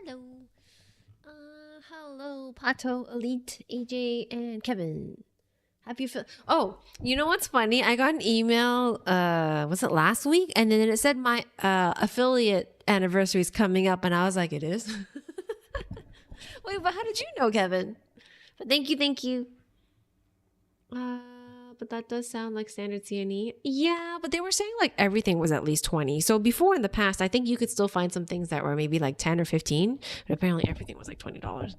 Hello. Hello, Pato, Elite, AJ, and Kevin. Happy feel. Oh, you know what's funny? I got an email. Was it last week? And then it said my affiliate anniversary is coming up, and I was like, "It is." Wait, but how did you know, Kevin? But thank you, thank you. But that does sound like standard CNE. Yeah, but they were saying like everything was at least 20. So before in the past, I think you could still find some things that were maybe like 10 or 15, but apparently everything was like $20.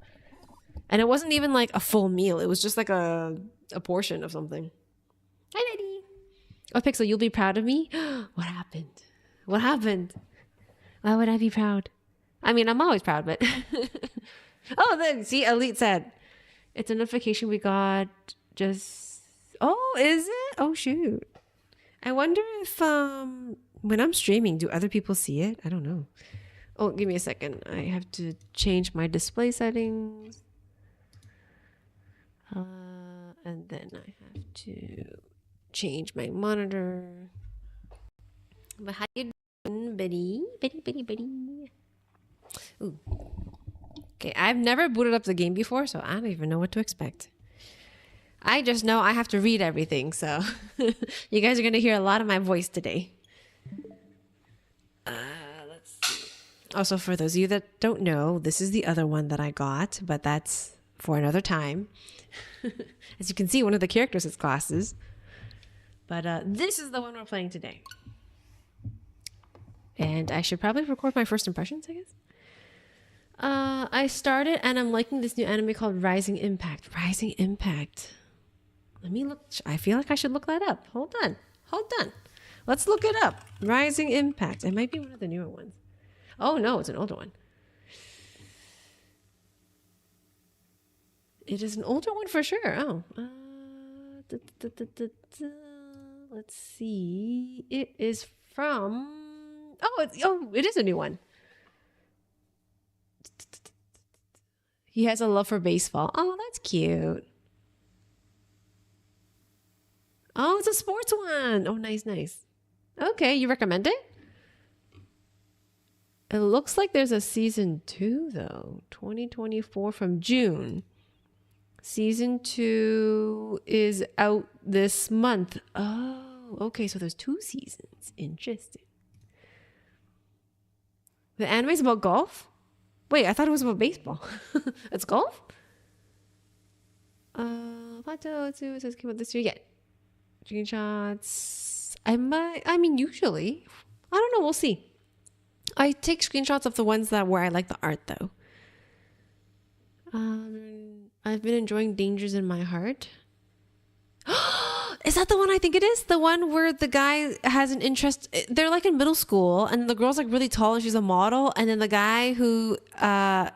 And it wasn't even like a full meal. It was just like a portion of something. Hi, lady. Oh, Pixel, you'll be proud of me? What happened? What happened? Why would I be proud? I mean, I'm always proud, but... Oh, then, see, Elite said, it's a notification we got just... Oh, is it? Oh, shoot. I wonder if when I'm streaming, do other people see it? I don't know. Oh, give me a second. I have to change my display settings. And then I have to change my monitor. But how you doing, buddy? Buddy. Ooh. Okay, I've never booted up the game before, so I don't even know what to expect. I just know I have to read everything, so you guys are going to hear a lot of my voice today. Let's see. Also, for those of you that don't know, this is the other one that I got, but that's for another time. As you can see, one of the characters is glasses. But this is the one we're playing today. And I should probably record my first impressions, I guess. I started and I'm liking this new anime called Rising Impact. Rising Impact. Let me look. I feel like I should look that up. Hold on. Let's look it up. Rising Impact. It might be one of the newer ones. Oh, no, it's an older one. It is an older one for sure. Oh. Let's see. It is from... it is a new one. He has a love for baseball. Oh, that's cute. Oh, it's a sports one. Oh, nice. Okay, you recommend it? It looks like there's a season 2, though. 2024 from June. Season 2 is out this month. Oh, okay, so there's 2 seasons. Interesting. The anime's about golf? Wait, I thought it was about baseball. It's golf? Plateau 2, it says came out this year. Yeah. Screenshots. Usually. I don't know, we'll see. I take screenshots of the ones where I like the art, though. I've been enjoying Dangers in My Heart. Is that the one I think it is? The one where the guy has an interest. They're like in middle school and the girl's like really tall and she's a model. And then the guy who,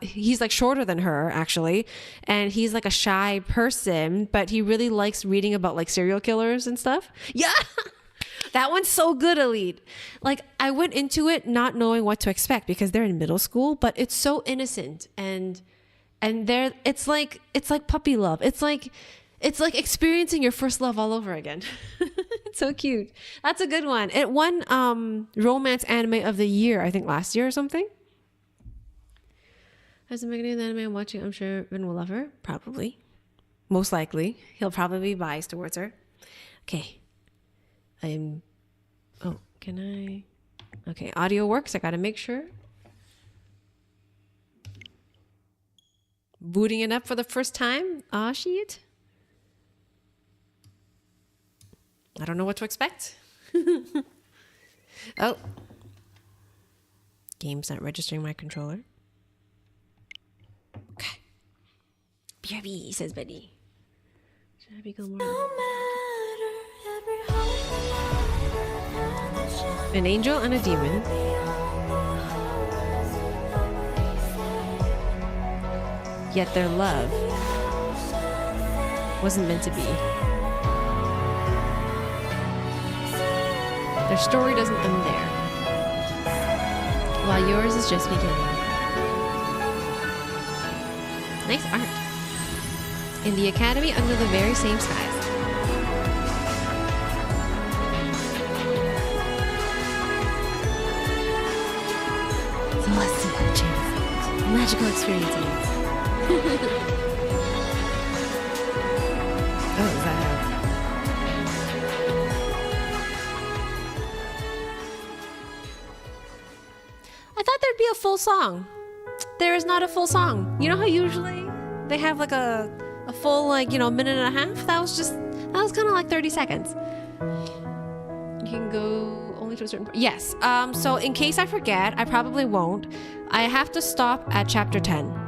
he's like shorter than her actually. And he's like a shy person, but he really likes reading about like serial killers and stuff. Yeah. That one's so good, Elite. Like I went into it not knowing what to expect because they're in middle school, but it's so innocent and it's like puppy love. It's like experiencing your first love all over again. It's so cute. That's a good one. It won Romance Anime of the Year, I think last year or something. As the beginning of the anime I'm watching, I'm sure Vin will love her. Probably. Most likely. He'll probably be biased towards her. Okay. Okay, audio works. I gotta make sure. Booting it up for the first time. Aw, shit. I don't know what to expect. Oh. Game's not registering my controller. Okay. BRB, says Betty. Should I be going more? An angel and a demon. Yet their love wasn't meant to be. Their story doesn't end there, while yours is just beginning. Nice art. In the academy under the very same skies. Celestiachainoffate. Magical experiences. Oh, is that how? I thought there'd be a full song. There is not a full song. You know how usually they have like a full minute and a half? That was kind of like 30 seconds. You can go only to a certain point. Yes. So in case I forget, I probably won't. I have to stop at chapter 10.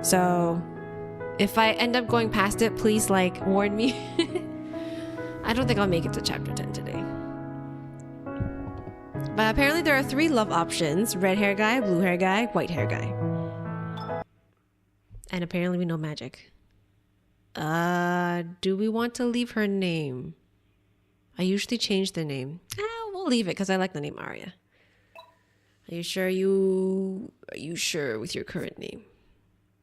So if I end up going past it, please warn me. I don't think I'll make it to chapter 10 today. But apparently there are 3 love options: red hair guy, blue hair guy, white hair guy. And apparently we know magic. Do we want to leave her name? I usually change the name. We'll leave it because I like the name Aria. Are you sure with your current name?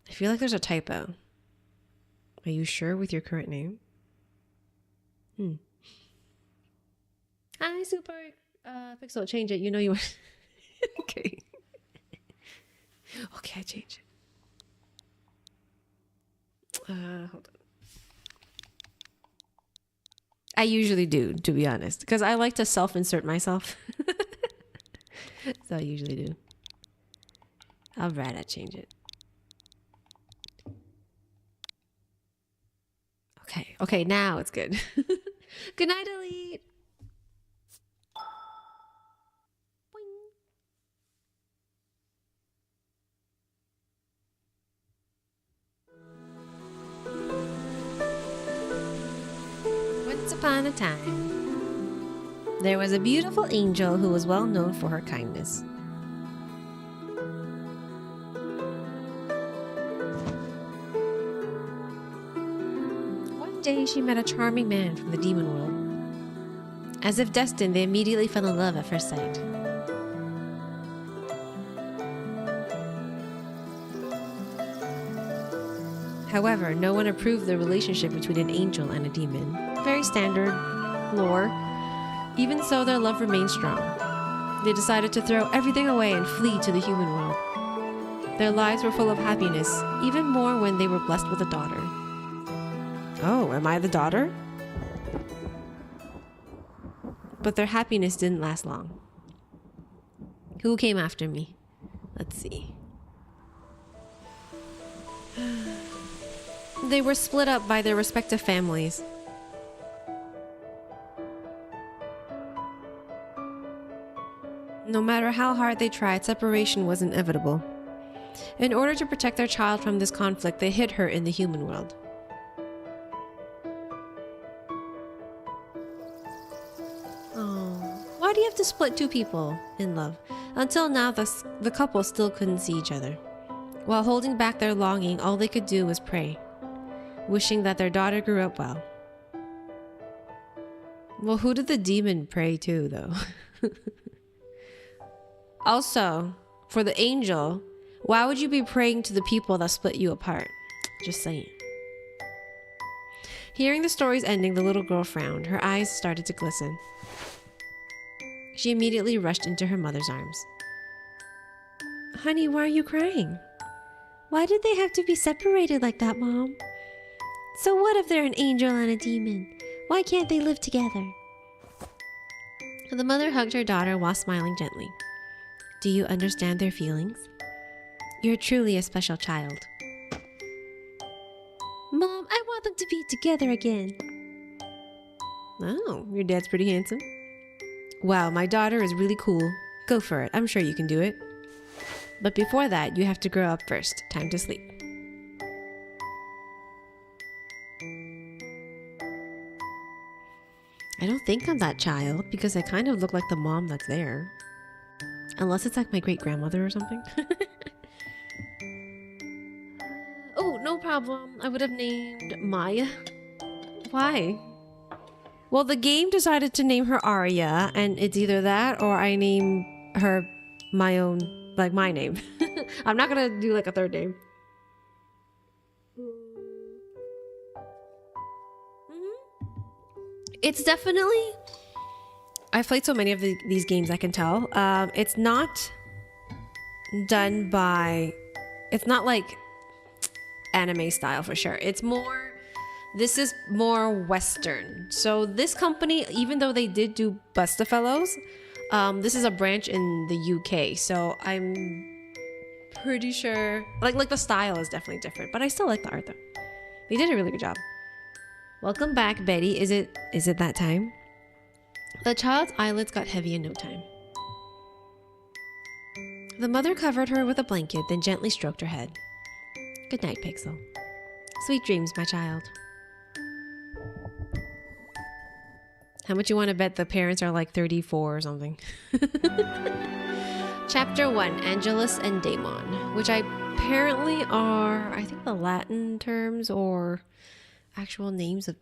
I feel like there's a typo. Are you sure with your current name? Hi, Super Pixel. Change it. You know you want. Okay. Okay, I change it. Hold on. I usually do, to be honest, because I like to self-insert myself. So I usually do. All right, I change it. Okay, now it's good. Good night, Elite. Once upon a time, there was a beautiful angel who was well known for her kindness. One day, she met a charming man from the demon world. As if destined, they immediately fell in love at first sight. However, no one approved the relationship between an angel and a demon. Very standard lore. Even so, their love remained strong. They decided to throw everything away and flee to the human world. Their lives were full of happiness, even more when they were blessed with a daughter. Oh, am I the daughter? But their happiness didn't last long. Who came after me? Let's see. They were split up by their respective families. No matter how hard they tried, separation was inevitable. In order to protect their child from this conflict, they hid her in the human world. Oh, why do you have to split two people in love? Until now, the couple still couldn't see each other. While holding back their longing, all they could do was pray, wishing that their daughter grew up well. Well, who did the demon pray to, though? Also, for the angel, why would you be praying to the people that split you apart? Just saying. Hearing the story's ending, the little girl frowned. Her eyes started to glisten. She immediately rushed into her mother's arms. Honey, why are you crying? Why did they have to be separated like that, Mom? So what if they're an angel and a demon? Why can't they live together? The mother hugged her daughter while smiling gently. Do you understand their feelings? You're truly a special child. Mom, I want them to be together again. Oh, your dad's pretty handsome. Wow, my daughter is really cool. Go for it. I'm sure you can do it. But before that, you have to grow up first. Time to sleep. I don't think I'm that child because I kind of look like the mom that's there. Unless it's like my great-grandmother or something. Oh, no problem. I would have named Maya. Why? Well, the game decided to name her Arya, and it's either that or I name her my own, like my name. I'm not gonna do like a third name. It's definitely... I've played so many of these games, I can tell. It's not done by... It's not like anime style for sure. It's more... This is more Western. So this company, even though they did do Bustafellows, this is a branch in the UK. So I'm pretty sure... Like the style is definitely different. But I still like the art though. They did a really good job. Welcome back, Betty. Is it that time? The child's eyelids got heavy in no time. The mother covered her with a blanket, then gently stroked her head. Good night, Pixel. Sweet dreams, my child. How much you want to bet the parents are like 34 or something? Chapter 1, Angelus and Daemon, which apparently are, I think, the Latin terms or Actual names of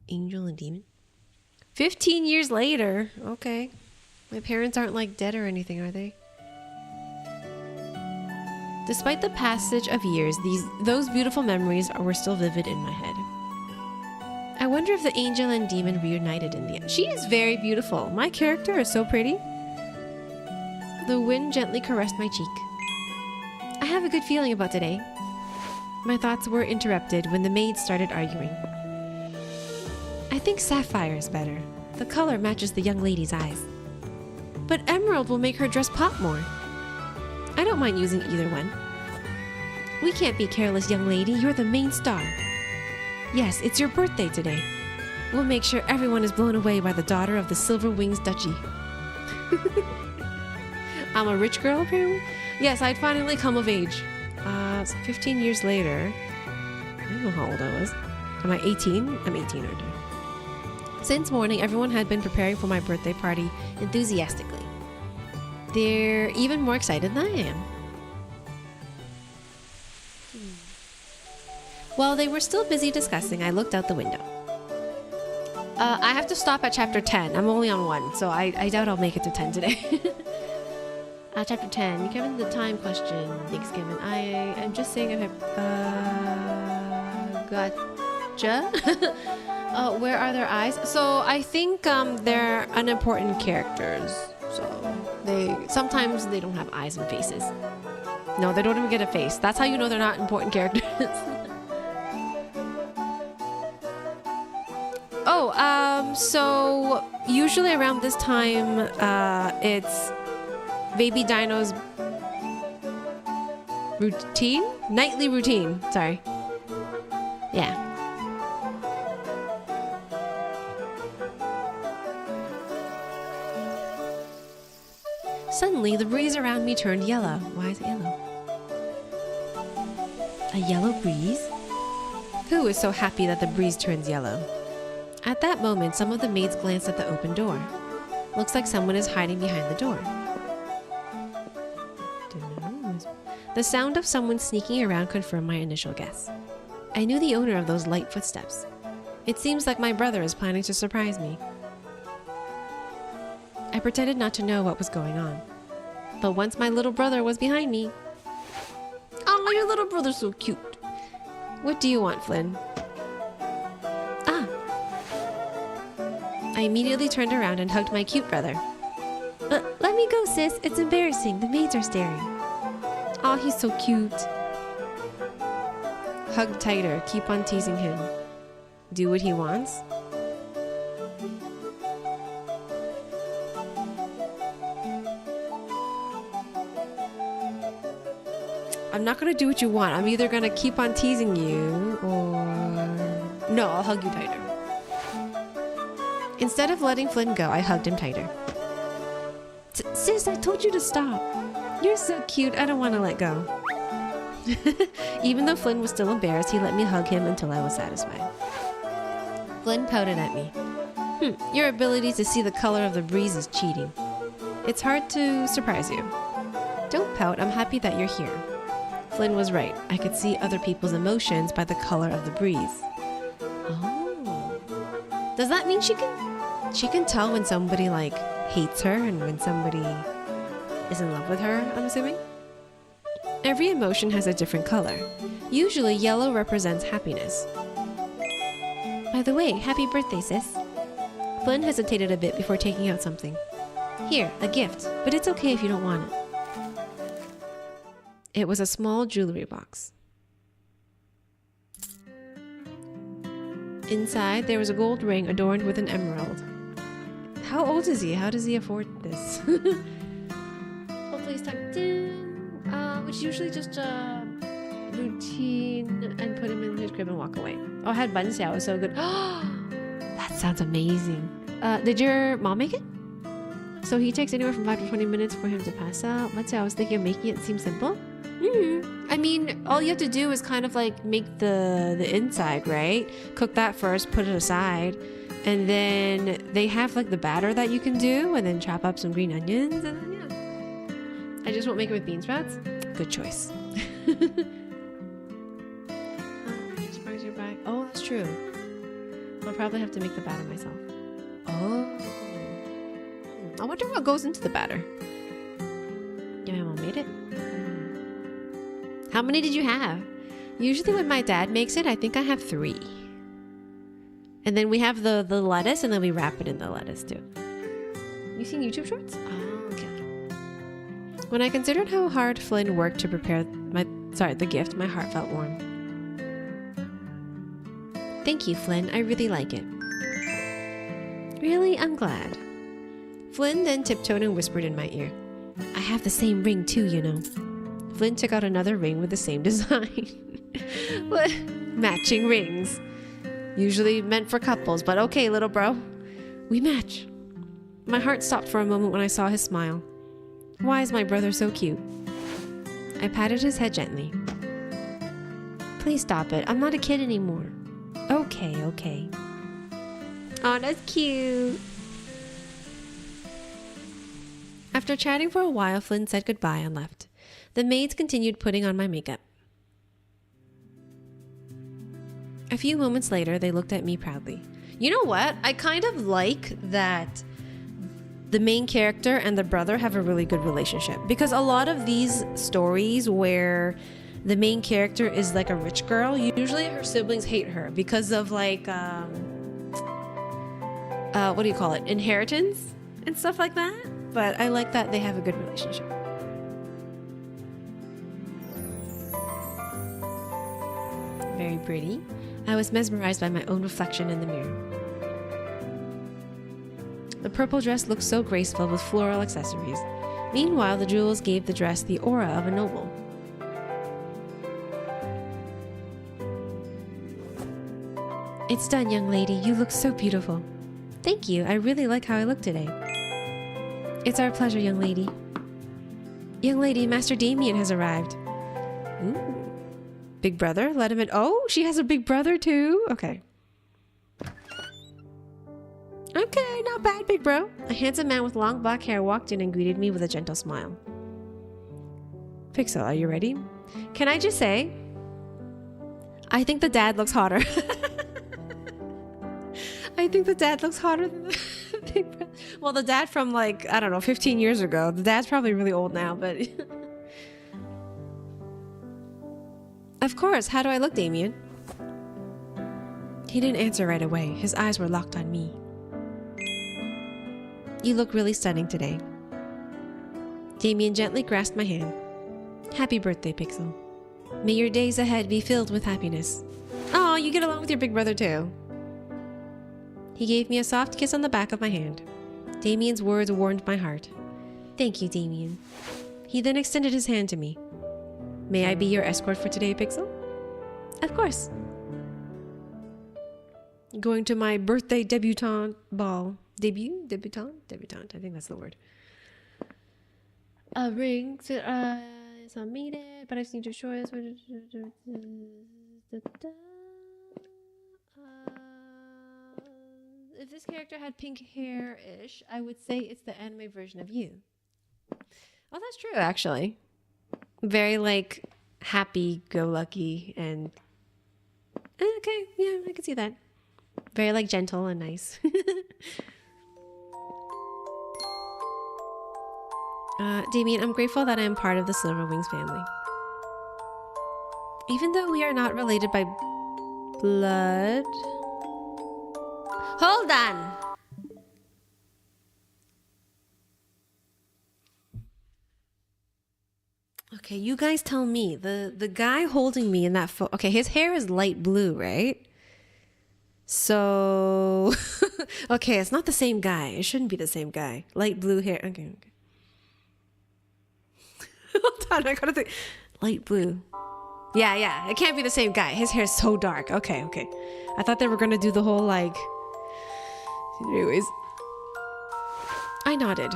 angel and demon. 15 years later. Okay. My parents aren't like dead or anything, are they? Despite the passage of years, those beautiful memories were still vivid in my head. I wonder if the angel and demon reunited in the end. She is very beautiful. My character is so pretty. The wind gently caressed my cheek. I have a good feeling about today. My thoughts were interrupted when the maids started arguing. I think sapphire is better. The color matches the young lady's eyes. But emerald will make her dress pop more. I don't mind using either one. We can't be careless, young lady. You're the main star. Yes, it's your birthday today. We'll make sure everyone is blown away by the daughter of the Silver Wings Duchy. I'm a rich girl, apparently? Yes, I'd finally come of age. 15 years later. I don't know how old I was. Am I 18? I'm 18 right now. Since morning, everyone had been preparing for my birthday party enthusiastically. They're even more excited than I am. While they were still busy discussing, I looked out the window. I have to stop at chapter 10. I'm only on 1, so I doubt I'll make it to 10 today. Chapter 10. You given the time question. Thanks, Kevin. I'm just saying I have... gotcha. Where are their eyes? So I think they're unimportant characters. So sometimes they don't have eyes and faces. No, they don't even get a face. That's how you know they're not important characters. So usually around this time, it's Baby Dino's routine? Nightly routine. Sorry. Yeah. Suddenly, the breeze around me turned yellow. Why is it yellow? A yellow breeze? Who is so happy that the breeze turns yellow? At that moment, some of the maids glanced at the open door. Looks like someone is hiding behind the door. The sound of someone sneaking around confirmed my initial guess. I knew the owner of those light footsteps. It seems like my brother is planning to surprise me. I pretended not to know what was going on. But once my little brother was behind me... Oh, your little brother's so cute. What do you want, Flynn? Ah. I immediately turned around and hugged my cute brother. Let me go, sis. It's embarrassing. The maids are staring. Oh, he's so cute. Hug tighter. Keep on teasing him. Do what he wants. I'm not gonna do what you want. I'm either gonna keep on teasing you or... No, I'll hug you tighter. Instead of letting Flynn go, I hugged him tighter. Sis, I told you to stop. You're so cute. I don't want to let go. Even though Flynn was still embarrassed, he let me hug him until I was satisfied. Flynn pouted at me. Your ability to see the color of the breeze is cheating. It's hard to surprise you. Don't pout. I'm happy that you're here. Flynn was right. I could see other people's emotions by the color of the breeze. Oh. Does that mean she can tell when somebody like hates her and when somebody is in love with her, I'm assuming? Every emotion has a different color. Usually yellow represents happiness. By the way, happy birthday, sis. Flynn hesitated a bit before taking out something. Here, a gift, but it's okay if you don't want it. It was a small jewelry box. Inside, there was a gold ring adorned with an emerald. How old is he? How does he afford this? Hopefully he's tucked in. Which usually just routine and put him in his crib and walk away. Oh, I had buns. Yeah, it was so good. That sounds amazing. Did your mom make it? So he takes anywhere from 5 to 20 minutes for him to pass out. Let's say I was thinking of making it seem simple. I mean, all you have to do is kind of like make the inside, right? Cook that first, put it aside. And then they have like the batter that you can do and then chop up some green onions. And then, yeah. I just won't make it with bean sprouts. Good choice. Oh, that's true. true. I'll probably have to make the batter myself. Oh. I wonder what goes into the batter. Your mom made it? How many did you have? Usually when my dad makes it, I think I have 3. And then we have the lettuce, and then we wrap it in the lettuce too. You seen YouTube shorts? Oh, okay. When I considered how hard Flynn worked to prepare the gift, my heart felt warm. Thank you, Flynn. I really like it. Really? I'm glad. Flynn then tiptoed and whispered in my ear. I have the same ring too, you know. Flynn took out another ring with the same design. What? Matching rings. Usually meant for couples, but okay, little bro. We match. My heart stopped for a moment when I saw his smile. Why is my brother so cute? I patted his head gently. Please stop it. I'm not a kid anymore. Okay, okay. Oh, that's cute. After chatting for a while, Flynn said goodbye and left. The maids continued putting on my makeup. A few moments later, they looked at me proudly. You know what? I kind of like that the main character and the brother have a really good relationship, because a lot of these stories where the main character is like a rich girl, usually her siblings hate her because of like, what do you call it? Inheritance and stuff like that. But I like that they have a good relationship. Very pretty. I was mesmerized by my own reflection in the mirror. The purple dress looked so graceful with floral accessories. Meanwhile, the jewels gave the dress the aura of a noble. It's done, young lady. You look so beautiful. Thank you. I really like how I look today. It's our pleasure, young lady. Young lady, Master Damien has arrived. Ooh. Big brother, let him in. Oh, she has a big brother too? Okay. Okay, not bad, big bro. A handsome man with long black hair walked in and greeted me with a gentle smile. Pixel, are you ready? Can I just say, I think the dad looks hotter. I think the dad looks hotter than the big brother. Well, the dad from like, I don't know, 15 years ago. The dad's probably really old now, but... Of course, how do I look, Damien? He didn't answer right away. His eyes were locked on me. You look really stunning today. Damien gently grasped my hand. Happy birthday, Pixel. May your days ahead be filled with happiness. Oh, you get along with your big brother too. He gave me a soft kiss on the back of my hand. Damien's words warmed my heart. Thank you, Damien. He then extended his hand to me. May I be your escort for today, Pixel? Of course. Going to my birthday debutante ball. Debutante? Debutante, I think that's the word. A ring is not needed, but I've seen your choice. If this character had pink hair-ish, I would say it's the anime version of you. Oh, that's true, actually. Very, like, happy-go-lucky and... Okay, yeah, I can see that. Very, like, gentle and nice. Damien, I'm grateful that I am part of the Silverwings family. Even though we are not related by blood... Hold on! Okay, you guys tell me. The guy holding me in that photo... Okay, his hair is light blue, right? So... okay, it's not the same guy. It shouldn't be the same guy. Light blue hair. Okay. Hold on, I gotta think. Light blue. Yeah. It can't be the same guy. His hair is so dark. Okay. I thought they were gonna do the whole, like... Anyways. I nodded.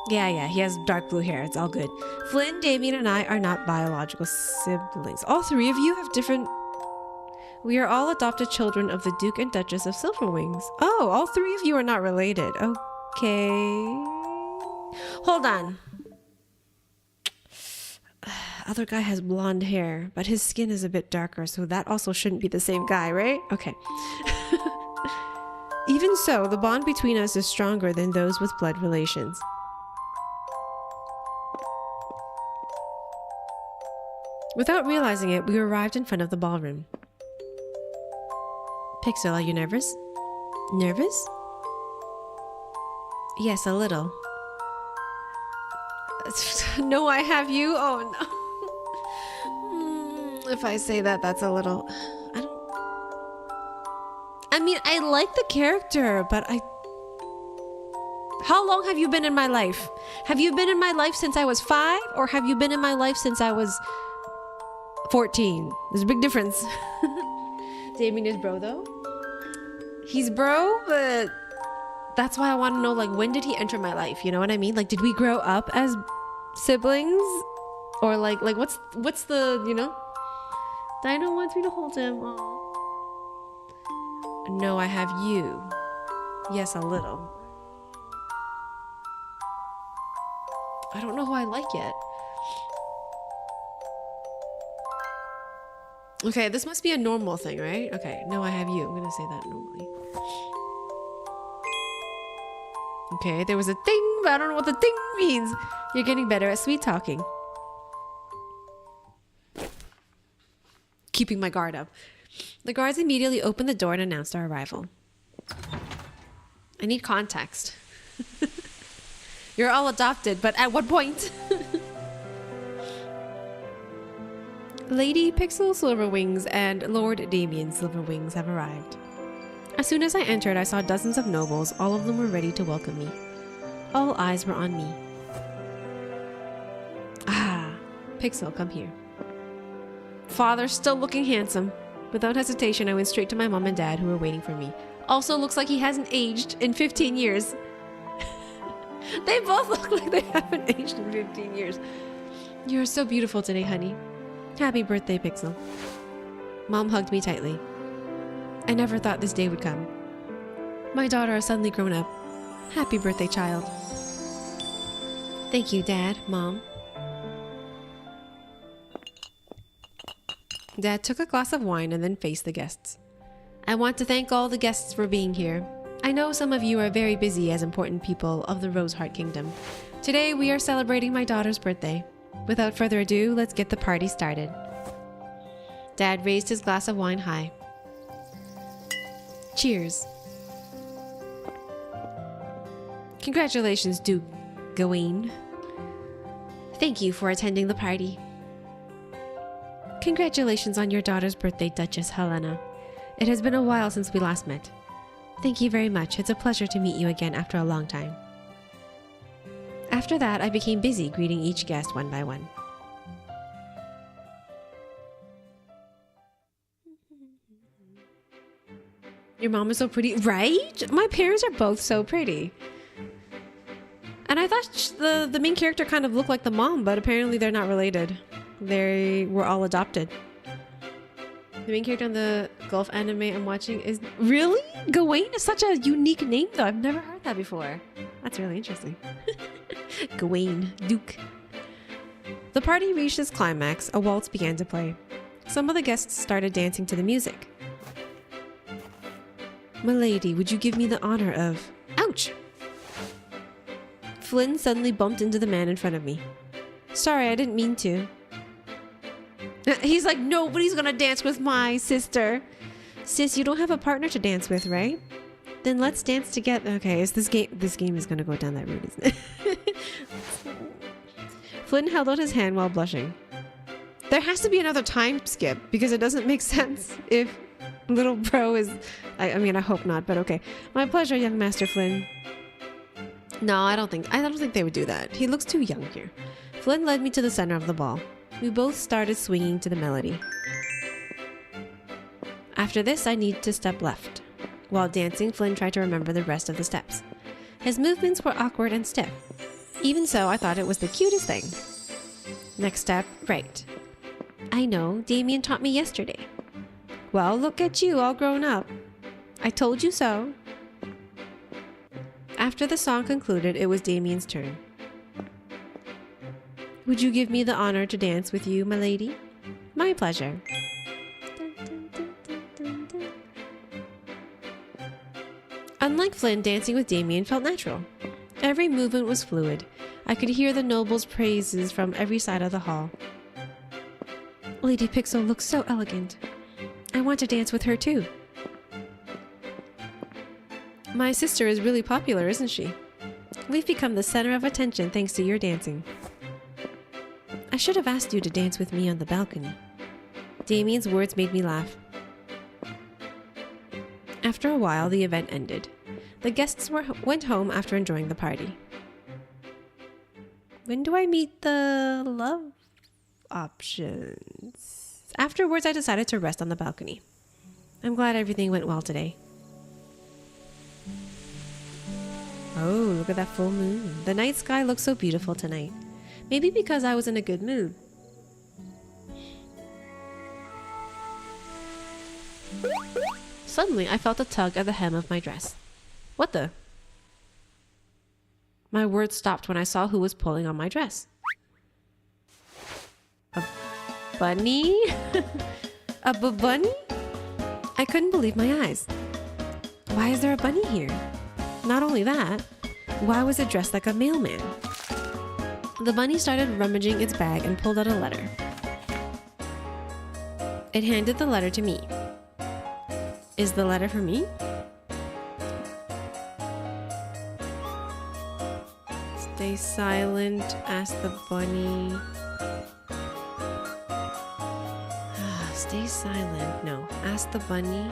Yeah, he has dark blue hair. It's all good. Flynn, Damien, and I are not biological siblings. All three of you have different... We are all adopted children of the Duke and Duchess of Silverwings. Oh, all three of you are not related. Okay. Hold on. other guy has blonde hair, but his skin is a bit darker, so that also shouldn't be the same guy, right? Okay. Even so, the bond between us is stronger than those with blood relations. Without realizing it, we arrived in front of the ballroom. Pixel, are you nervous? Nervous? Yes, a little. No, I have you? Oh, no. If I say that, that's a little... I mean, I like the character, but How long have you been in my life? Have you been in my life since I was 5? Or have you been in my life since I was 14? There's a big difference. Damien is bro, though? He's bro, but... That's why I want to know, like, when did he enter my life? You know what I mean? Like, did we grow up as siblings? Or, like what's the, you know? Dino wants me to hold him. Aww. No, I have you. Yes, a little. I don't know who I like yet. Okay, this must be a normal thing, right? Okay, no, I have you. I'm gonna say that normally. Okay, there was a thing, but I don't know what the thing means. You're getting better at sweet talking. Keeping my guard up. The guards immediately opened the door and announced our arrival. I need context. You're all adopted, but at what point? Lady Pixel Silverwings and Lord Damien Silverwings have arrived. As soon as I entered, I saw dozens of nobles. All of them were ready to welcome me. All eyes were on me. Ah, Pixel, come here. Father, still looking handsome. Without hesitation, I went straight to my mom and dad, who were waiting for me. Also looks like he hasn't aged in 15 years. They both look like they haven't aged in 15 years. You're so beautiful today, honey. Happy birthday, Pixel. Mom hugged me tightly. I never thought this day would come. My daughter has suddenly grown up. Happy birthday, child. Thank you, Dad, Mom. Dad took a glass of wine and then faced the guests. I want to thank all the guests for being here. I know some of you are very busy as important people of the Roseheart Kingdom. Today we are celebrating my daughter's birthday. Without further ado, let's get the party started. Dad raised his glass of wine high. Cheers. Congratulations, Duke Gawain. Thank you for attending the party. Congratulations on your daughter's birthday, Duchess Helena. It has been a while since we last met. Thank you very much. It's a pleasure to meet you again after a long time. After that, I became busy greeting each guest one by one. Your mom is so pretty, right? My parents are both so pretty. And I thought the main character kind of looked like the mom, but apparently they're not related. They were all adopted. The main character on the golf anime I'm watching is... Really? Gawain is such a unique name, though. I've never heard that before. That's really interesting. Gawain, Duke. The party reached its climax. A waltz began to play. Some of the guests started dancing to the music. Milady, would you give me the honor of... Ouch! Flynn suddenly bumped into the man in front of me. Sorry, I didn't mean to. He's like, nobody's gonna dance with my sister. Sis, you don't have a partner to dance with, right? Then let's dance together. Okay, this game is gonna go down that route, isn't it? Flynn held out his hand while blushing. There has to be another time skip because it doesn't make sense if little bro is... I mean, I hope not, but okay. My pleasure, young Master Flynn. No, I don't think they would do that. He looks too young here. Flynn led me to the center of the ball. We both started swinging to the melody. After this, I needed to step left. While dancing, Flynn tried to remember the rest of the steps. His movements were awkward and stiff. Even so, I thought it was the cutest thing. Next step, right. I know, Damien taught me yesterday. Well, look at you, all grown up. I told you so. After the song concluded, it was Damien's turn. Would you give me the honor to dance with you, my lady? My pleasure. Unlike Flynn, dancing with Damien felt natural. Every movement was fluid. I could hear the noble's praises from every side of the hall. Lady Pixel looks so elegant. I want to dance with her too. My sister is really popular, isn't she? We've become the center of attention thanks to your dancing. I should have asked you to dance with me on the balcony. Damien's words made me laugh. After a while, the event ended. The guests went home after enjoying the party. When do I meet the love options? Afterwards, I decided to rest on the balcony. I'm glad everything went well today. Oh, look at that full moon. The night sky looks so beautiful tonight. Maybe because I was in a good mood. Suddenly, I felt a tug at the hem of my dress. What the? My words stopped when I saw who was pulling on my dress. A bunny? A bunny? I couldn't believe my eyes. Why is there a bunny here? Not only that, why was it dressed like a mailman? The bunny started rummaging its bag and pulled out a letter. It handed the letter to me. Is the letter for me? Stay silent, asked the bunny. Stay silent. No, ask the bunny.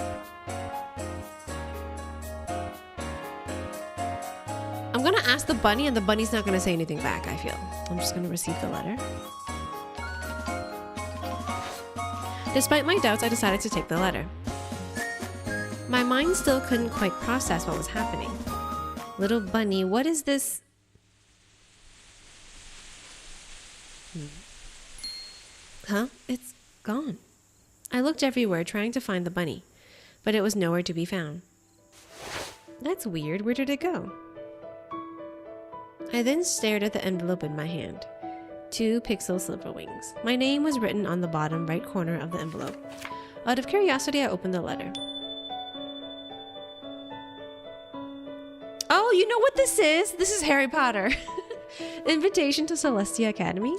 I'm gonna ask the bunny and the bunny's not gonna say anything back, I feel. I'm just gonna receive the letter. Despite my doubts, I decided to take the letter. My mind still couldn't quite process what was happening. Little bunny, what is this? Huh? It's gone. I looked everywhere trying to find the bunny, but it was nowhere to be found. That's weird. Where did it go? I then stared at the envelope in my hand. 2 pixel silver wings. My name was written on the bottom right corner of the envelope. Out of curiosity, I opened the letter. Oh, you know what this is? This is Harry Potter. Invitation to Celestia Academy.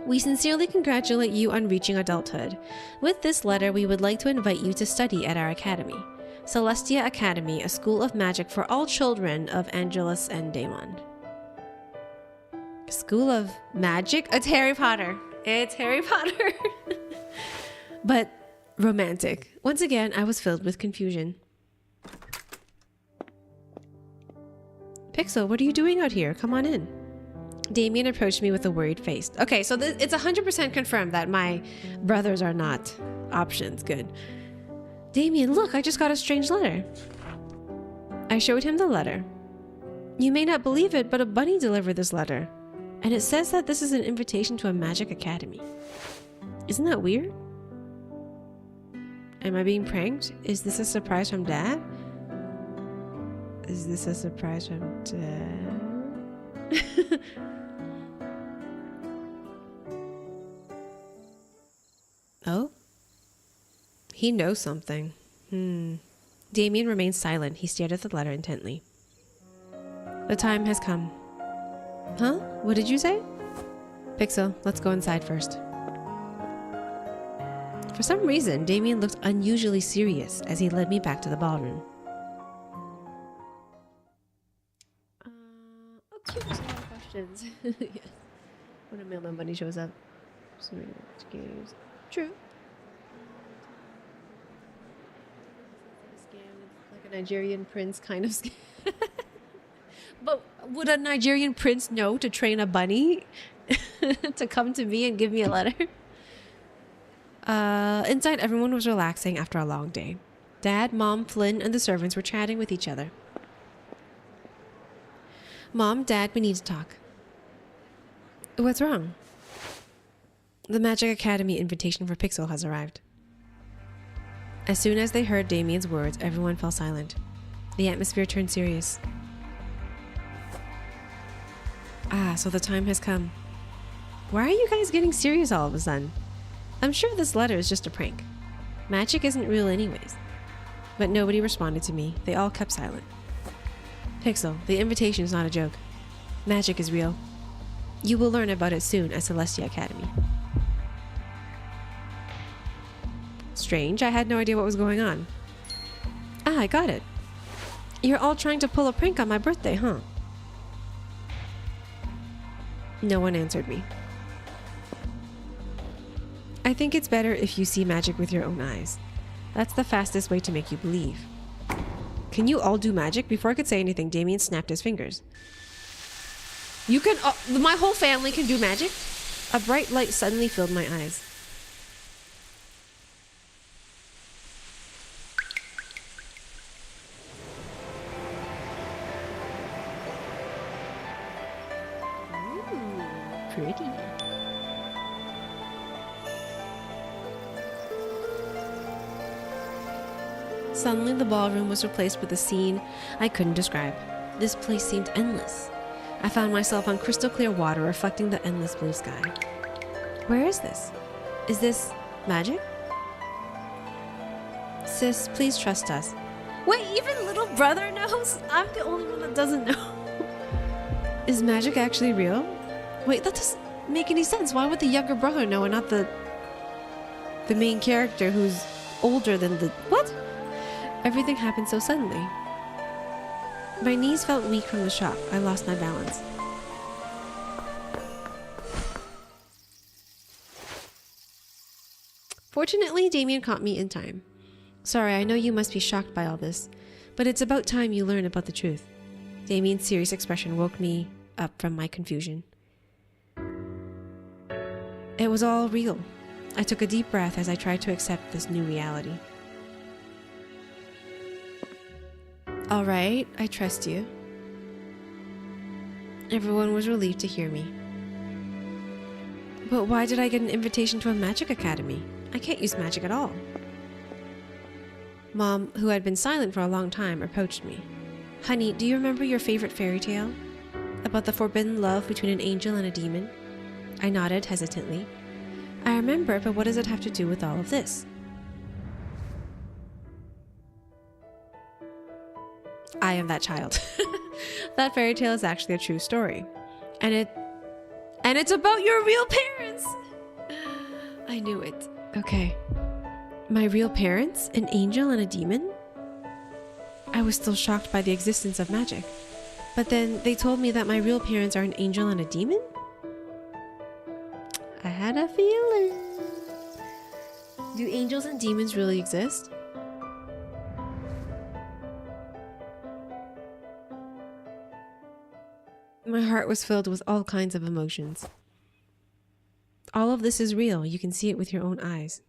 We sincerely congratulate you on reaching adulthood. With this letter, we would like to invite you to study at our academy. Celestia Academy, a school of magic for all children of Angelus and Daemon. School of Magic? It's Harry Potter. It's Harry Potter. But romantic. Once again, I was filled with confusion. Pixel, what are you doing out here? Come on in. Damien approached me with a worried face. Okay, so it's 100% confirmed that my brothers are not options. Good. Damien, look, I just got a strange letter. I showed him the letter. You may not believe it, but a bunny delivered this letter. And it says that this is an invitation to a magic academy. Isn't that weird? Am I being pranked? Is this a surprise from Dad? Is this a surprise from Dad? Oh? He knows something. Damien remained silent. He stared at the letter intently. The time has come. Huh? What did you say? Pixel, let's go inside first. For some reason, Damien looked unusually serious as he led me back to the ballroom. Okay, there's a lot of questions. Yes. When a mailman bunny shows up. Games. True. Like a Nigerian prince kind of scam. But would a Nigerian prince know to train a bunny to come to me and give me a letter? Inside, everyone was relaxing after a long day. Dad, Mom, Flynn, and the servants were chatting with each other. Mom, Dad, we need to talk. What's wrong? The Magic Academy invitation for Pixel has arrived. As soon as they heard Damien's words, everyone fell silent. The atmosphere turned serious. Ah, so the time has come. Why are you guys getting serious all of a sudden? I'm sure this letter is just a prank. Magic isn't real anyways. But nobody responded to me. They all kept silent. Pixel, the invitation is not a joke. Magic is real. You will learn about it soon at Celestia Academy. Strange, I had no idea what was going on. Ah, I got it. You're all trying to pull a prank on my birthday, huh? No one answered me. I think it's better if you see magic with your own eyes. That's the fastest way to make you believe. Can you all do magic? Before I could say anything, Damien snapped his fingers. You can... my whole family can do magic? A bright light suddenly filled my eyes. Pretty. Suddenly, the ballroom was replaced with a scene I couldn't describe. This place seemed endless. I found myself on crystal clear water reflecting the endless blue sky. Where is this? Is this magic? Sis, please trust us. Wait, even little brother knows? I'm the only one that doesn't know. Is magic actually real? Wait, that doesn't make any sense. Why would the younger brother know and not the main character who's older than the... What? Everything happened so suddenly. My knees felt weak from the shock. I lost my balance. Fortunately, Damien caught me in time. Sorry, I know you must be shocked by all this, but it's about time you learn about the truth. Damien's serious expression woke me up from my confusion. It was all real. I took a deep breath as I tried to accept this new reality. All right, I trust you. Everyone was relieved to hear me. But why did I get an invitation to a magic academy? I can't use magic at all. Mom, who had been silent for a long time, approached me. Honey, do you remember your favorite fairy tale? About the forbidden love between an angel and a demon? I nodded hesitantly. I remember, but what does it have to do with all of this? I am that child. That fairy tale is actually a true story. And it's about your real parents! I knew it. Okay. My real parents? An angel and a demon? I was still shocked by the existence of magic. But then they told me that my real parents are an angel and a demon? I had a feeling. Do angels and demons really exist? My heart was filled with all kinds of emotions. All of this is real. You can see it with your own eyes.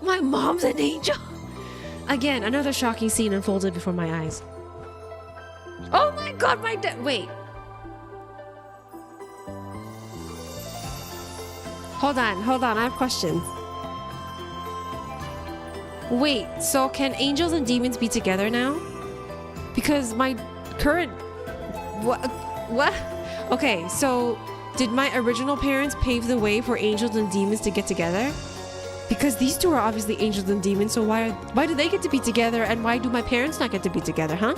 My mom's an angel. Again, another shocking scene unfolded before my eyes. Oh my god, my dad. Wait. Hold on, I have questions. Wait, so can angels and demons be together now? Because my current... What? Okay, so did my original parents pave the way for angels and demons to get together? Because these two are obviously angels and demons, so why do they get to be together and why do my parents not get to be together, huh?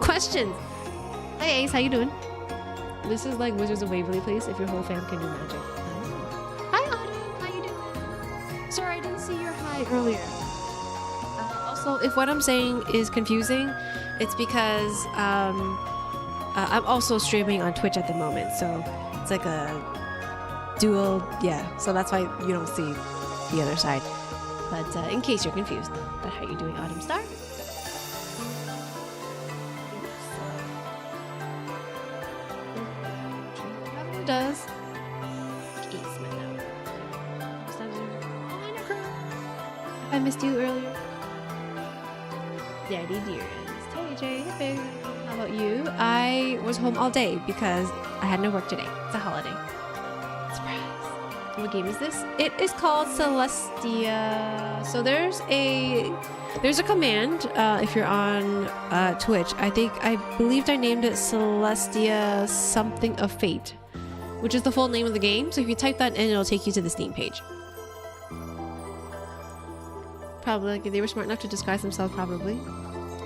Questions. Hey Ace, how you doing? This is like Wizards of Waverly Place if your whole fam can do magic. Hi Autumn, how you doing? Sorry, I didn't see your hi earlier. Also, if what I'm saying is confusing, it's because I'm also streaming on Twitch at the moment, so it's like a dual, yeah, so that's why you don't see the other side. But in case you're confused, but how are you doing, Autumn Star? How does? I missed you earlier. Daddy dearest. Hey Jay, hey baby. How about you? I was home all day because I had no work today. It's a holiday. Surprise. What game is this? It is called Celestia. So there's a command if you're on Twitch. I believed I named it Celestia something of fate, which is the full name of the game. So if you type that in, it'll take you to the Steam page. Probably like, they were smart enough to disguise themselves, probably.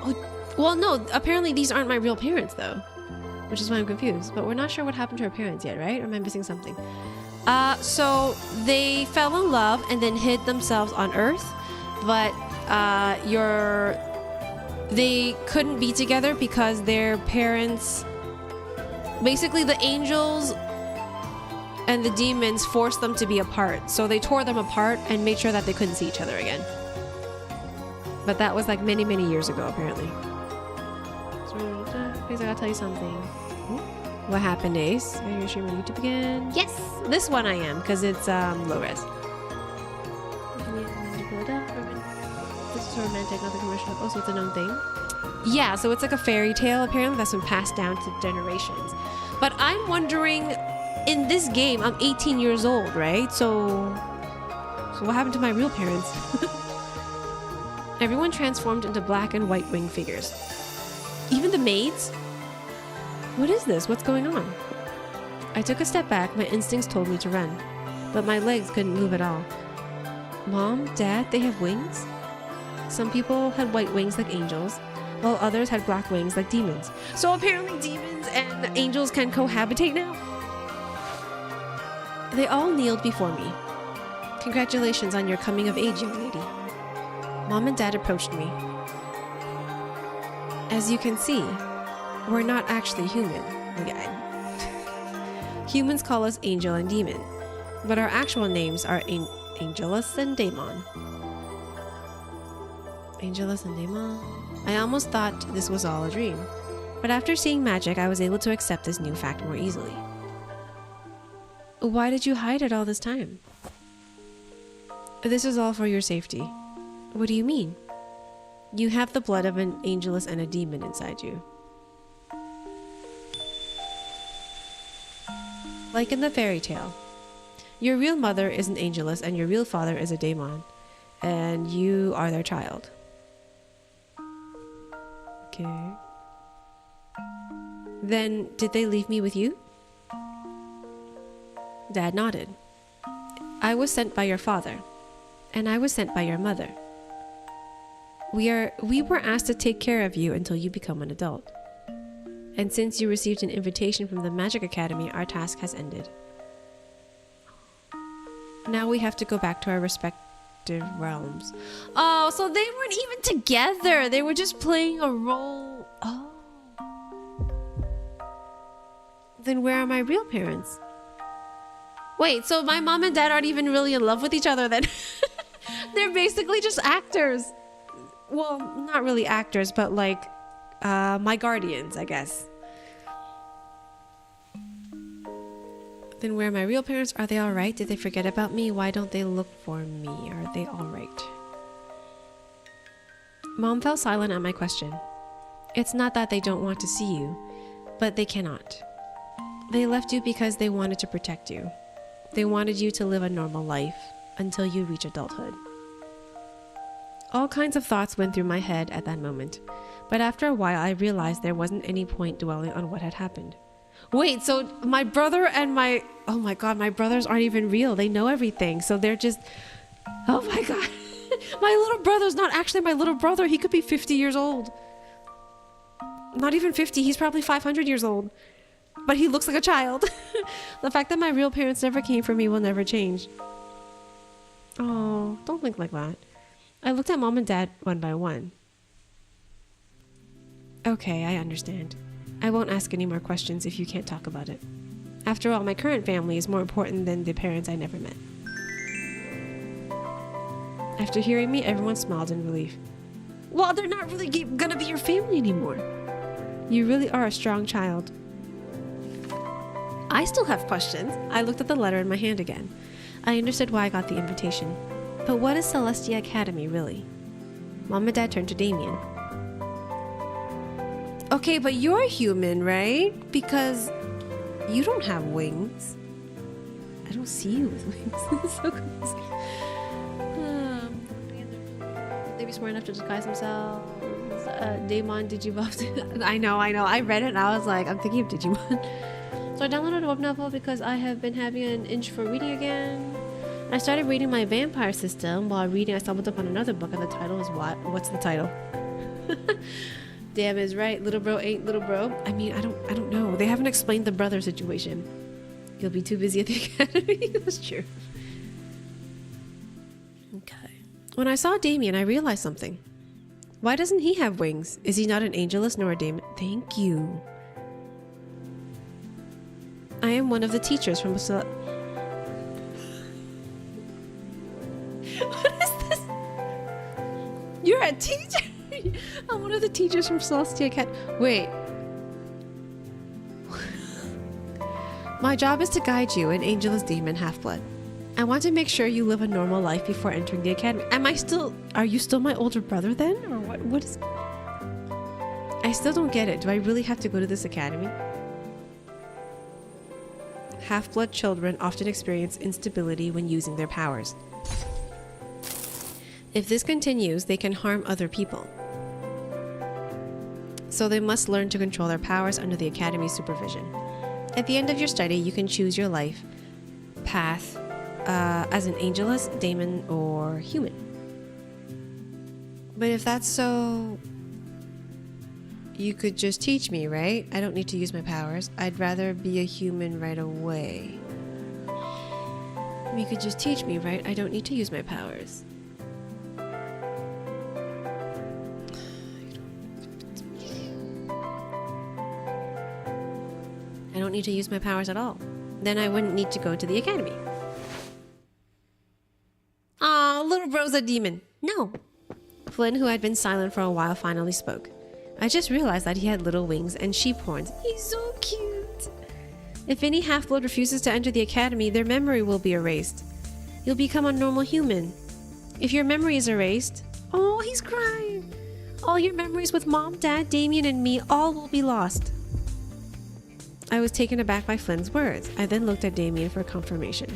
Oh, well, no. Apparently these aren't my real parents, though, which is why I'm confused. But we're not sure what happened to her parents yet, right? Or am I missing something? So they fell in love and then hid themselves on Earth, but they couldn't be together because their parents, basically the angels and the demons, forced them to be apart. So they tore them apart and made sure that they couldn't see each other again. But that was like many, many years ago, apparently. So, I gotta tell you something. What happened, Ace? Are you streaming on YouTube again? Yes! This one I am, because it's low res. This is romantic, not the commercial. Oh, so it's a known thing? Yeah, so it's like a fairy tale, apparently, that's been passed down to generations. But I'm wondering, in this game, I'm 18 years old, right? So what happened to my real parents? Everyone transformed into black and white winged figures. Even the maids? What is this? What's going on? I took a step back. My instincts told me to run, but my legs couldn't move at all. Mom, Dad, they have wings? Some people had white wings like angels, while others had black wings like demons. So apparently demons and angels can cohabitate now? They all kneeled before me. Congratulations on your coming of age, young lady. Mom and Dad approached me. As you can see, we're not actually human. Humans call us angel and demon, but our actual names are Angelus and Daemon. Angelus and Daemon? I almost thought this was all a dream, but after seeing magic, I was able to accept this new fact more easily. Why did you hide it all this time? This is all for your safety. What do you mean? You have the blood of an angelus and a demon inside you. Like in the fairy tale, your real mother is an angelus and your real father is a daemon, and you are their child. Okay. Then, did they leave me with you? Dad nodded. I was sent by your father, and I was sent by your mother. We were asked to take care of you until you become an adult. And since you received an invitation from the Magic Academy, our task has ended. Now we have to go back to our respective realms. Oh, so they weren't even together. They were just playing a role. Oh. Then where are my real parents? Wait, so my mom and dad aren't even really in love with each other then? They're basically just actors. Well, not really actors, but like my guardians, I guess. Then where are my real parents? Are they all right? Did they forget about me? Why don't they look for me? Are they all right? Mom fell silent at my question. It's not that they don't want to see you, but they cannot. They left you because they wanted to protect you. They wanted you to live a normal life until you reach adulthood. All kinds of thoughts went through my head at that moment, but after a while I realized there wasn't any point dwelling on what had happened. Wait, so my brother and oh my god, my brothers aren't even real. They know everything, so they're just, oh my god. My little brother's not actually my little brother. He could be 50 years old. Not even 50, he's probably 500 years old. But he looks like a child. The fact that my real parents never came for me will never change. Oh, don't think like that. I looked at mom and dad one by one. Okay, I understand. I won't ask any more questions if you can't talk about it. After all, my current family is more important than the parents I never met. After hearing me, everyone smiled in relief. Well, they're not really gonna be your family anymore. You really are a strong child. I still have questions. I looked at the letter in my hand again. I understood why I got the invitation. But what is Celestia Academy, really? Mom and Dad turned to Damien. Okay, but you're human, right? Because you don't have wings. I don't see you with wings. It's so crazy. They be smart enough to disguise themselves. Daemon Digivolve. I know. I read it and I was like, I'm thinking of Digimon. So I downloaded a web novel because I have been having an itch for reading again. I started reading my vampire system. While reading, I stumbled upon another book, and the title is what? What's the title? Damn is right. Little bro ain't little bro. I mean, I don't know. They haven't explained the brother situation. You'll be too busy at the academy. That's true. Okay. When I saw Damien, I realized something. Why doesn't he have wings? Is he not an angelus nor a daemon? Thank you. I am one of the teachers from What is this? You're a teacher? I'm one of the teachers from Celestia Academy. Wait. My job is to guide you, an angelus demon half-blood. I want to make sure you live a normal life before entering the academy. Are you still my older brother then? Or what is... I still don't get it. Do I really have to go to this academy? Half-blood children often experience instability when using their powers. If this continues, they can harm other people. So they must learn to control their powers under the academy's supervision. At the end of your study, you can choose your life path as an angelus, daemon, or human. But if that's so... You could just teach me, right? I don't need to use my powers. I'd rather be a human right away. You could just teach me, right? I don't need to use my powers. I don't need to use my powers at all. Then I wouldn't need to go to the academy. Aw, little bro's a demon. No. Flynn, who had been silent for a while, finally spoke. I just realized that he had little wings and sheep horns. He's so cute. If any half-blood refuses to enter the academy, their memory will be erased. You'll become a normal human. If your memory is erased... Oh, he's crying. All your memories with Mom, Dad, Damien, and me all will be lost. I was taken aback by Flynn's words. I then looked at Damien for confirmation.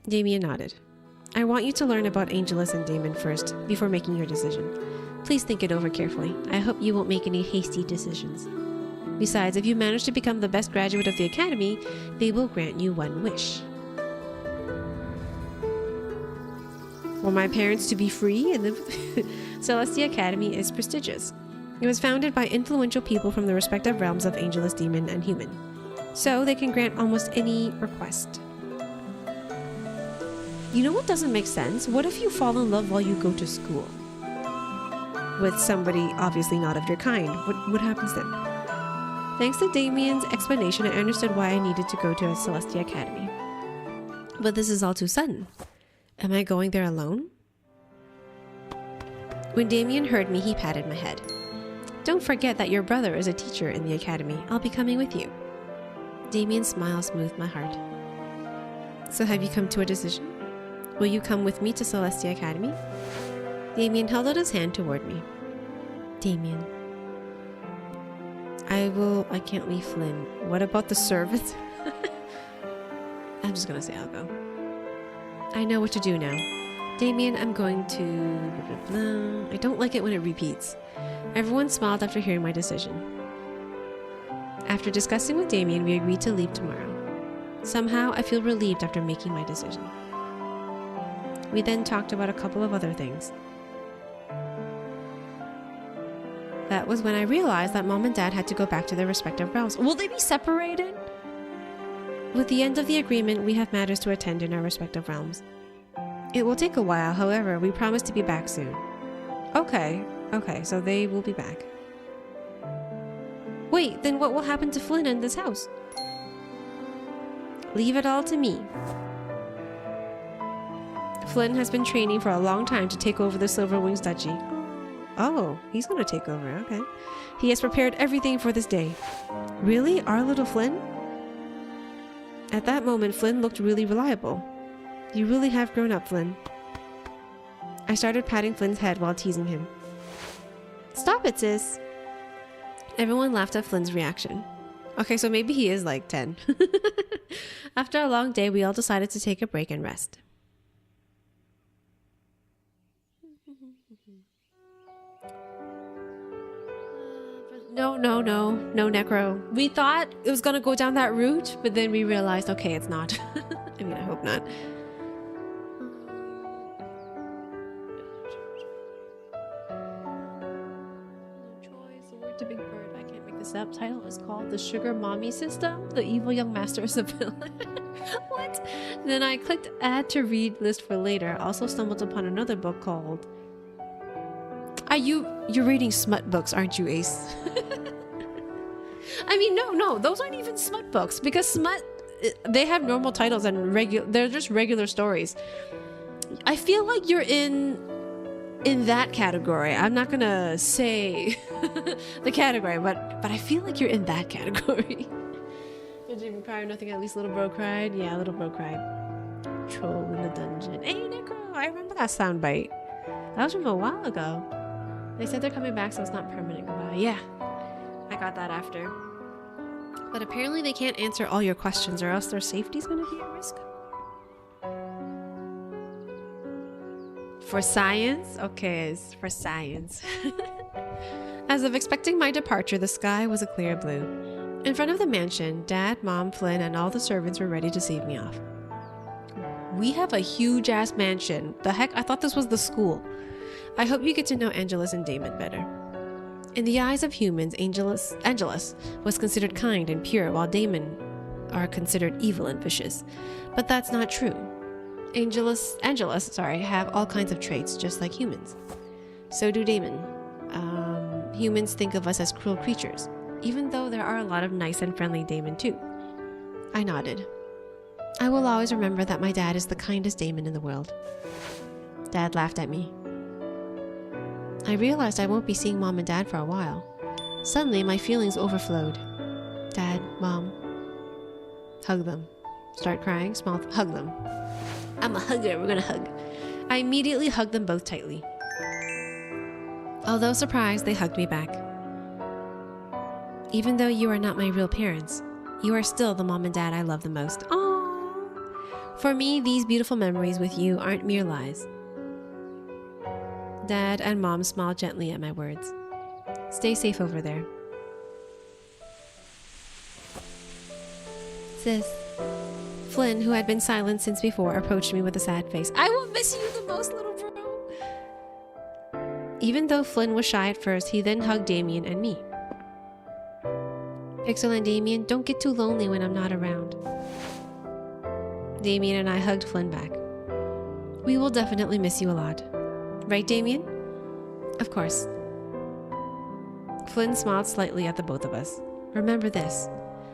Damien nodded. I want you to learn about Angelus and Daemon first, before making your decision. Please think it over carefully. I hope you won't make any hasty decisions. Besides, if you manage to become the best graduate of the academy, they will grant you one wish. For my parents to be free, and the Celestia Academy is prestigious. It was founded by influential people from the respective realms of Angelus, Demon, and Human. So they can grant almost any request. You know what doesn't make sense? What if you fall in love while you go to school? With somebody obviously not of your kind. What happens then? Thanks to Damien's explanation, I understood why I needed to go to a Celestia Academy. But this is all too sudden. Am I going there alone? When Damien heard me, he patted my head. Don't forget that your brother is a teacher in the academy. I'll be coming with you. Damien's smile smoothed my heart. So have you come to a decision? Will you come with me to Celestia Academy? Damien held out his hand toward me. Damien. I can't leave Flynn. What about the servants? I'm just gonna say I'll go. I know what to do now. Damien, I'm going to... Blah, blah, blah. I don't like it when it repeats. Everyone smiled after hearing my decision. After discussing with Damien, we agreed to leave tomorrow. Somehow, I feel relieved after making my decision. We then talked about a couple of other things. That was when I realized that Mom and Dad had to go back to their respective realms. Will they be separated? With the end of the agreement, we have matters to attend in our respective realms. It will take a while, however, we promise to be back soon. Okay, so they will be back. Wait, then what will happen to Flynn and this house? Leave it all to me. Flynn has been training for a long time to take over the Silverwings Duchy. Oh, he's going to take over, okay. He has prepared everything for this day. Really? Our little Flynn? At that moment, Flynn looked really reliable. You really have grown up, Flynn. I started patting Flynn's head while teasing him. Stop it, sis. Everyone laughed at Flynn's reaction. Okay, so maybe he is like 10. After a long day, we all decided to take a break and rest. No, Necro. We thought it was gonna go down that route, but then we realized, okay, it's not. I mean, I hope not. To Big Bird, I can't make the subtitle is called The Sugar Mommy System. The evil young master is a villain. What? Then I clicked add to read list for later. Also stumbled upon another book called You're reading smut books, aren't you, Ace? I mean, no, those aren't even smut books, because smut, they have normal titles and they're just regular stories. I feel like you're in that category. I'm not gonna say the category, but I feel like you're in that category. Did you cry or nothing? At least little bro cried. Yeah, little bro cried. Troll in the dungeon. Hey, Necro, I remember that soundbite. That was from a while ago. They said they're coming back, so it's not permanent goodbye. Yeah, I got that after. But apparently they can't answer all your questions, or else their safety's gonna be at risk. For science? Okay, it's for science. As of expecting my departure, the sky was a clear blue. In front of the mansion, Dad, Mom, Flynn, and all the servants were ready to see me off. We have a huge-ass mansion. The heck? I thought this was the school. I hope you get to know Angelus and Damon better. In the eyes of humans, Angelus was considered kind and pure, while Damon are considered evil and vicious. But that's not true. Angelus, have all kinds of traits, just like humans. So do Damon. Humans think of us as cruel creatures, even though there are a lot of nice and friendly Damon too. I nodded. I will always remember that my dad is the kindest Damon in the world. Dad laughed at me. I realized I won't be seeing Mom and Dad for a while. Suddenly, my feelings overflowed. Dad, Mom. Hug them. Start crying, smile, hug them. I'm a hugger, we're gonna hug. I immediately hugged them both tightly. Although surprised, they hugged me back. Even though you are not my real parents, you are still the Mom and Dad I love the most. Aww. For me, these beautiful memories with you aren't mere lies. Dad and Mom smiled gently at my words. Stay safe over there. Sis. Flynn, who had been silent since before, approached me with a sad face. I will miss you the most, little bro. Even though Flynn was shy at first, he then hugged Damien and me. Pixel and Damien, don't get too lonely when I'm not around. Damien and I hugged Flynn back. We will definitely miss you a lot. Right, Damien? Of course. Flynn smiled slightly at the both of us. Remember this.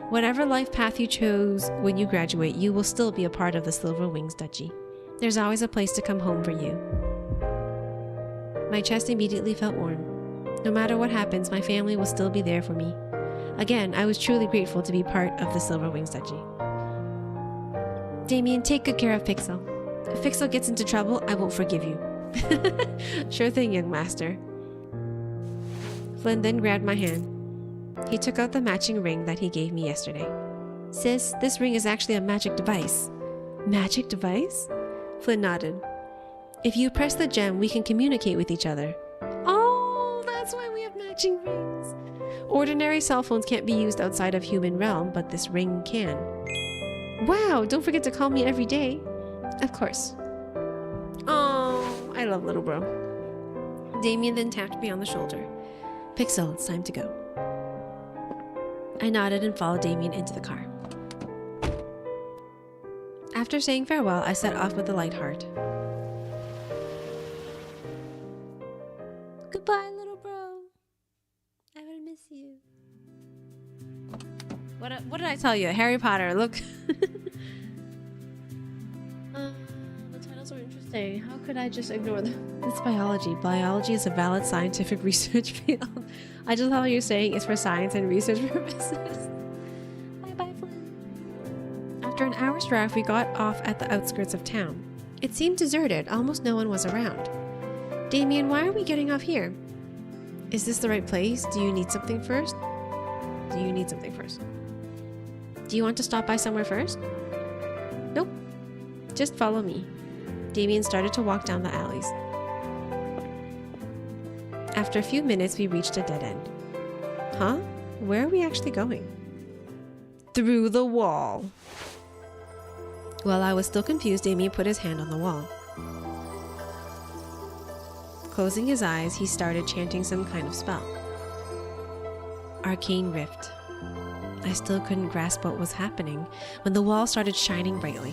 Whatever life path you chose when you graduate, you will still be a part of the Silver Wings Duchy. There's always a place to come home for you. My chest immediately felt warm. No matter what happens, my family will still be there for me. Again, I was truly grateful to be part of the Silver Wings Duchy. Damien, take good care of Pixel. If Pixel gets into trouble, I won't forgive you. Sure thing, young master. Flynn then grabbed my hand. He took out the matching ring that he gave me yesterday. Sis, this ring is actually a magic device. Magic device? Flynn nodded. If you press the gem, we can communicate with each other. Oh, that's why we have matching rings. Ordinary cell phones can't be used outside of human realm, but this ring can. Wow, don't forget to call me every day. Of course. Oh, I love little bro. Damien then tapped me on the shoulder. Pixel, it's time to go. I nodded and followed Damien into the car. After saying farewell, I set off with a light heart. Goodbye, little bro. I will miss you. What did I tell you? Harry Potter, look. The titles are interesting. How could I just ignore them? It's biology. Biology is a valid scientific research field. I just thought you're saying it's for science and research purposes. Bye-bye, Flynn. After an hour's drive, we got off at the outskirts of town. It seemed deserted. Almost no one was around. Damien, why are we getting off here? Is this the right place? Do you need something first? Do you want to stop by somewhere first? Nope. Just follow me. Damien started to walk down the alleys. After a few minutes, we reached a dead end. Huh? Where are we actually going? Through the wall. While I was still confused, Damien put his hand on the wall. Closing his eyes, he started chanting some kind of spell. Arcane Rift. I still couldn't grasp what was happening when the wall started shining brightly.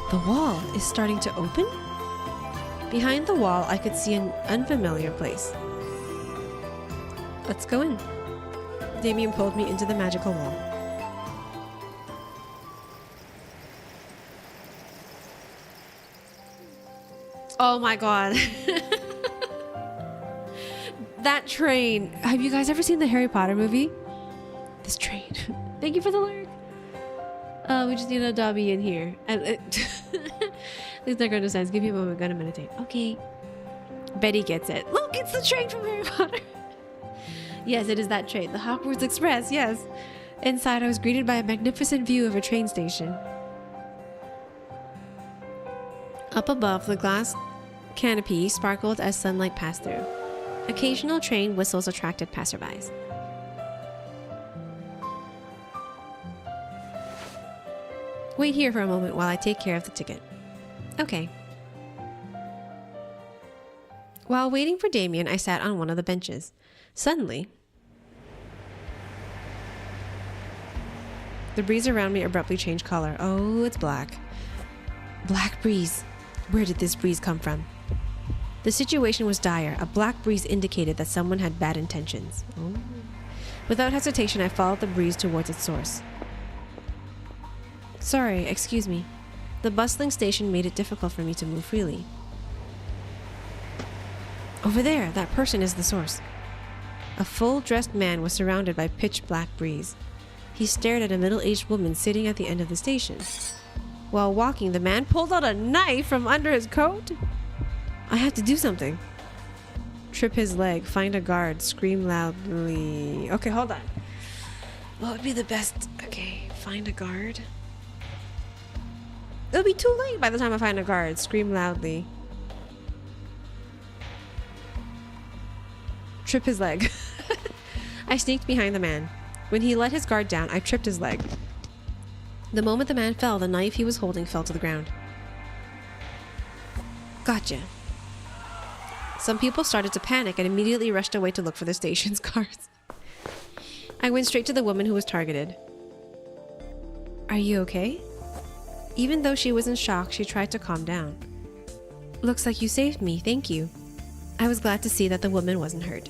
The wall is starting to open? Behind the wall, I could see an unfamiliar place. Let's go in. Damien pulled me into the magical wall. Oh my god. That train. Have you guys ever seen the Harry Potter movie? This train. Thank you for the lurk. We just need a Dobby in here. And these are going to sense. Give me a moment. Gonna meditate. Okay. Betty gets it. Look, it's the train from Harry Potter. Yes, it is that train. The Hogwarts Express. Yes. Inside, I was greeted by a magnificent view of a train station. Up above, the glass canopy sparkled as sunlight passed through. Occasional train whistles attracted passerbys. Wait here for a moment while I take care of the ticket. Okay. While waiting for Damien, I sat on one of the benches. Suddenly, the breeze around me abruptly changed color. Oh, it's black. Black breeze. Where did this breeze come from? The situation was dire. A black breeze indicated that someone had bad intentions. Oh. Without hesitation, I followed the breeze towards its source. Sorry, excuse me. The bustling station made it difficult for me to move freely. Over there, that person is the source. A full-dressed man was surrounded by pitch-black breeze. He stared at a middle-aged woman sitting at the end of the station. While walking, the man pulled out a knife from under his coat. I had to do something. Trip his leg, find a guard, scream loudly. Okay, hold on. What would be the best? Okay, find a guard. It'll be too late by the time I find a guard. Scream loudly. Trip his leg. I sneaked behind the man. When he let his guard down, I tripped his leg. The moment the man fell, the knife he was holding fell to the ground. Gotcha. Some people started to panic and immediately rushed away to look for the station's guards. I went straight to the woman who was targeted. Are you okay? Even though she was in shock, she tried to calm down. Looks like you saved me, thank you. I was glad to see that the woman wasn't hurt.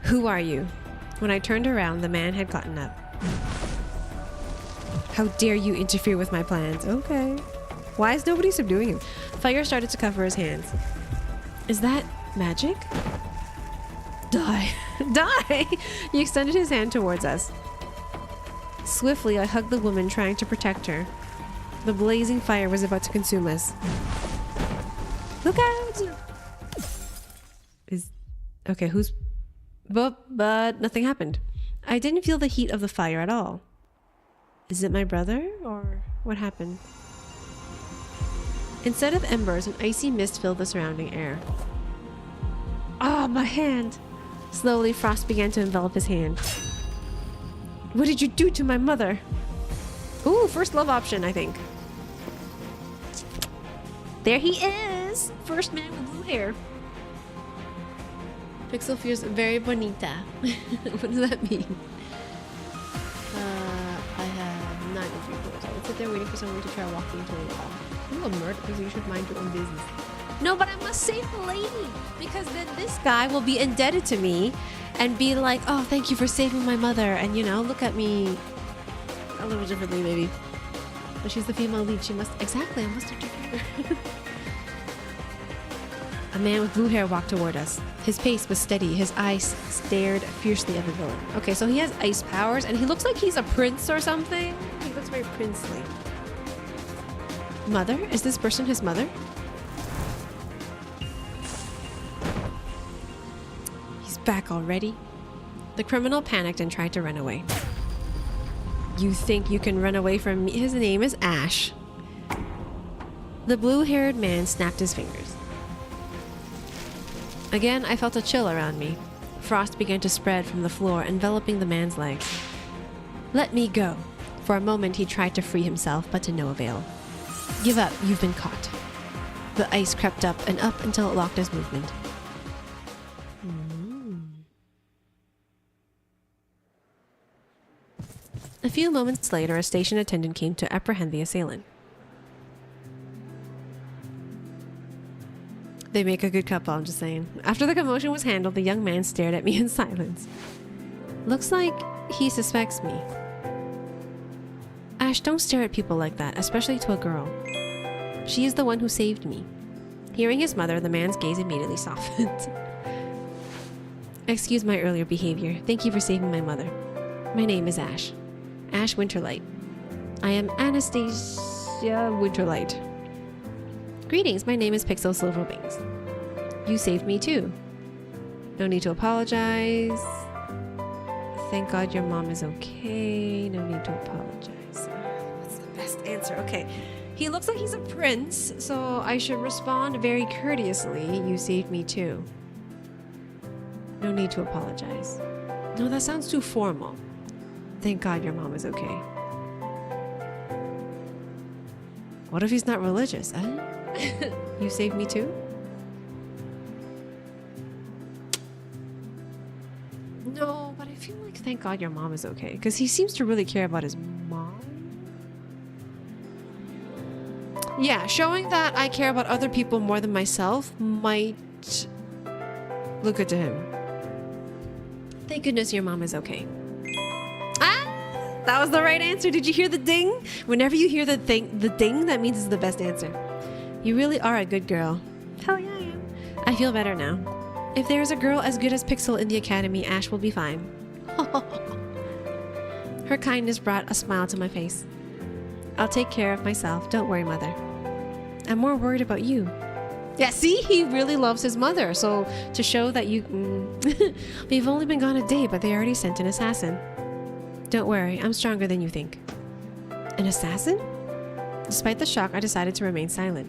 Who are you? When I turned around, the man had gotten up. How dare you interfere with my plans? Okay. Why is nobody subduing him? Fire started to cover his hands. Is that magic? Die. Die! He extended his hand towards us. Swiftly, I hugged the woman, trying to protect her. The blazing fire was about to consume us. Look out! Okay, who's... But nothing happened. I didn't feel the heat of the fire at all. Is it my brother, or what happened? Instead of embers, an icy mist filled the surrounding air. Ah, my hand! Slowly, frost began to envelop his hand. What did you do to my mother? Ooh, first love option, I think. There he is! First man with blue hair. Pixel feels very bonita. What does that mean? I have 9 of 3 quarters. I would sit there waiting for someone to try walking into a wall. You a murder because you should mind your own business. No, but I must save the lady, because then this guy will be indebted to me and be like, oh, thank you for saving my mother, and you know, look at me a little differently maybe. But she's the female lead. She must... Exactly, I must interfere. A man with blue hair walked toward us. His pace was steady. His eyes stared fiercely at the villain. Okay, so he has ice powers, and he looks like he's a prince or something. He looks very princely. Mother? Is this person his mother? He's back already. The criminal panicked and tried to run away. You think you can run away from me? His name is Ash. The blue-haired man snapped his fingers. Again, I felt a chill around me. Frost began to spread from the floor, enveloping the man's legs. Let me go. For a moment, he tried to free himself, but to no avail. Give up, you've been caught. The ice crept up and up until it locked his movement. A few moments later, a station attendant came to apprehend the assailant. They make a good couple, I'm just saying. After the commotion was handled, the young man stared at me in silence. Looks like he suspects me. Ash, don't stare at people like that, especially to a girl. She is the one who saved me. Hearing his mother, the man's gaze immediately softened. Excuse my earlier behavior. Thank you for saving my mother. My name is Ash. Ash Winterlight. I am Anastasia Winterlight. Greetings, my name is Pixel Silverwings. You saved me too. No need to apologize. Thank God your mom is okay. No need to apologize. That's the best answer. Okay. He looks like he's a prince, so I should respond very courteously. You saved me too. No need to apologize. No, that sounds too formal. Thank God your mom is okay. What if he's not religious? You saved me too? No, but I feel like thank God your mom is okay, because he seems to really care about his mom. Yeah, showing that I care about other people more than myself might look good to him. Thank goodness your mom is okay. Ah, that was the right answer. Did you hear the ding? Whenever you hear the ding, that means it's the best answer. You really are a good girl. Hell yeah, I am. I feel better now. If there is a girl as good as Pixel in the academy, Ash will be fine. Her kindness brought a smile to my face. I'll take care of myself. Don't worry, Mother. I'm more worried about you. Yeah, see? He really loves his mother. So to show that you... We've only been gone a day, but they already sent an assassin. Don't worry. I'm stronger than you think. An assassin? Despite the shock, I decided to remain silent.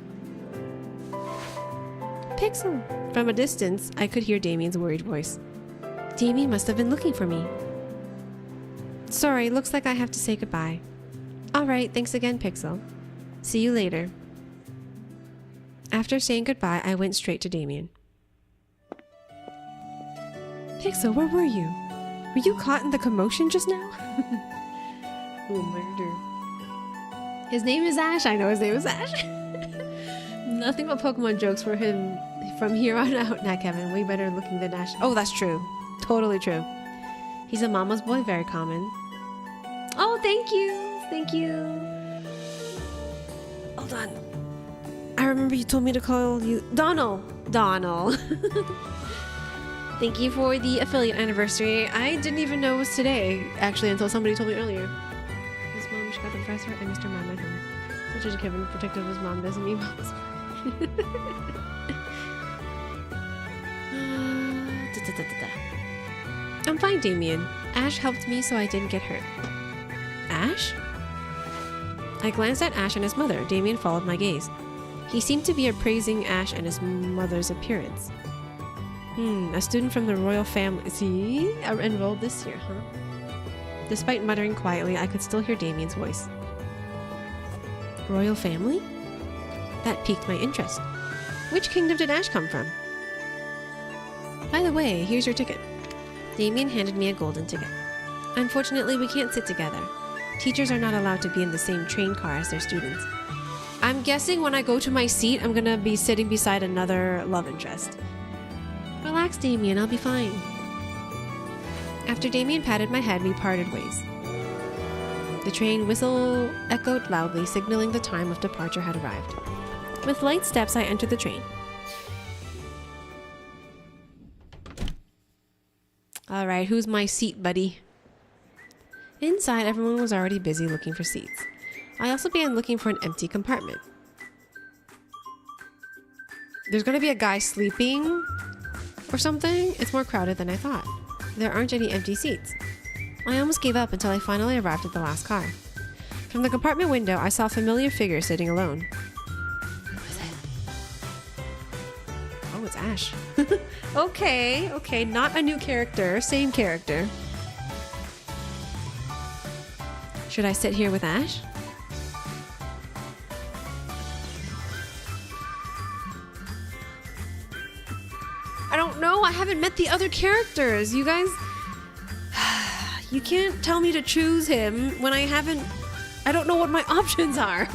Pixel. From a distance, I could hear Damien's worried voice. Damien must have been looking for me. Sorry, looks like I have to say goodbye. Alright, thanks again, Pixel. See you later. After saying goodbye, I went straight to Damien. Pixel, where were you? Were you caught in the commotion just now? Oh, murder. His name is Ash. I know his name is Ash. Nothing but Pokemon jokes for him from here on out. Nah, Kevin, way better looking than Ash. Oh, that's true. Totally true. He's a mama's boy, very common. Oh, thank you. Thank you. Hold on. I remember you told me to call you Donald. Donald. Thank you for the affiliate anniversary. I didn't even know it was today, actually, until somebody told me earlier. His mom, she got the professor, and Mr. Mom at home. Such a Kevin, protective of his mom, doesn't mean mom's I'm fine, Damien. Ash helped me, so I didn't get hurt. Ash? I glanced at Ash and his mother. Damien followed my gaze. He seemed to be appraising Ash and his mother's appearance. A student from the royal family. See? Enrolled this year, huh? Despite muttering quietly, I could still hear Damien's voice. Royal family? That piqued my interest. Which kingdom did Ash come from? By the way, here's your ticket. Damien handed me a golden ticket. Unfortunately, we can't sit together. Teachers are not allowed to be in the same train car as their students. I'm guessing when I go to my seat, I'm gonna be sitting beside another love interest. Relax, Damien, I'll be fine. After Damien patted my head, we parted ways. The train whistle echoed loudly, signaling the time of departure had arrived. With light steps, I entered the train. Alright, who's my seat buddy? Inside, everyone was already busy looking for seats. I also began looking for an empty compartment. There's gonna be a guy sleeping or something? It's more crowded than I thought. There aren't any empty seats. I almost gave up until I finally arrived at the last car. From the compartment window, I saw a familiar figure sitting alone. Who is it? Oh, it's Ash. Okay, not a new character, same character. Should I sit here with Ash? I don't know. I haven't met the other characters. You guys, you can't tell me to choose him when I don't know what my options are.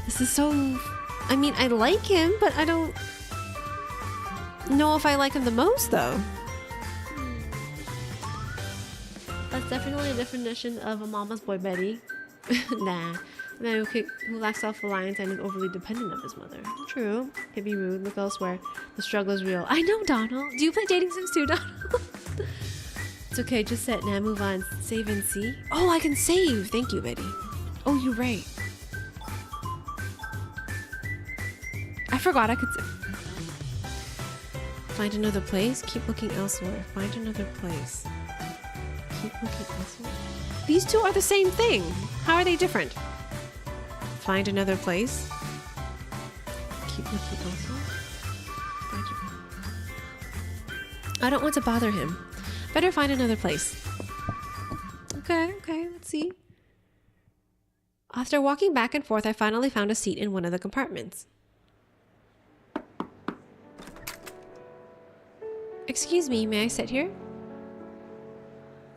This is so, I mean, I like him, but I don't know if I like him the most though. That's definitely a definition of a mama's boy Betty. Nah. A man who lacks self-reliance and is overly dependent of his mother. True. Can be rude. Look elsewhere. The struggle is real. I know, Donald. Do you play dating sims too, Donald? It's okay. Just set. Now move on. Save and see. Oh, I can save. Thank you, Betty. Oh, you're right. I forgot I could find another place. Keep looking elsewhere. Find another place. Keep looking elsewhere. These two are the same thing. How are they different? Find another place. Keep looking elsewhere. I don't want to bother him. Better find another place. Okay, let's see. After walking back and forth, I finally found a seat in one of the compartments. Excuse me, may I sit here?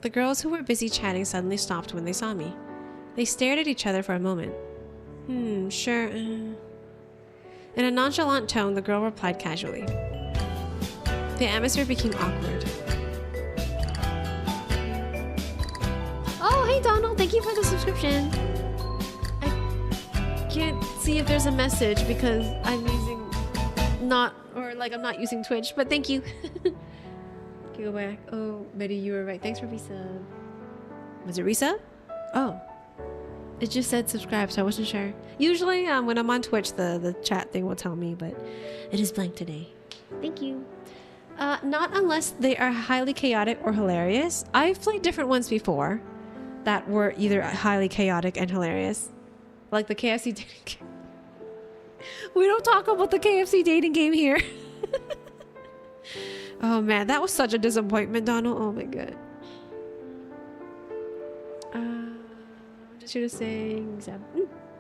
The girls who were busy chatting suddenly stopped when they saw me. They stared at each other for a moment. Sure. In a nonchalant tone, the girl replied casually. The atmosphere became awkward. Oh, hey Donald, thank you for the subscription. I can't see if there's a message because I'm I'm not using Twitch, but thank you. Okay, go back. Oh, Betty, you were right. Thanks for resub. Was it resub? Oh. It just said subscribe, so I wasn't sure. Usually, when I'm on Twitch, the chat thing will tell me, but it is blank today. Thank you. Not unless they are highly chaotic or hilarious. I've played different ones before that were either highly chaotic and hilarious. Like the KFC dating game. We don't talk about the KFC dating game here. Oh man, that was such a disappointment, Donald. Oh my god. Just should have sang.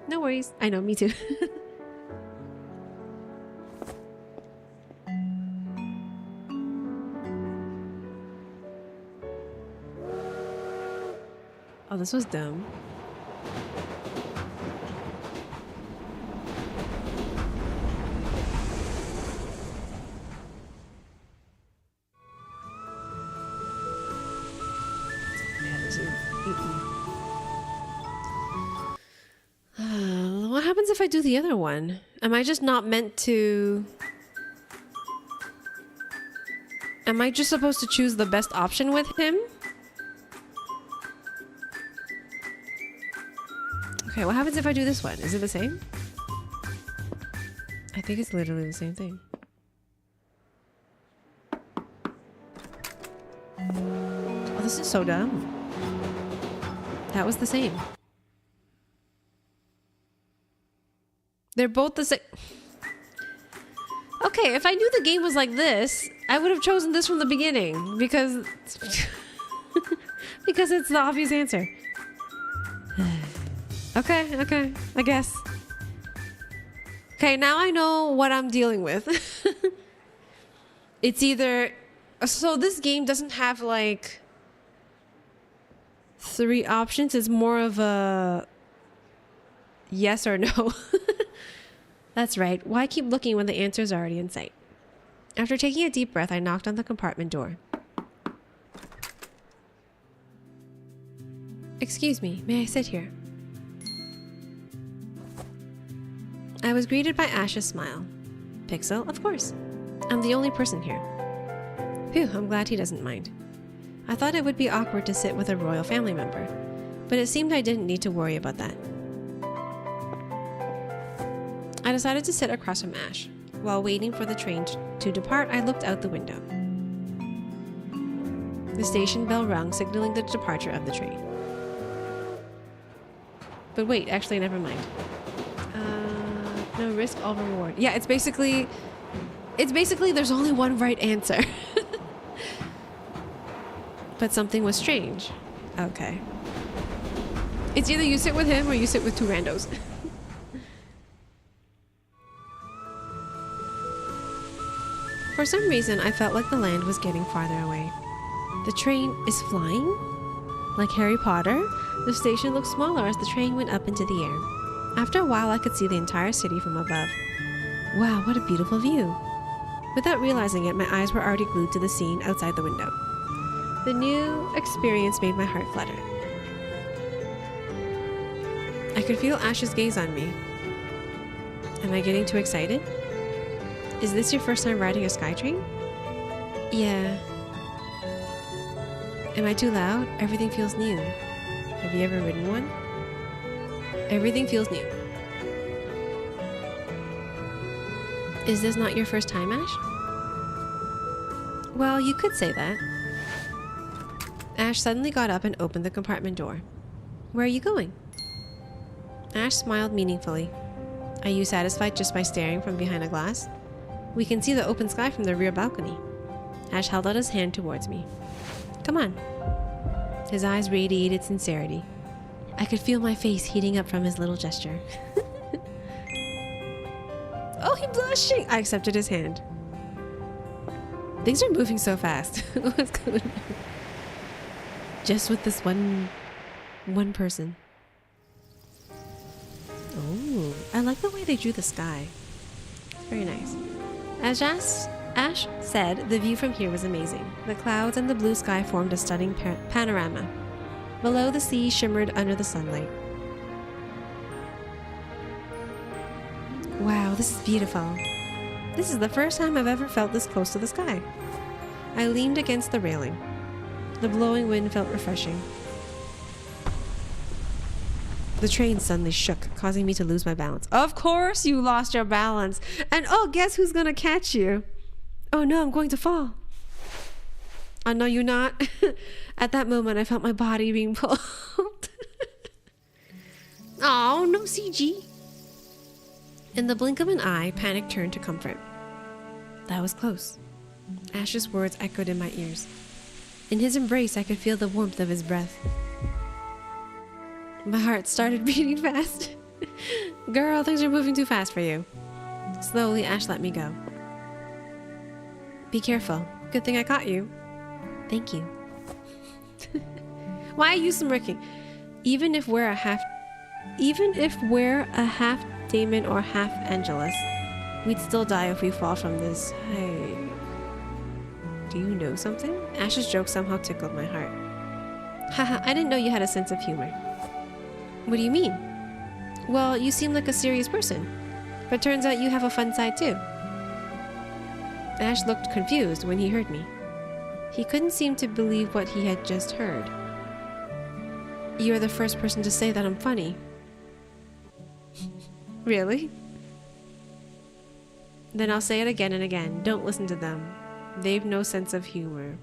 No worries. I know, me too. Oh, this was dumb. What happens if I do the other one? Am I just not meant to... Am I just supposed to choose the best option with him? Okay, what happens if I do this one? Is it the same? I think it's literally the same thing. Oh, this is so dumb. That was the same. They're both the same. Okay, if I knew the game was like this, I would have chosen this from the beginning because because it's the obvious answer. Okay, I guess. Okay, now I know what I'm dealing with. It's either... So this game doesn't have like 3 options. It's more of a yes or no. That's right. Why keep looking when the answer is already in sight? After taking a deep breath, I knocked on the compartment door. Excuse me, may I sit here? I was greeted by Ash's smile. Pixel, of course. I'm the only person here. Phew, I'm glad he doesn't mind. I thought it would be awkward to sit with a royal family member, but it seemed I didn't need to worry about that. I decided to sit across from Ash. While waiting for the train to depart, I looked out the window. The station bell rung, signaling the departure of the train. But wait, actually, never mind. No risk, all reward. Yeah, it's basically there's only one right answer. But something was strange. Okay. It's either you sit with him or you sit with two randos. For some reason, I felt like the land was getting farther away. The train is flying? Like Harry Potter, the station looked smaller as the train went up into the air. After a while, I could see the entire city from above. Wow, what a beautiful view. Without realizing it, my eyes were already glued to the scene outside the window. The new experience made my heart flutter. I could feel Ash's gaze on me. Am I getting too excited? Is this your first time riding a SkyTrain? Yeah. Am I too loud? Everything feels new. Have you ever ridden one? Everything feels new. Is this not your first time, Ash? Well, you could say that. Ash suddenly got up and opened the compartment door. Where are you going? Ash smiled meaningfully. Are you satisfied just by staring from behind a glass? We can see the open sky from the rear balcony. Ash held out his hand towards me. Come on. His eyes radiated sincerity. I could feel my face heating up from his little gesture. Oh, he's blushing! I accepted his hand. Things are moving so fast. What's going on? Just with this one person. Oh, I like the way they drew the sky. Very nice. As Ash said, the view from here was amazing. The clouds and the blue sky formed a stunning panorama. Below, the sea shimmered under the sunlight. Wow, this is beautiful. This is the first time I've ever felt this close to the sky. I leaned against the railing. The blowing wind felt refreshing. The train suddenly shook, causing me to lose my balance. Of course you lost your balance. And oh, guess who's gonna catch you? Oh no, I'm going to fall. Oh no, you're not. At that moment, I felt my body being pulled. Oh, no CG. In the blink of an eye, panic turned to comfort. That was close. Ash's words echoed in my ears. In his embrace, I could feel the warmth of his breath. My heart started beating fast. Girl, things are moving too fast for you. Slowly, Ash let me go. Be careful. Good thing I caught you. Thank you. Why are you smirking? Even if we're a half demon or half angelus, we'd still die if we fall from this height. Do you know something? Ash's joke somehow tickled my heart. Haha, I didn't know you had a sense of humor. What do you mean? Well, you seem like a serious person, but turns out you have a fun side too. Ash looked confused when he heard me. He couldn't seem to believe what he had just heard. You're the first person to say that I'm funny. Really? Then I'll say it again and again. Don't listen to them. They've no sense of humor.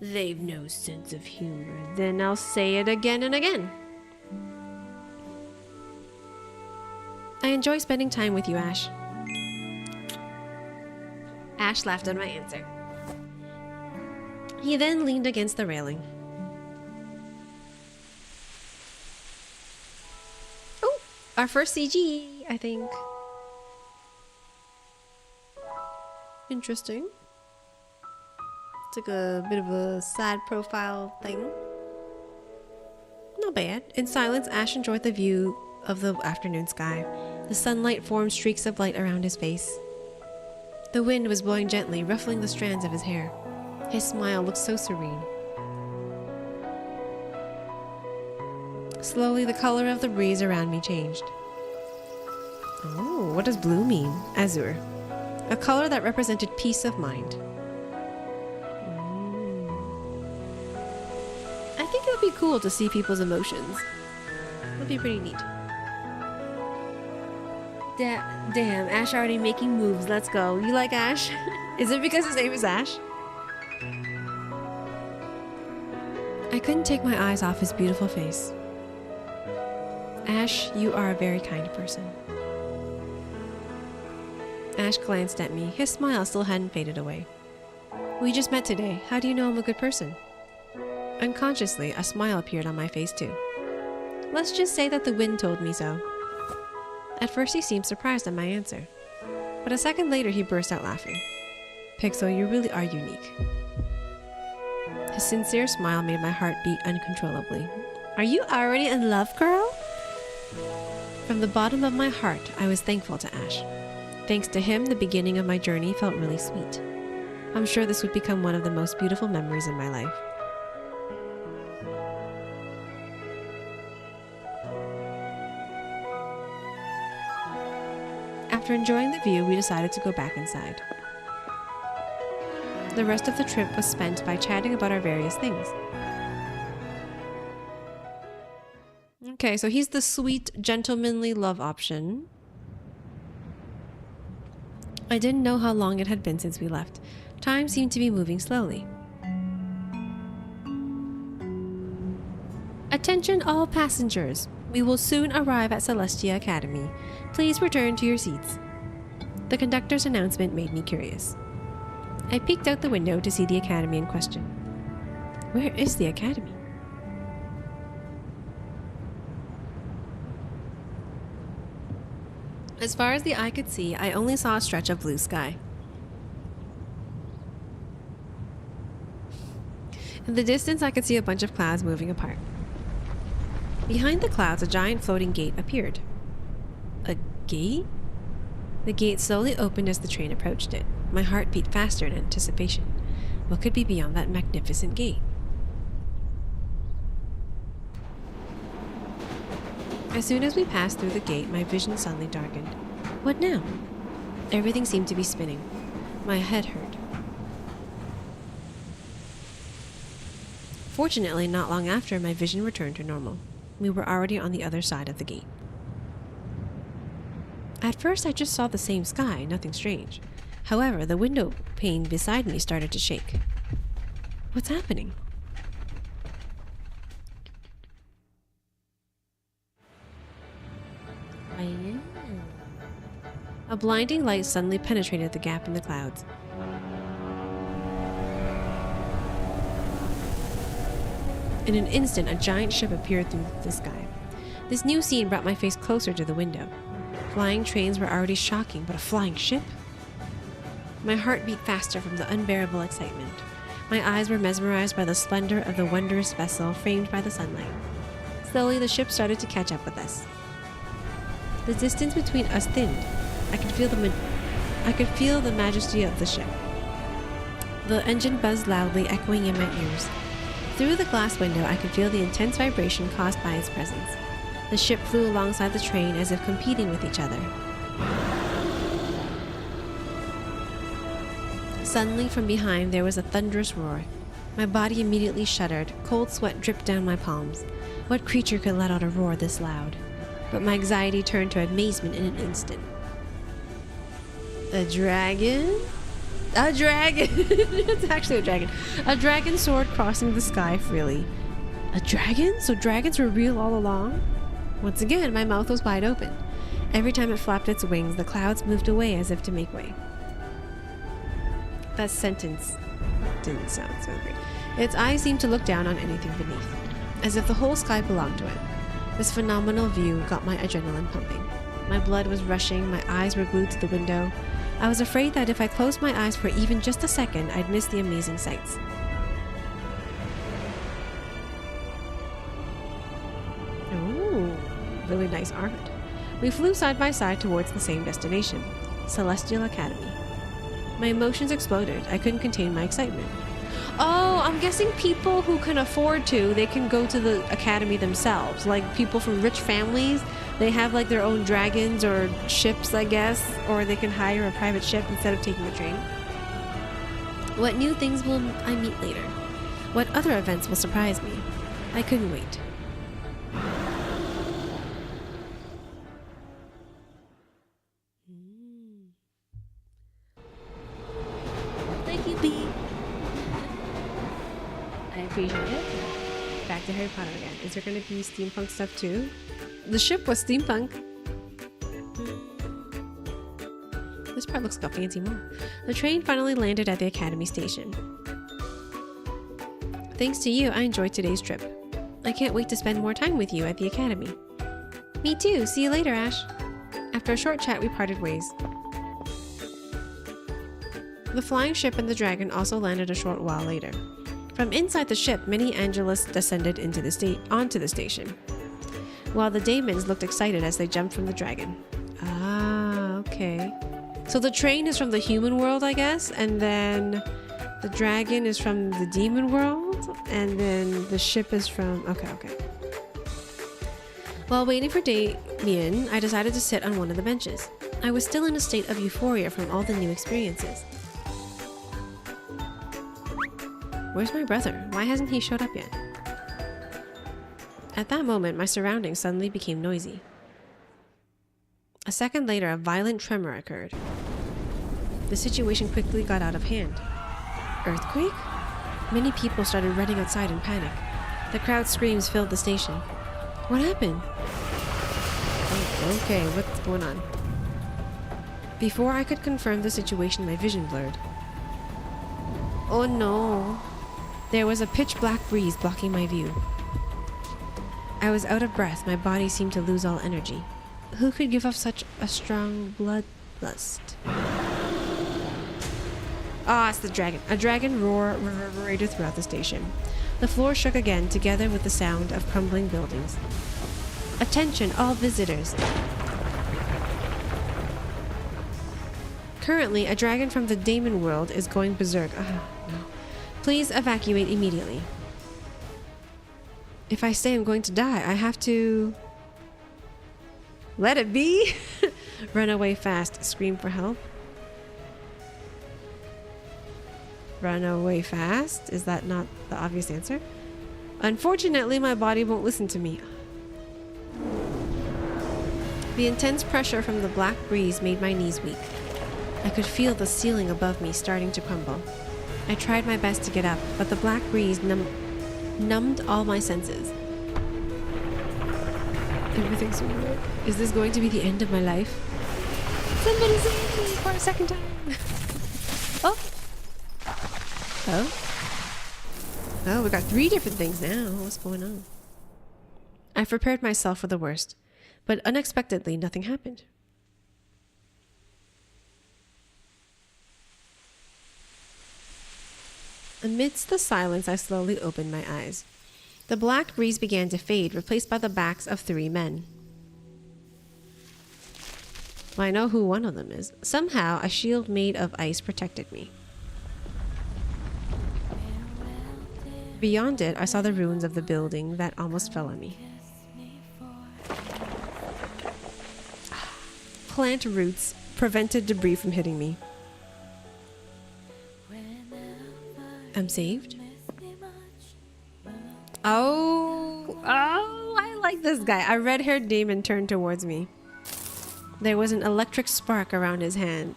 They've no sense of humor. Then I'll say it again and again. I enjoy spending time with you, Ash. Ash laughed at my answer. He then leaned against the railing. Oh, our first CG, I think. Interesting. It's like a bit of a side profile thing. Not bad. In silence, Ash enjoyed the view of the afternoon sky. The sunlight formed streaks of light around his face. The wind was blowing gently, ruffling the strands of his hair. His smile looked so serene. Slowly, the color of the breeze around me changed. Oh, what does blue mean? Azure. A color that represented peace of mind. I think it would be cool to see people's emotions. That'd be pretty neat. Damn, Ash already making moves. Let's go. You like Ash? Is it because his name is Ash? I couldn't take my eyes off his beautiful face. Ash, you are a very kind person. Ash glanced at me. His smile still hadn't faded away. We just met today. How do you know I'm a good person? Unconsciously, a smile appeared on my face too. Let's just say that the wind told me so. At first he seemed surprised at my answer, but a second later he burst out laughing. Pixel, you really are unique. His sincere smile made my heart beat uncontrollably. Are you already in love, girl? From the bottom of my heart, I was thankful to Ash. Thanks to him, the beginning of my journey felt really sweet. I'm sure this would become one of the most beautiful memories in my life. After enjoying the view, we decided to go back inside. The rest of the trip was spent by chatting about our various things. Okay, so he's the sweet, gentlemanly love option. I didn't know how long it had been since we left. Time seemed to be moving slowly. Attention all passengers. We will soon arrive at Celestia Academy. Please return to your seats. The conductor's announcement made me curious. I peeked out the window to see the academy in question. Where is the academy? As far as the eye could see, I only saw a stretch of blue sky. In the distance, I could see a bunch of clouds moving apart. Behind the clouds, a giant floating gate appeared. A gate? The gate slowly opened as the train approached it. My heart beat faster in anticipation. What could be beyond that magnificent gate? As soon as we passed through the gate, my vision suddenly darkened. What now? Everything seemed to be spinning. My head hurt. Fortunately, not long after, my vision returned to normal. We were already on the other side of the gate. At first, I just saw the same sky, nothing strange. However, the window pane beside me started to shake. What's happening? A blinding light suddenly penetrated the gap in the clouds. In an instant, a giant ship appeared through the sky. This new scene brought my face closer to the window. Flying trains were already shocking, but a flying ship? My heart beat faster from the unbearable excitement. My eyes were mesmerized by the splendor of the wondrous vessel framed by the sunlight. Slowly, the ship started to catch up with us. The distance between us thinned. I could feel the majesty of the ship. The engine buzzed loudly, echoing in my ears. Through the glass window, I could feel the intense vibration caused by its presence. The ship flew alongside the train as if competing with each other. Suddenly, from behind, there was a thunderous roar. My body immediately shuddered. Cold sweat dripped down my palms. What creature could let out a roar this loud? But my anxiety turned to amazement in an instant. A dragon? A dragon! It's actually a dragon. A dragon soared crossing the sky freely. A dragon? So dragons were real all along? Once again, my mouth was wide open. Every time it flapped its wings, the clouds moved away as if to make way. That sentence didn't sound so great. Its eyes seemed to look down on anything beneath, as if the whole sky belonged to it. This phenomenal view got my adrenaline pumping. My blood was rushing, my eyes were glued to the window. I was afraid that if I closed my eyes for even just a second, I'd miss the amazing sights. Ooh, really nice art. We flew side by side towards the same destination, Celestial Academy. My emotions exploded. I couldn't contain my excitement. Oh, I'm guessing people who can afford to, they can go to the academy themselves. Like people from rich families, they have like their own dragons or ships, I guess, or they can hire a private ship instead of taking a train. What new things will I meet later? What other events will surprise me? I couldn't wait. appreciate. Back to Harry Potter again. Is there going to be steampunk stuff too? The ship was steampunk. This part looks got fancy more. The train finally landed at the Academy station. Thanks to you, I enjoyed today's trip. I can't wait to spend more time with you at the Academy. Me too. See you later, Ash. After a short chat, we parted ways. The flying ship and the dragon also landed a short while later. From inside the ship, many Angelus descended onto the station, while the Daemons looked excited as they jumped from the dragon. Ah, okay. So the train is from the human world, I guess, and then the dragon is from the demon world, and then the ship is from... Okay. While waiting for Damien, I decided to sit on one of the benches. I was still in a state of euphoria from all the new experiences. Where's my brother? Why hasn't he showed up yet? At that moment, my surroundings suddenly became noisy. A second later, a violent tremor occurred. The situation quickly got out of hand. Earthquake? Many people started running outside in panic. The crowd's screams filled the station. What happened? Okay, what's going on? Before I could confirm the situation, my vision blurred. Oh no. There was a pitch black breeze blocking my view. I was out of breath. My body seemed to lose all energy. Who could give off such a strong bloodlust? Ah, it's the dragon. A dragon roar reverberated throughout the station. The floor shook again, together with the sound of crumbling buildings. Attention, all visitors. Currently, a dragon from the Daemon world is going berserk. No. Please evacuate immediately. If I say I'm going to die, I have to... Let it be? Run away fast. Scream for help. Run away fast? Is that not the obvious answer? Unfortunately, my body won't listen to me. The intense pressure from the black breeze made my knees weak. I could feel the ceiling above me starting to crumble. I tried my best to get up, but the black breeze numbed all my senses. Everything's alright. Is this going to be the end of my life? Somebody save me for a second time. Oh, we got 3 different things now. What's going on? I prepared myself for the worst, but unexpectedly, nothing happened. Amidst the silence, I slowly opened my eyes. The black breeze began to fade, replaced by the backs of 3 men. Well, I know who one of them is. Somehow, a shield made of ice protected me. Beyond it, I saw the ruins of the building that almost fell on me. Plant roots prevented debris from hitting me. I'm saved? Oh, I like this guy. A red-haired demon turned towards me. There was an electric spark around his hand.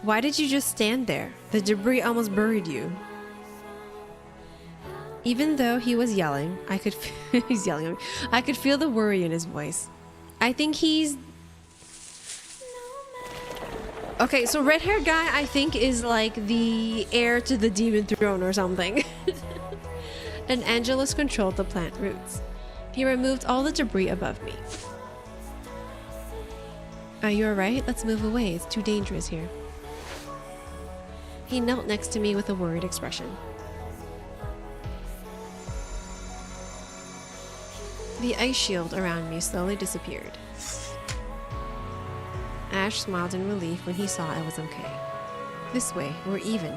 Why did you just stand there? The debris almost buried you. Even though he was yelling, I could he's yelling at me. I could feel the worry in his voice. I think he's... Okay, so red-haired guy, I think, is like the heir to the demon throne or something. And Angelus controlled the plant roots. He removed all the debris above me. Are you alright? Let's move away. It's too dangerous here. He knelt next to me with a worried expression. The ice shield around me slowly disappeared. Ash smiled in relief when he saw I was okay. This way, we're even.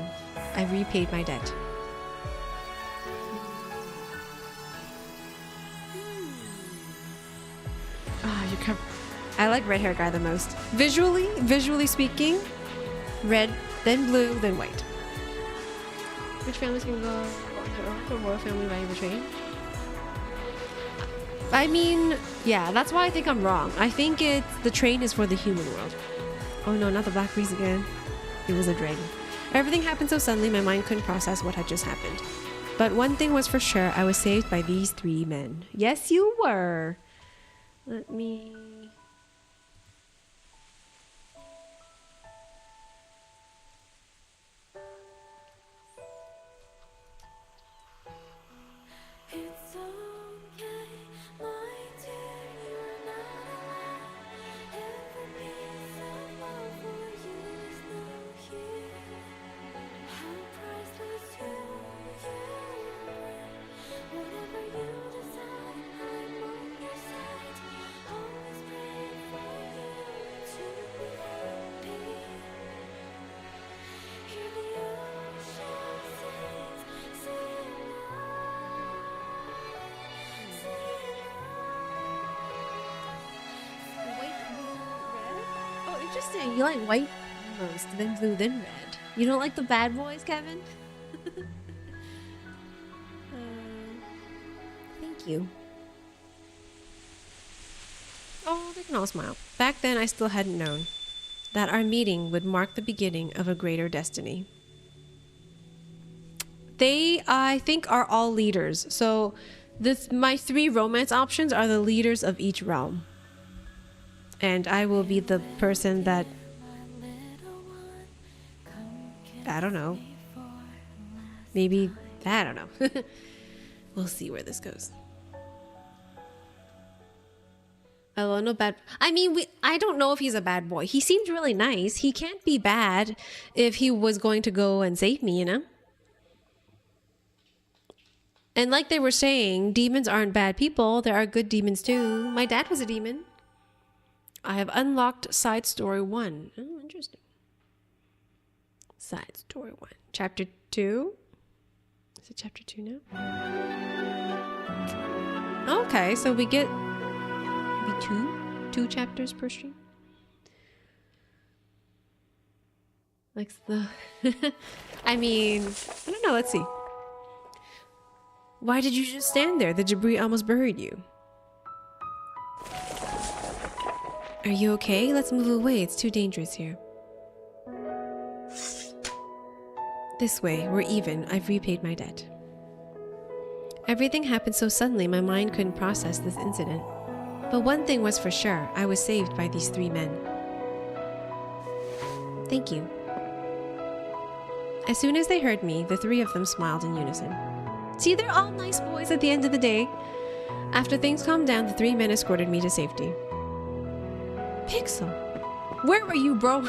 I repaid my debt. I like red hair guy the most. Visually speaking, red, then blue, then white. Which families can go to royal family by the train? I mean, yeah, that's why I think I'm wrong. I think the train is for the human world. Oh no, not the black breeze again. It was a dragon. Everything happened so suddenly my mind couldn't process what had just happened. But one thing was for sure, I was saved by these three men. Yes, you were. Let me... It's okay, my dear, you're not alone. Every piece of love for you is now here. How priceless you are. Whatever you decide, I'm on your side. Always pray for you to be happy. Hear the ocean sings, sing White, blue, red? Oh, interesting. You like white most, then blue, then red. You don't like the bad boys, Kevin? Thank you. Oh, they can all smile. Back then, I still hadn't known that our meeting would mark the beginning of a greater destiny. They, I think, are all leaders. So, my three romance options are the leaders of each realm. And I will be the person that, I don't know. Maybe, I don't know. We'll see where this goes. Oh, no bad. I mean, I don't know if he's a bad boy. He seemed really nice. He can't be bad if he was going to go and save me, you know? And like they were saying, demons aren't bad people. There are good demons too. My dad was a demon. I have unlocked side story 1. Oh, interesting. Side story 1. Chapter 2? Is it chapter 2 now? Okay, so we get maybe two chapters per stream. Like the... I mean, I don't know. Let's see. Why did you just stand there? The debris almost buried you. Are you okay? Let's move away. It's too dangerous here. This way. We're even. I've repaid my debt. Everything happened so suddenly my mind couldn't process this incident. But one thing was for sure. I was saved by these three men. Thank you. As soon as they heard me, the three of them smiled in unison. See, they're all nice boys at the end of the day. After things calmed down, the three men escorted me to safety. Pixel, where were you, bro?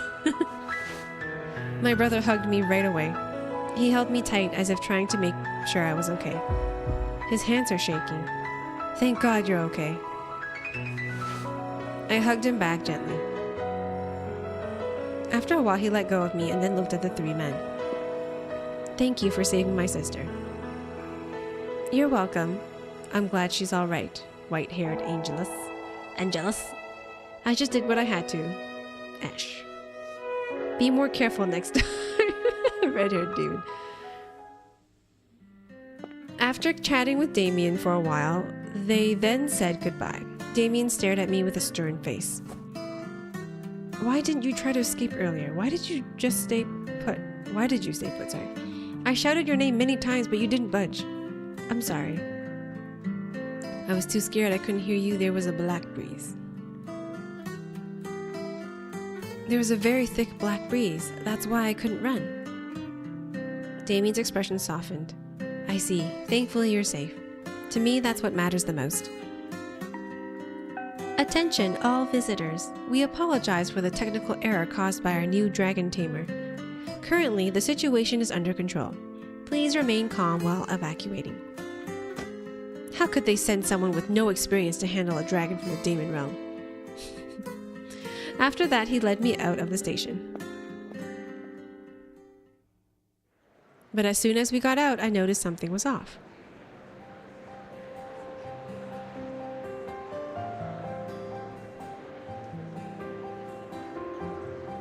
My brother hugged me right away. He held me tight as if trying to make sure I was okay. His hands are shaking. Thank God you're okay. I hugged him back gently. After a while, he let go of me and then looked at the three men. Thank you for saving my sister. You're welcome. I'm glad she's all right, white-haired Angelus. I just did what I had to. Ash. Be more careful next time. Red-haired demon. After chatting with Damien for a while, they then said goodbye. Damien stared at me with a stern face. Why didn't you try to escape earlier? Why did you just stay put? Why did you stay put, sorry? I shouted your name many times, but you didn't budge. I'm sorry. I was too scared I couldn't hear you. There was a black breeze. There was a very thick black breeze. That's why I couldn't run. Damien's expression softened. I see. Thankfully, you're safe. To me, that's what matters the most. Attention, all visitors. We apologize for the technical error caused by our new dragon tamer. Currently, the situation is under control. Please remain calm while evacuating. How could they send someone with no experience to handle a dragon from the demon realm? After that, he led me out of the station. But as soon as we got out, I noticed something was off.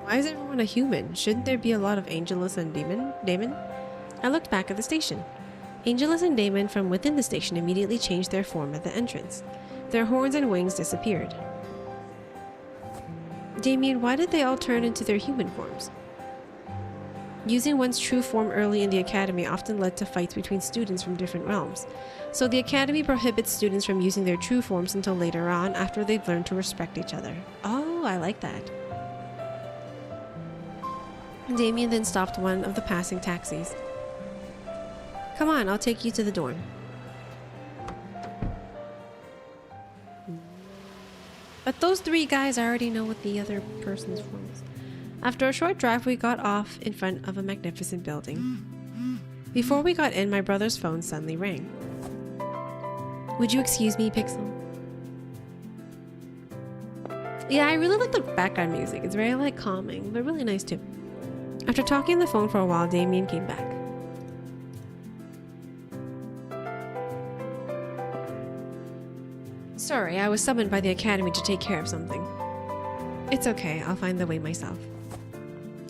Why is everyone a human? Shouldn't there be a lot of Angelus and Damon? I looked back at the station. Angelus and Damon from within the station immediately changed their form at the entrance. Their horns and wings disappeared. Damien, why did they all turn into their human forms? Using one's true form early in the academy often led to fights between students from different realms. So the academy prohibits students from using their true forms until later on, after they've learned to respect each other. Oh, I like that. Damien then stopped one of the passing taxis. Come on, I'll take you to the dorm. But those three guys already know what the other person's form is. After a short drive, we got off in front of a magnificent building. Before we got in, my brother's phone suddenly rang. Would you excuse me, Pixel? Yeah, I really like the background music. It's very like calming, but really nice too. After talking on the phone for a while, Damien came back. Sorry, I was summoned by the academy to take care of something. It's okay, I'll find the way myself.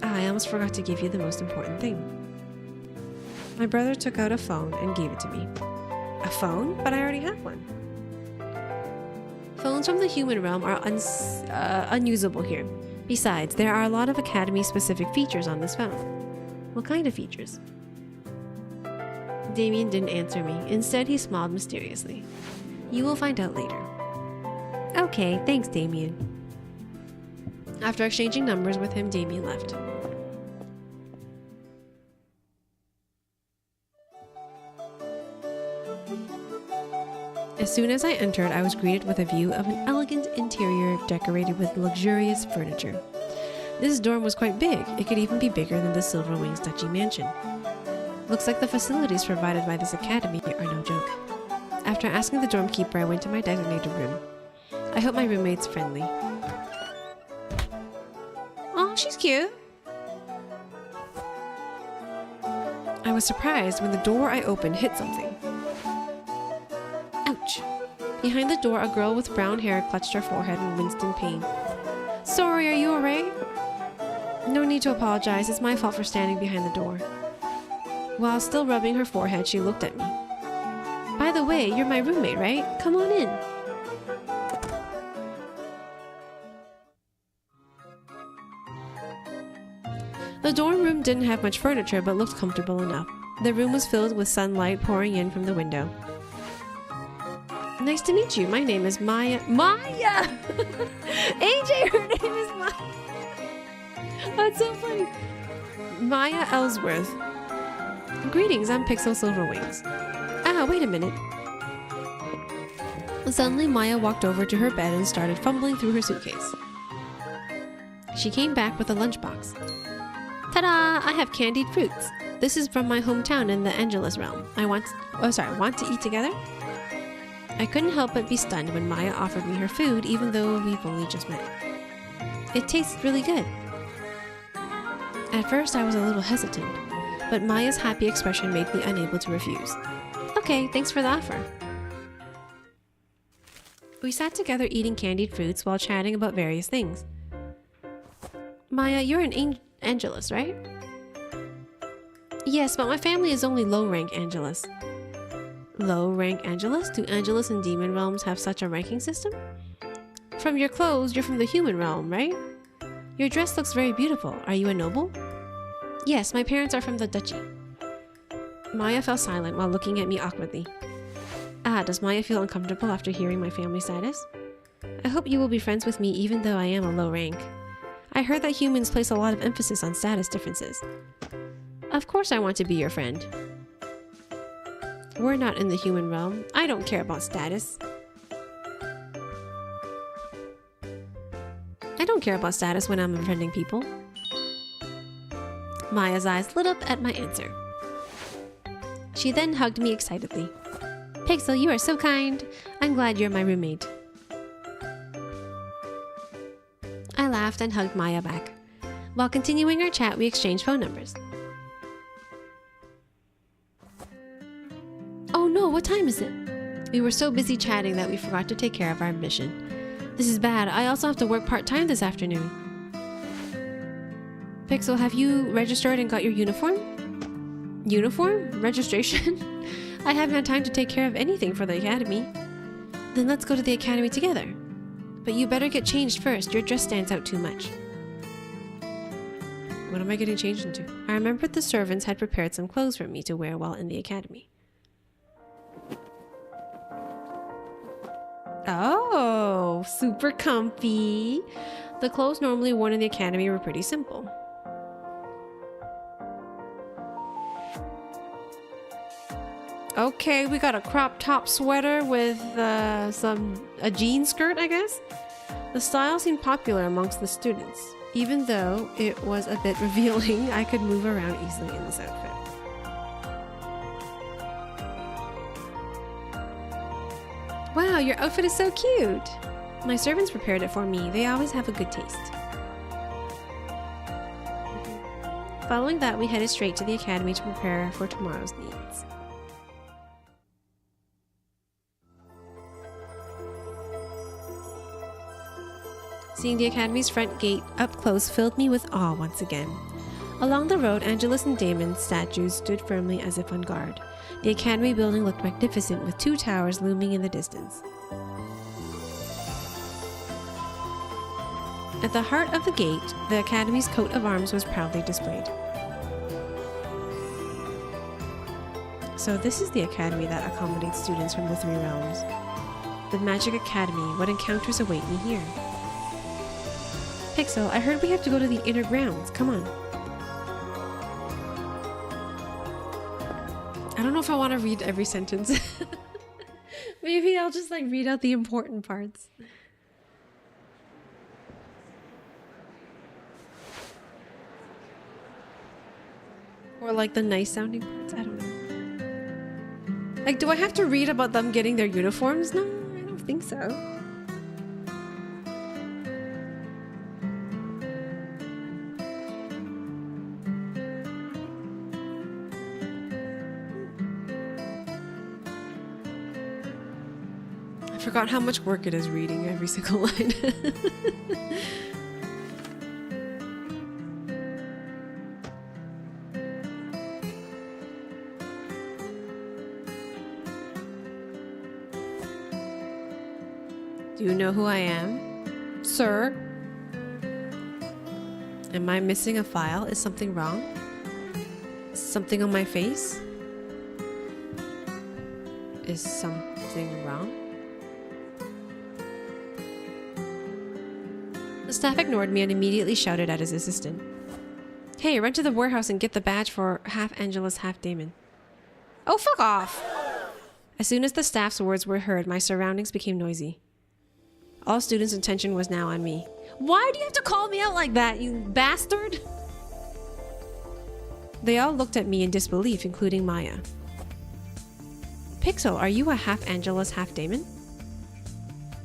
I almost forgot to give you the most important thing. My brother took out a phone and gave it to me. A phone? But I already have one. Phones from the human realm are unusable here. Besides, there are a lot of academy-specific features on this phone. What kind of features? Damien didn't answer me. Instead, he smiled mysteriously. You will find out later. Okay, thanks, Damien. After exchanging numbers with him, Damien left. As soon as I entered, I was greeted with a view of an elegant interior decorated with luxurious furniture. This dorm was quite big. It could even be bigger than the Silver Wings Duchy mansion. Looks like the facilities provided by this academy are no joke. After asking the dorm keeper, I went to my designated room. I hope my roommate's friendly. Oh, she's cute. I was surprised when the door I opened hit something. Ouch. Behind the door, a girl with brown hair clutched her forehead and winced in pain. Sorry, are you alright? No need to apologize, it's my fault for standing behind the door. While still rubbing her forehead, she looked at me. By the way, you're my roommate, right? Come on in. The dorm room didn't have much furniture, but looked comfortable enough. The room was filled with sunlight pouring in from the window. Nice to meet you. My name is Maya. Maya! AJ, her name is Maya. That's so funny. Maya Ellsworth. Greetings, I'm Pixel Silverwings. Ah, wait a minute. Suddenly, Maya walked over to her bed and started fumbling through her suitcase. She came back with a lunchbox. Ta-da! I have candied fruits. This is from my hometown in the Angelus realm. Want to eat together? I couldn't help but be stunned when Maya offered me her food, even though we've only just met. It tastes really good. At first, I was a little hesitant, but Maya's happy expression made me unable to refuse. Okay, thanks for the offer. We sat together eating candied fruits while chatting about various things. Maya, you're an Angelus, right? Yes, but my family is only low-rank Angelus. Low-rank Angelus? Do Angelus and Demon realms have such a ranking system? From your clothes, you're from the human realm, right? Your dress looks very beautiful. Are you a noble? Yes, my parents are from the duchy. Maya fell silent while looking at me awkwardly. Ah, does Maya feel uncomfortable after hearing my family status? I hope you will be friends with me even though I am a low rank. I heard that humans place a lot of emphasis on status differences. Of course I want to be your friend. We're not in the human realm. I don't care about status. I don't care about status when I'm befriending people. Maya's eyes lit up at my answer. She then hugged me excitedly. Pixel, you are so kind. I'm glad you're my roommate. I laughed and hugged Maya back. While continuing our chat, we exchanged phone numbers. Oh no, what time is it? We were so busy chatting that we forgot to take care of our mission. This is bad. I also have to work part-time this afternoon. Pixel, have you registered and got your uniform? Uniform? Registration? I haven't had time to take care of anything for the academy. Then let's go to the academy together. But you better get changed first. Your dress stands out too much. What am I getting changed into? I remembered the servants had prepared some clothes for me to wear while in the academy. Oh, super comfy. The clothes normally worn in the academy were pretty simple. Okay, we got a crop top sweater with a jean skirt, I guess. The style seemed popular amongst the students. Even though it was a bit revealing, I could move around easily in this outfit. Wow, your outfit is so cute! My servants prepared it for me. They always have a good taste. Following that, we headed straight to the academy to prepare for tomorrow's needs. Seeing the academy's front gate up close filled me with awe once again. Along the road, Angelus and Damon's statues stood firmly as if on guard. The academy building looked magnificent with 2 towers looming in the distance. At the heart of the gate, the academy's coat of arms was proudly displayed. So this is the academy that accommodates students from the 3 realms. The Magic Academy. What encounters await me here? Pixel, I heard we have to go to the inner grounds. Come on. I don't know if I want to read every sentence. Maybe I'll just like read out the important parts. Or like the nice sounding parts. I don't know. Like, do I have to read about them getting their uniforms? No, I don't think so. I forgot how much work it is reading every single line. Do you know who I am? Sir? Am I missing a file? Is something wrong? Something on my face? Is something wrong? The staff ignored me and immediately shouted at his assistant. Hey, run to the warehouse and get the badge for half Angelus, half Damon. Oh, fuck off! As soon as the staff's words were heard, my surroundings became noisy. All students' attention was now on me. Why do you have to call me out like that, you bastard? They all looked at me in disbelief, including Maya. Pixel, are you a half Angelus, half Damon?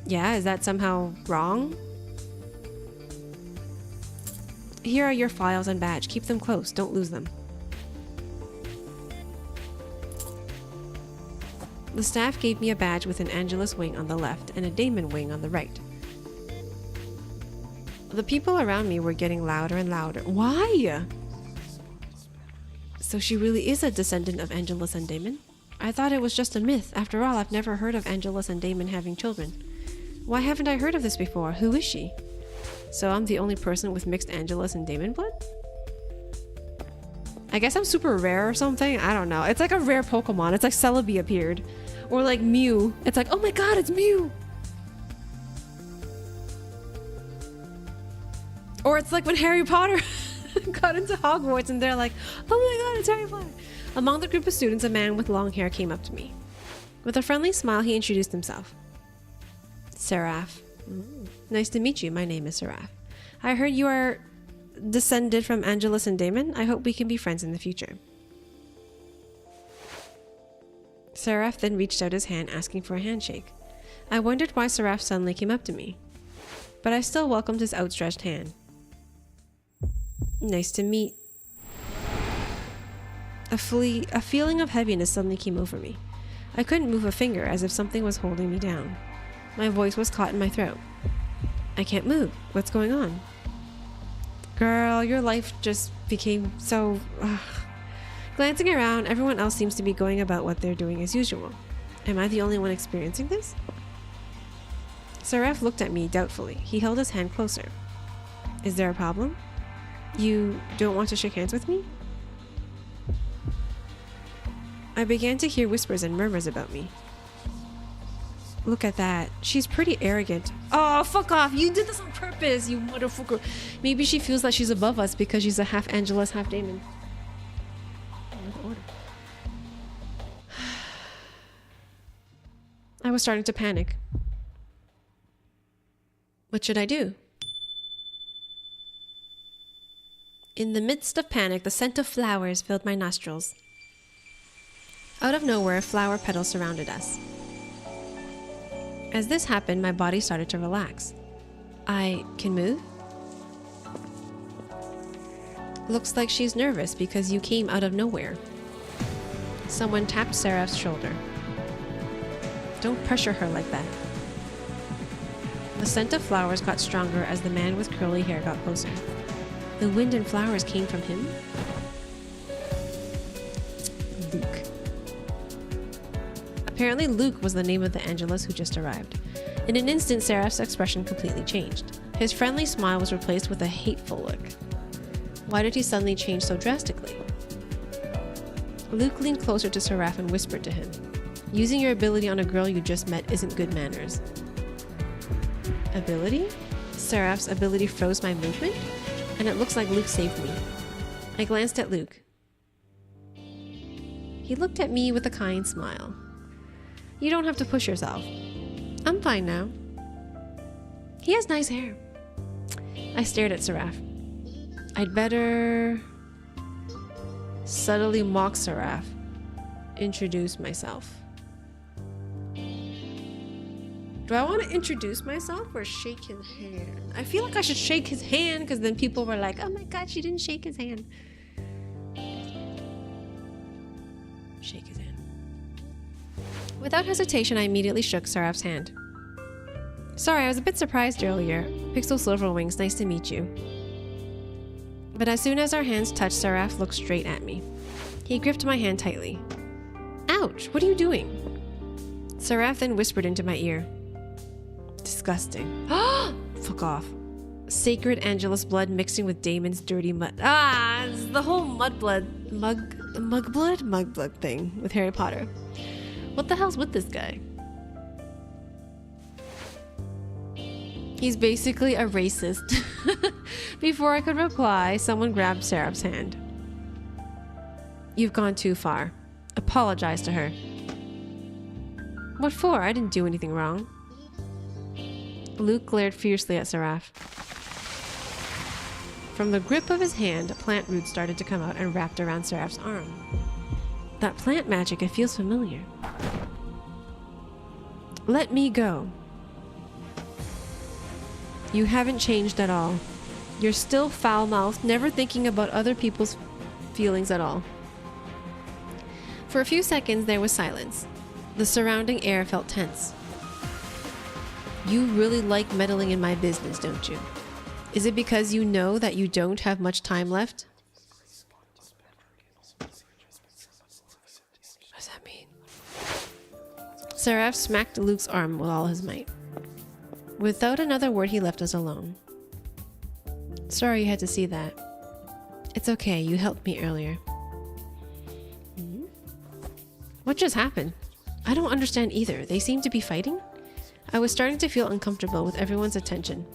Yeah, is that somehow wrong? Here are your files and badge. Keep them close. Don't lose them. The staff gave me a badge with an Angelus wing on the left and a Damon wing on the right. The people around me were getting louder and louder. Why? So she really is a descendant of Angelus and Damon? I thought it was just a myth. After all, I've never heard of Angelus and Damon having children. Why haven't I heard of this before? Who is she? So I'm the only person with mixed Angelus and Damon blood? I guess I'm super rare or something. I don't know. It's like a rare Pokemon. It's like Celebi appeared. Or like Mew. It's like, oh my god, it's Mew! Or it's like when Harry Potter got into Hogwarts and they're like, oh my god, it's Harry Potter. Among the group of students, a man with long hair came up to me. With a friendly smile, he introduced himself. Seraph. Nice to meet you. My name is Seraph. I heard you are descended from Angelus and Damon. I hope we can be friends in the future. Seraph then reached out his hand, asking for a handshake. I wondered why Seraph suddenly came up to me, but I still welcomed his outstretched hand. Nice to meet. A feeling of heaviness suddenly came over me. I couldn't move a finger, as if something was holding me down. My voice was caught in my throat. I can't move. What's going on? Girl, your life just became so... Glancing around, everyone else seems to be going about what they're doing as usual. Am I the only one experiencing this? Seraph looked at me doubtfully. He held his hand closer. Is there a problem? You don't want to shake hands with me? I began to hear whispers and murmurs about me. Look at that. She's pretty arrogant. Oh, fuck off. You did this on purpose, you motherfucker. Maybe she feels like she's above us because she's a half Angelus, half Damon. I was starting to panic. What should I do? In the midst of panic, the scent of flowers filled my nostrils. Out of nowhere, flower petals surrounded us. As this happened, my body started to relax. I can move? Looks like she's nervous because you came out of nowhere. Someone tapped Seraph's shoulder. Don't pressure her like that. The scent of flowers got stronger as the man with curly hair got closer. The wind and flowers came from him? Luke. Apparently Luke was the name of the Angelus who just arrived. In an instant, Seraph's expression completely changed. His friendly smile was replaced with a hateful look. Why did he suddenly change so drastically? Luke leaned closer to Seraph and whispered to him, "Using your ability on a girl you just met isn't good manners." Ability? Seraph's ability froze my movement, and it looks like Luke saved me. I glanced at Luke. He looked at me with a kind smile. You don't have to push yourself. I'm fine now. He has nice hair. I stared at Seraph. I'd better subtly mock Seraph. Introduce myself. Do I want to introduce myself or shake his hand? I feel like I should shake his hand because then people were like, oh my god, she didn't shake his hand. Shake his hand. Without hesitation, I immediately shook Seraph's hand. Sorry, I was a bit surprised earlier. Pixel Silverwings, nice to meet you. But as soon as our hands touched, Seraph looked straight at me. He gripped my hand tightly. Ouch, what are you doing? Seraph then whispered into my ear. Disgusting. Fuck off. Sacred Angelus blood mixing with Damon's dirty mud. It's the whole mud blood, mug blood thing with Harry Potter. What the hell's with this guy? He's basically a racist. Before I could reply, someone grabbed Seraph's hand. You've gone too far. Apologize to her. What for? I didn't do anything wrong. Luke glared fiercely at Seraph. From the grip of his hand, plant roots started to come out and wrapped around Seraph's arm. That plant magic, it feels familiar. Let me go. You haven't changed at all. You're still foul-mouthed, never thinking about other people's feelings at all. For a few seconds, there was silence. The surrounding air felt tense. You really like meddling in my business, don't you? Is it because you know that you don't have much time left? What does that mean? Seraph smacked Luke's arm with all his might. Without another word, he left us alone. Sorry you had to see that. It's okay, you helped me earlier. What just happened? I don't understand either. They seem to be fighting? I was starting to feel uncomfortable with everyone's attention.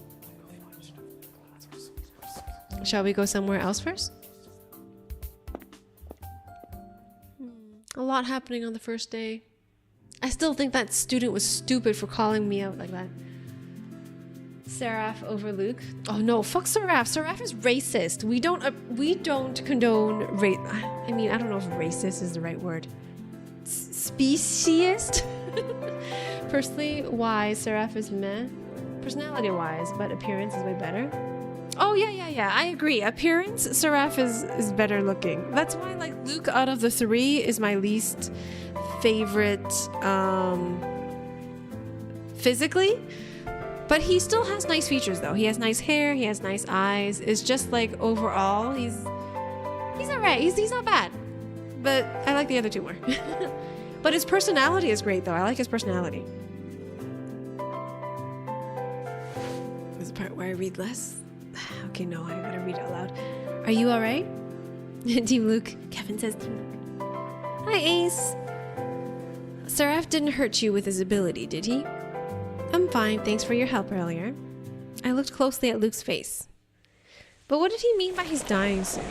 Shall we go somewhere else first? A lot happening on the first day. I still think that student was stupid for calling me out like that. Seraph over Luke. Oh no, fuck Seraph. Seraph is racist. We don't condone race. I mean, I don't know if racist is the right word. Speciesist? Personally wise, Seraph is meh. Personality wise, but appearance is way better. Oh yeah. I agree. Appearance, Seraph is better looking. That's why like Luke out of the three is my least favorite physically. But he still has nice features though. He has nice hair, he has nice eyes. It's just like overall he's alright. He's not bad. But I like the other two more. But his personality is great though. I like his personality. This is the part where I read less. Okay, no, I gotta read it out loud. Are you alright? Team Luke. Kevin says Team Luke. Hi, Ace. Seraph didn't hurt you with his ability, did he? I'm fine, thanks for your help earlier. I looked closely at Luke's face. But what did he mean by he's dying soon?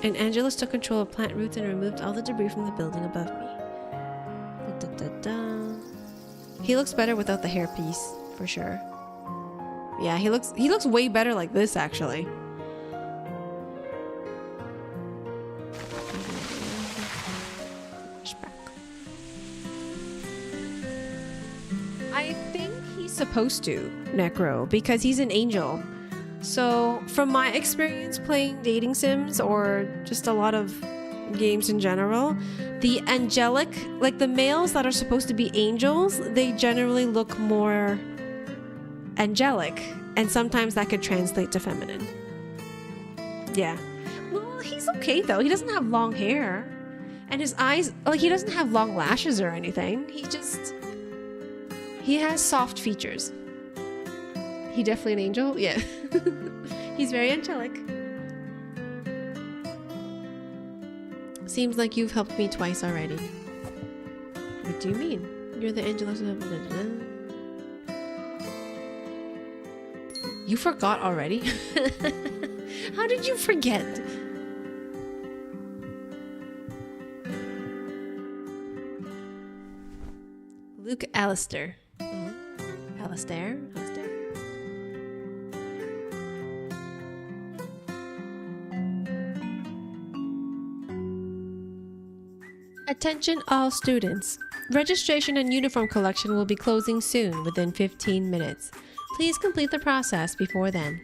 And Angelus took control of plant roots and removed all the debris from the building above me. Da, da, da, da. He looks better without the hairpiece, for sure. Yeah, he looks way better like this, actually. I think he's supposed to, Necro, because he's an angel. So, from my experience playing dating sims or just a lot of games in general, the angelic, like the males that are supposed to be angels, they generally look more angelic, and sometimes that could translate to feminine. Yeah. Well, he's okay though. He doesn't have long hair. And his eyes, like, he doesn't have long lashes or anything. He has soft features. He definitely an angel? Yeah. He's very angelic. Seems like you've helped me twice already. What do you mean? You're the angel of... You forgot already? How did you forget? Luke Alistair. Oh. Alistair? Alistair. Attention all students. Registration and uniform collection will be closing soon, within 15 minutes. Please complete the process before then.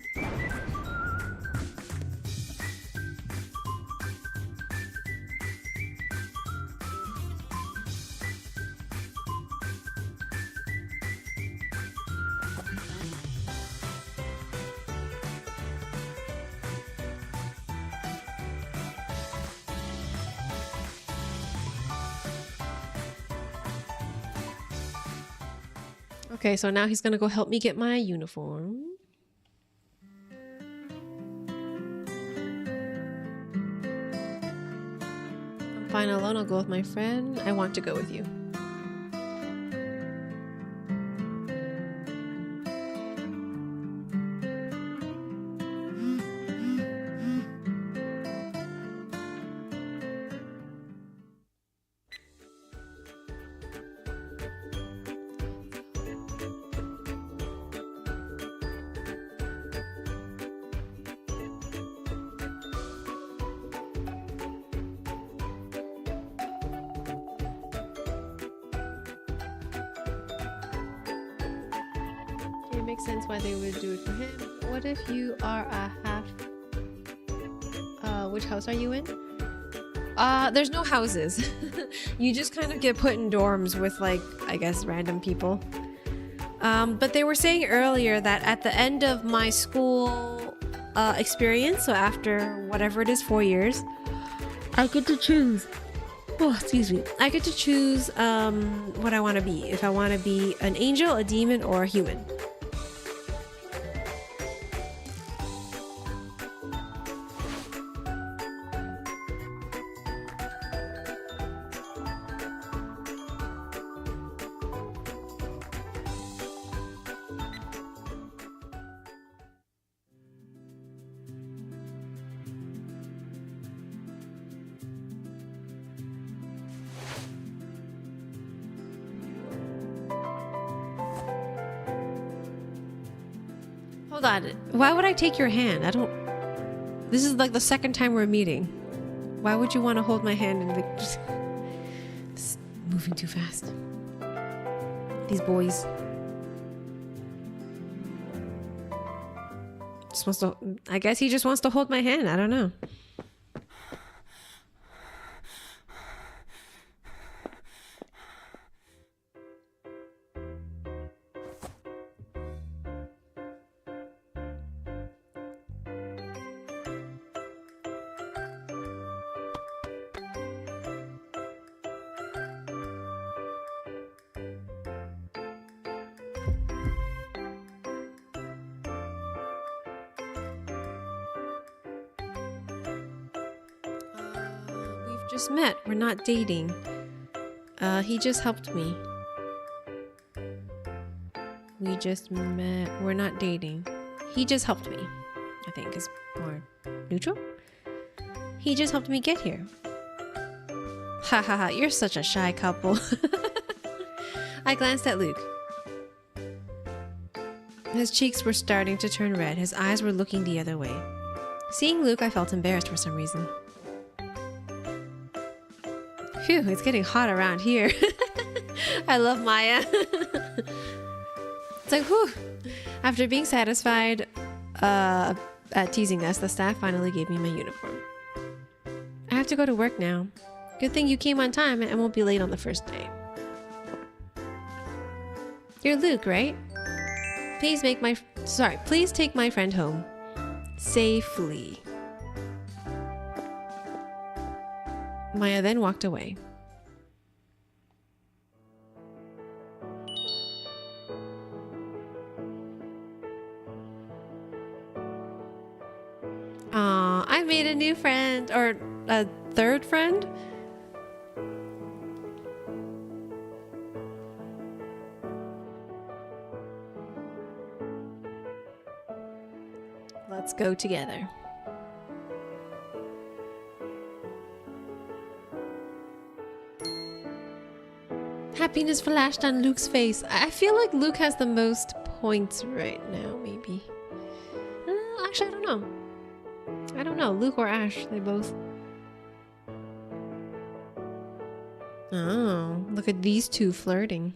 Okay, so now he's gonna go help me get my uniform. I'm fine alone, I'll go with my friend. I want to go with you. Makes sense why they would do it for him. What if you are a half... which house are you in? There's no houses. You just kind of get put in dorms with, like, I guess, random people. But they were saying earlier that at the end of my school experience, so after whatever it is, 4 years, I get to choose. Oh, excuse me. I get to choose what I want to be. If I want to be an angel, a demon, or a human. Hold on. Why would I take your hand? I don't... This is like the second time we're meeting. Why would you want to hold my hand and like... Just... It's moving too fast. These boys. Just wants to... I guess he just wants to hold my hand. I don't know. just met. We're not dating. He just helped me. We just met. We're not dating. He just helped me. I think is more neutral. He just helped me get here. Ha ha ha, you're such a shy couple. I glanced at Luke. His cheeks were starting to turn red. His eyes were looking the other way. Seeing Luke, I felt embarrassed for some reason. Phew, it's getting hot around here. I love Maya. It's like, whew. After being satisfied at teasing us, the staff finally gave me my uniform. I have to go to work now. Good thing you came on time and I won't be late on the first day. You're Luke, right? Please take my friend home. Safely. Maya then walked away. I made a new friend, or a third friend. Let's go together. Happiness flashed on Luke's face. I feel like Luke has the most points right now, maybe. Actually, I don't know. I don't know. Luke or Ash, they both. Oh, look at these two flirting.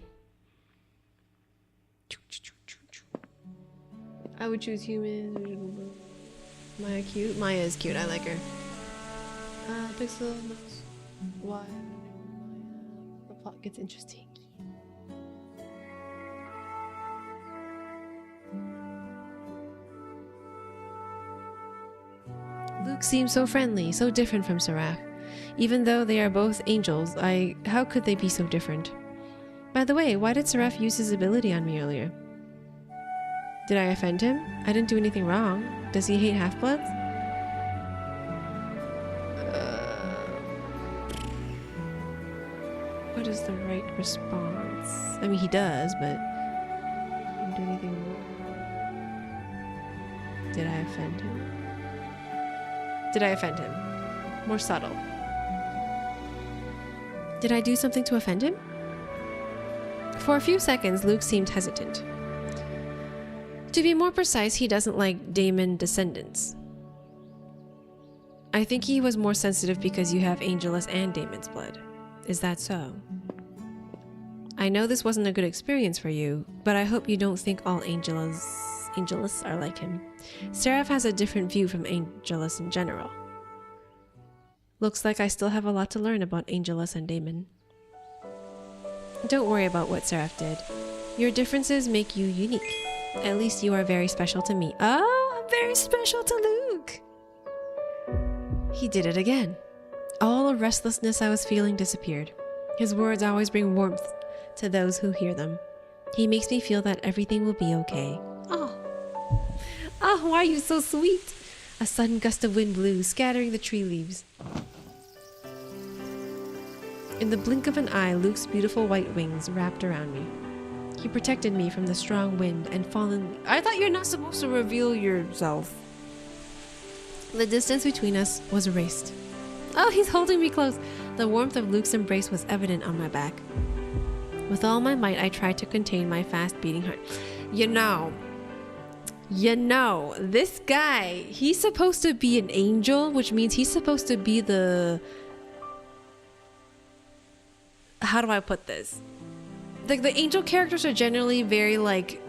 I would choose human. Maya cute? Maya is cute. I like her. Pixel. Why? The plot gets interesting. Luke seems so friendly, so different from Seraph. Even though they are both angels, how could they be so different? By the way, why did Seraph use his ability on me earlier? Did I offend him? I didn't do anything wrong. Does he hate half-bloods? What is the right response? I mean, he does, but I didn't do anything wrong. Did I offend him? Did I offend him? More subtle. Did I do something to offend him? For a few seconds, Luke seemed hesitant. To be more precise, he doesn't like Daemon descendants. I think he was more sensitive because you have Angelus and Daemon's blood. Is that so? I know this wasn't a good experience for you, but I hope you don't think all Angelus are like him. Seraph has a different view from Angelus in general. Looks like I still have a lot to learn about Angelus and Daemon. Don't worry about what Seraph did. Your differences make you unique. At least you are very special to me. Oh, I'm very special to Luke. He did it again. All the restlessness I was feeling disappeared. His words always bring warmth to those who hear them. He makes me feel that everything will be okay. Oh, why are you so sweet? A sudden gust of wind blew, scattering the tree leaves. In the blink of an eye, Luke's beautiful white wings wrapped around me. He protected me from the strong wind and fallen. I thought you're not supposed to reveal yourself. The distance between us was erased. Oh, he's holding me close. The warmth of Luke's embrace was evident on my back. With all my might, I tried to contain my fast beating heart. You know, this guy, he's supposed to be an angel, which means he's supposed to be the... How do I put this? Like, the angel characters are generally very, like,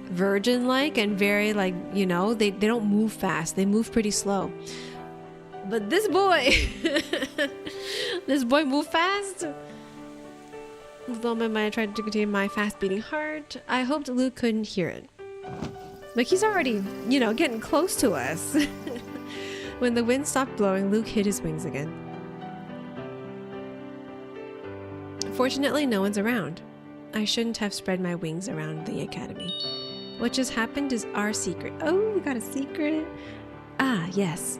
virgin-like and very, like, you know, they don't move fast. They move pretty slow. But this boy, this boy moved fast. With all my mind, I tried to contain my fast-beating heart. I hoped Luke couldn't hear it. Like, he's already, you know, getting close to us. When the wind stopped blowing, Luke hid his wings again. Fortunately, no one's around. I shouldn't have spread my wings around the academy. What just happened is our secret. Oh, we got a secret. Ah, yes.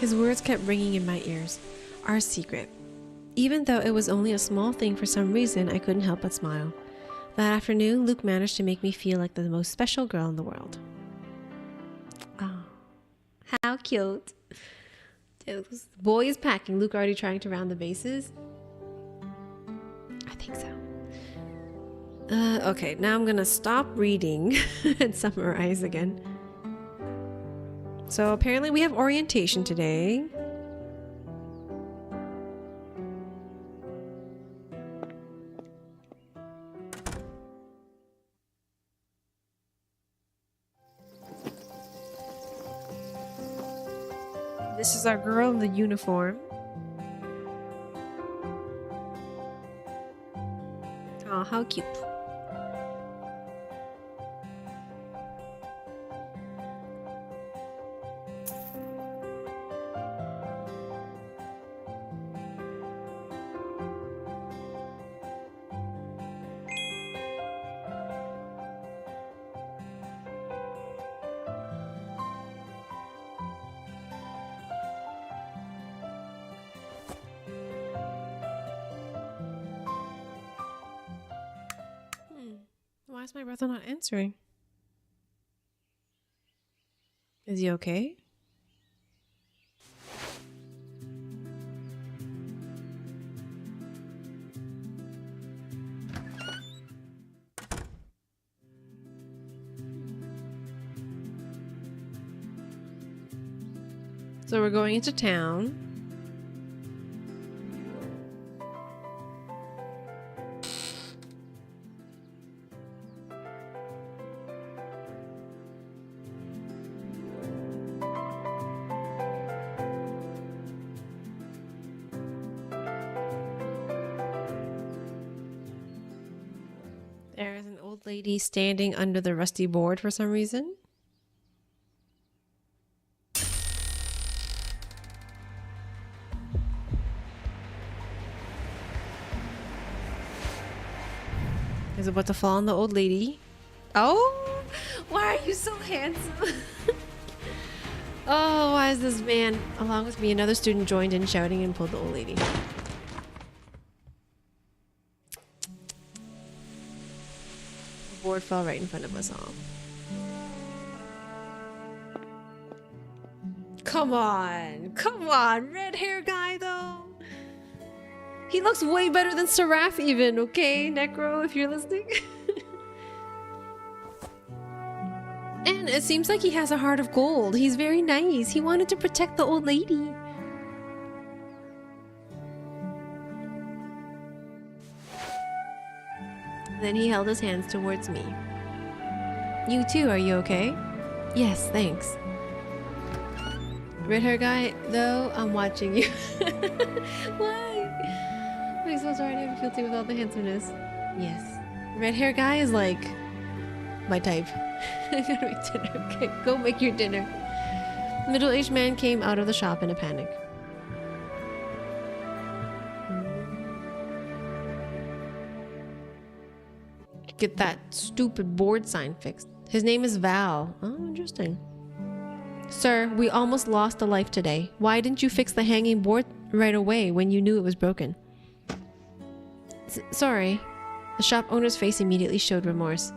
His words kept ringing in my ears. Our secret. Even though it was only a small thing, for some reason, I couldn't help but smile. That afternoon, Luke managed to make me feel like the most special girl in the world. Oh, how cute. The boy is packing. Luke already trying to round the bases? I think so. Okay, now I'm gonna stop reading and summarize again. So apparently we have orientation today. This is our girl in the uniform. Oh, how cute. Why is my brother not answering? Is he okay? So we're going into town. There is an old lady standing under the rusty board for some reason. Is about to fall on the old lady. Oh, why are you so handsome? Oh, why is this man? Along with me, another student joined in shouting and pulled the old lady. The board fell right in front of us all. Come on, red hair guy though. He looks way better than Seraph even, okay, Necro, if you're listening. And it seems like he has a heart of gold. He's very nice. He wanted to protect the old lady. Then he held his hands towards me. You too, are you okay? Yes, thanks. Red hair guy, though, I'm watching you. Why? I'm so sorry, I'm guilty with all the handsomeness. Yes. Red hair guy is like my type. I gotta make dinner. Okay, go make your dinner. Middle-aged man came out of the shop in a panic. Get that stupid board sign fixed. His name is Val. Oh, interesting. Sir, we almost lost a life today. Why didn't you fix the hanging board right away when you knew it was broken? Sorry. The shop owner's face immediately showed remorse,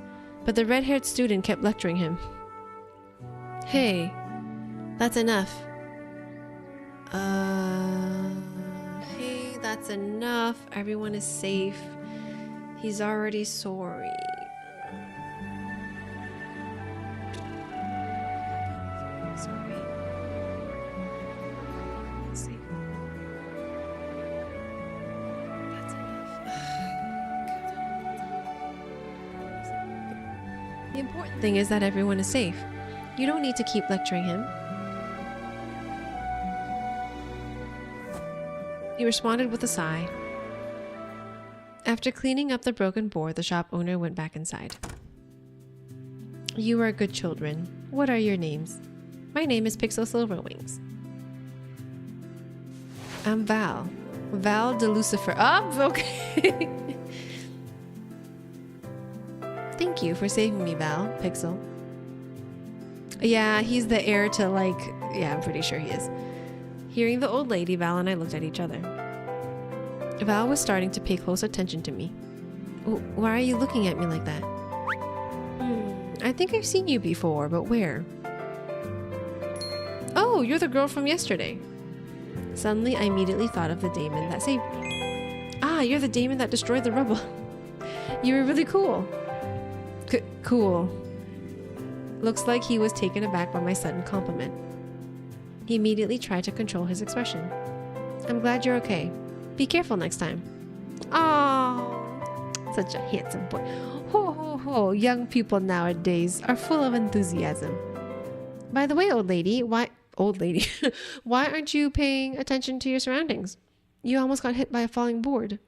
but the red-haired student kept lecturing him. Hey, that's enough. Hey, that's enough. Everyone is safe. He's already sorry. Sorry. Safe. That's enough. The important thing is that everyone is safe. You don't need to keep lecturing him. He responded with a sigh. After cleaning up the broken board, the shop owner went back inside. You are good children. What are your names? My name is Pixel Silverwings. I'm Val. Val de Lucifer. Oh, okay. Thank you for saving me, Val. Pixel. Yeah, he's the heir to, like... Yeah, I'm pretty sure he is. Hearing the old lady, Val and I looked at each other. Val was starting to pay close attention to me. Why are you looking at me like that? I think I've seen you before, but where? Oh, you're the girl from yesterday. Suddenly, I immediately thought of the daemon that saved me. Ah, you're the daemon that destroyed the rubble. You were really cool. Cool. Looks like he was taken aback by my sudden compliment. He immediately tried to control his expression. I'm glad you're okay. Be careful next time. Oh, such a handsome boy. Ho ho ho, young people nowadays are full of enthusiasm. By the way, old lady, why aren't you paying attention to your surroundings? You almost got hit by a falling board.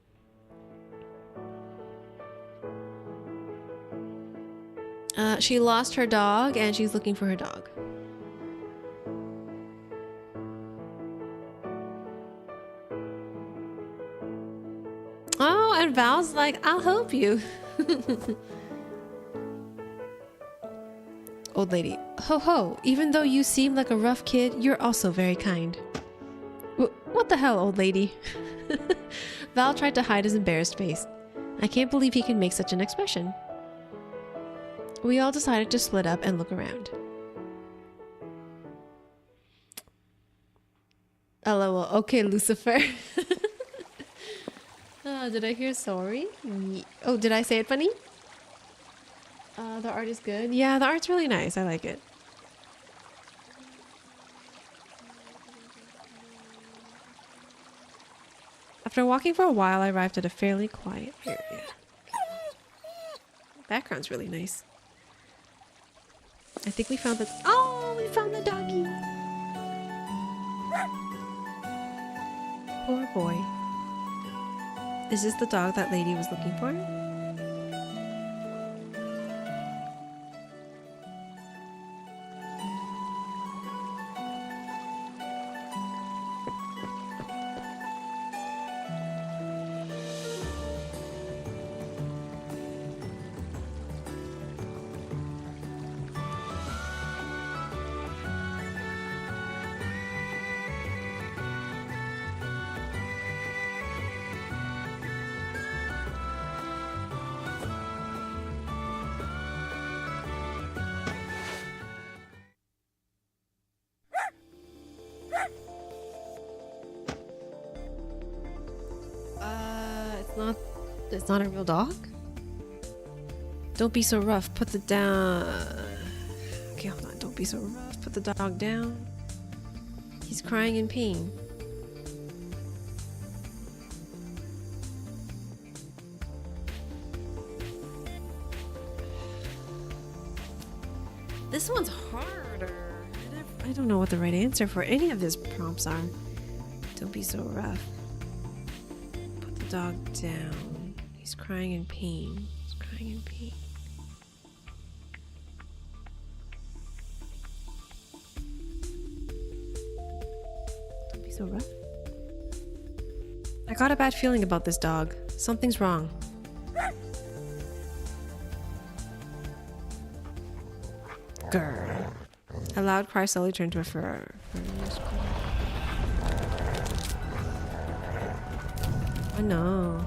She lost her dog and she's looking for her dog. Oh, and Val's like, I'll help you. Old lady, ho ho, even though you seem like a rough kid, you're also very kind. What the hell, old lady? Val tried to hide his embarrassed face. I can't believe he can make such an expression. We all decided to split up and look around. LOL. Okay, Lucifer. Did I hear sorry? Oh, did I say it funny? The art is good. Yeah, the art's really nice. I like it. After walking for a while, I arrived at a fairly quiet area. Background's really nice. I think we found the... Oh, we found the doggy. Poor boy. Is this the dog that lady was looking for? It's not a real dog? Don't be so rough. Put the down. Okay, hold on. Don't be so rough. Put the dog down. He's crying in pain. This one's harder. I don't know what the right answer for any of his prompts are. Don't be so rough. Put the dog down. He's crying in pain. He's crying in pain. Don't be so rough. I got a bad feeling about this dog. Something's wrong. Grr. A loud cry slowly turned to a fur. Oh no.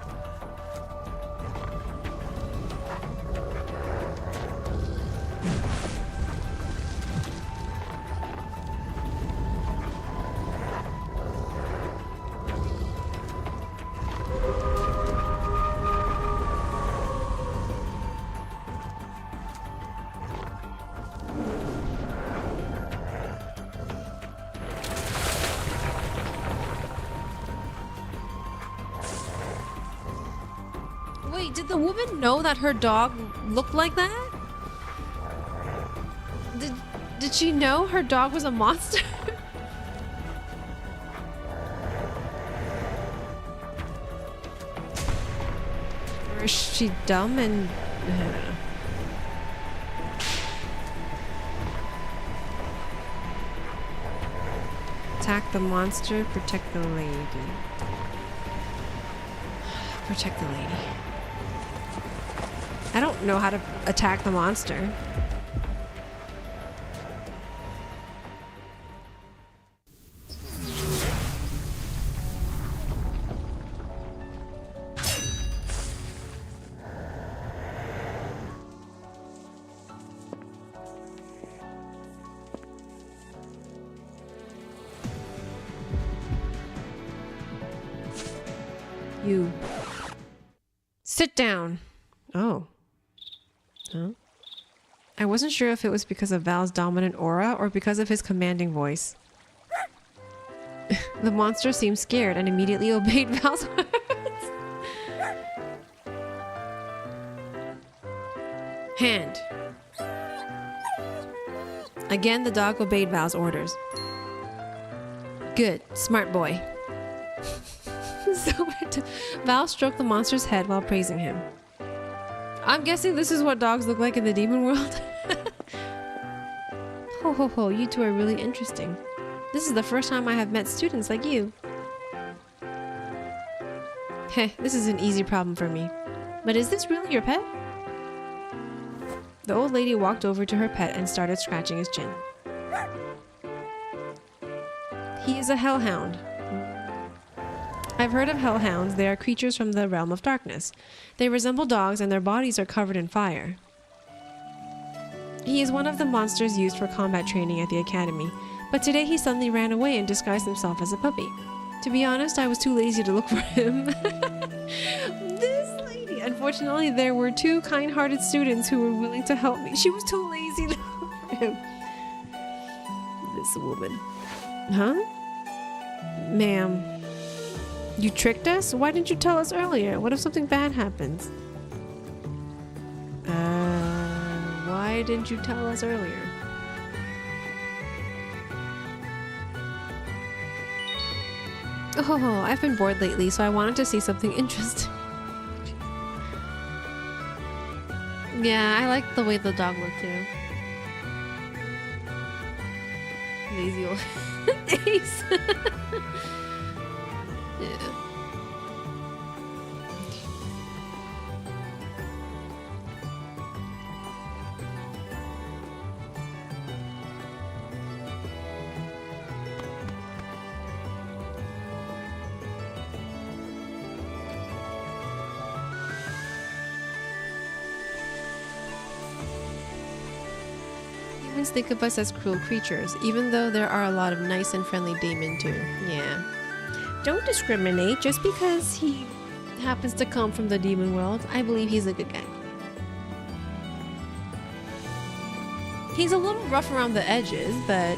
Wait, did the woman know that her dog looked like that? Did she know her dog was a monster? Or is she dumb and... I don't know. Attack the monster, protect the lady. Protect the lady. I don't know how to attack the monster. You. Sit down. Oh. Huh? I wasn't sure if it was because of Val's dominant aura or because of his commanding voice. The monster seemed scared and immediately obeyed Val's words. Hand. Again, the dog obeyed Val's orders. Good. Smart boy. Val stroked the monster's head while praising him. I'm guessing this is what dogs look like in the demon world. Ho ho ho, you two are really interesting. This is the first time I have met students like you. Heh, this is an easy problem for me. But is this really your pet? The old lady walked over to her pet and started scratching his chin. He is a hellhound. I've heard of hellhounds. They are creatures from the realm of darkness. They resemble dogs and their bodies are covered in fire. He is one of the monsters used for combat training at the academy, but today he suddenly ran away and disguised himself as a puppy. To be honest, I was too lazy to look for him. This lady. Unfortunately, there were two kind-hearted students who were willing to help me. She was too lazy to look for him. This woman. Huh? Ma'am. You tricked us? Why didn't you tell us earlier? What if something bad happens? Why didn't you tell us earlier? Oh, I've been bored lately, so I wanted to see something interesting. Yeah, I like the way the dog looked too. Lazy old Ace. Yeah. Humans think of us as cruel creatures, even though there are a lot of nice and friendly demon too. Yeah. Don't discriminate just because he happens to come from the demon world. I believe he's a good guy. He's a little rough around the edges, but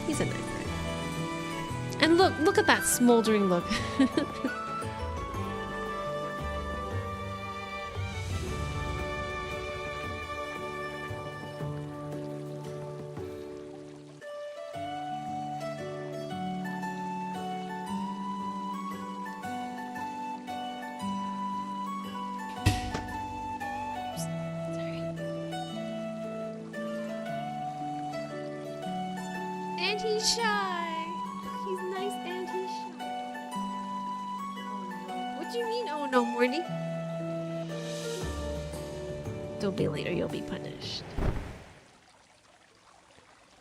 he's a nice guy. And look at that smoldering look. And he's shy. He's nice and he's shy. Oh no. What do you mean, oh no, Morty? Don't be late or you'll be punished.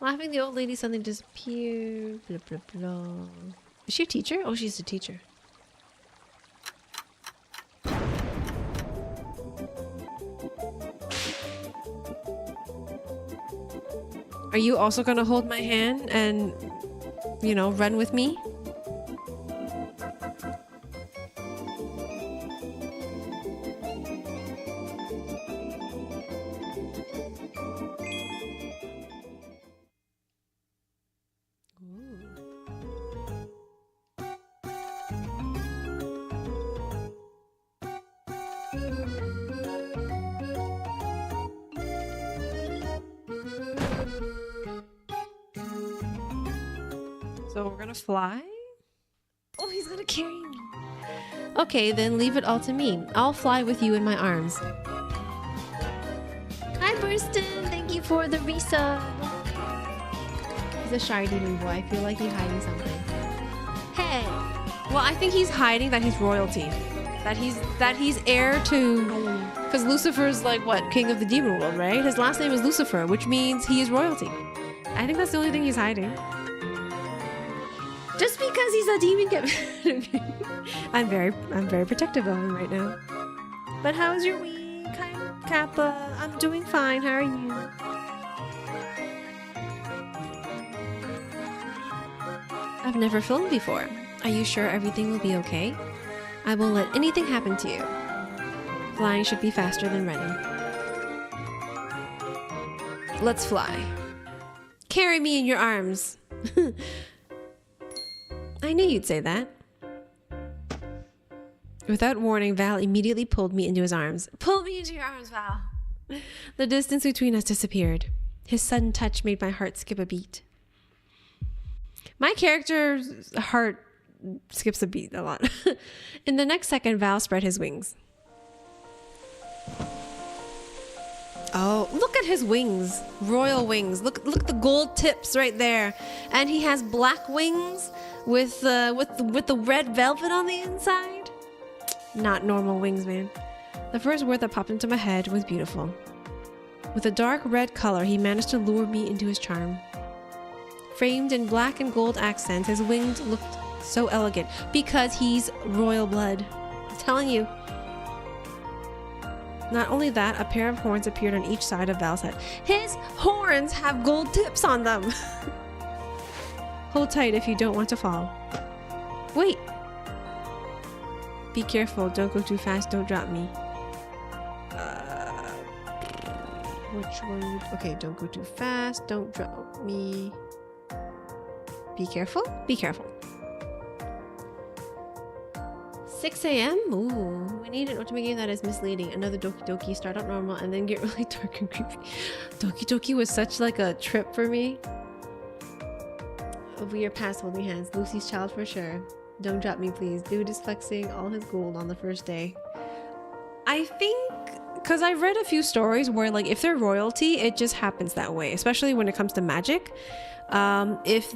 Laughing, the old lady suddenly disappeared. Blah, blah, blah. Is she a teacher? Oh, she's a teacher. Are you also gonna hold my hand and, you know, run with me? So we're gonna fly? Oh, he's gonna carry me. Okay, then leave it all to me. I'll fly with you in my arms. Hi, Burston. Thank you for the resub. He's a shy demon boy. I feel like he's hiding something. Hey. Well, I think he's hiding that he's royalty. That he's heir to... Because Lucifer's like, what? King of the demon world, right? His last name is Lucifer, which means he is royalty. I think that's the only thing he's hiding. Just because he's a demon get I'm very protective of him right now. But how's your week? Hi, Kappa. I'm doing fine. How are you? I've never filmed before. Are you sure everything will be okay? I won't let anything happen to you. Flying should be faster than running. Let's fly. Carry me in your arms. I knew you'd say that. Without warning, Val immediately pulled me into his arms. Pull me into your arms, Val. The distance between us disappeared. His sudden touch made my heart skip a beat. My character's heart skips a beat a lot. In the next second, Val spread his wings. Oh, look at his wings. Royal wings. Look at the gold tips right there. And he has black wings with the red velvet on the inside. Not normal wings, man. The first word that popped into my head was beautiful. With a dark red color, he managed to lure me into his charm. Framed in black and gold accents, his wings looked so elegant because he's royal blood. I'm telling you. Not only that, a pair of horns appeared on each side of Val's head. His horns have gold tips on them. Hold tight if you don't want to fall. Wait. Be careful. Don't go too fast. Don't drop me. Which one? Okay, don't go too fast. Don't drop me. Be careful. Be careful. 6 a.m? Ooh, we need an otome game that is misleading. Another Doki Doki, start out normal and then get really dark and creepy. Doki Doki was such like a trip for me. Over your past holding hands. Lucy's child for sure. Don't drop me, please. Dude is flexing all his gold on the first day. I think, because I've read a few stories where like if they're royalty, it just happens that way, especially when it comes to magic. It's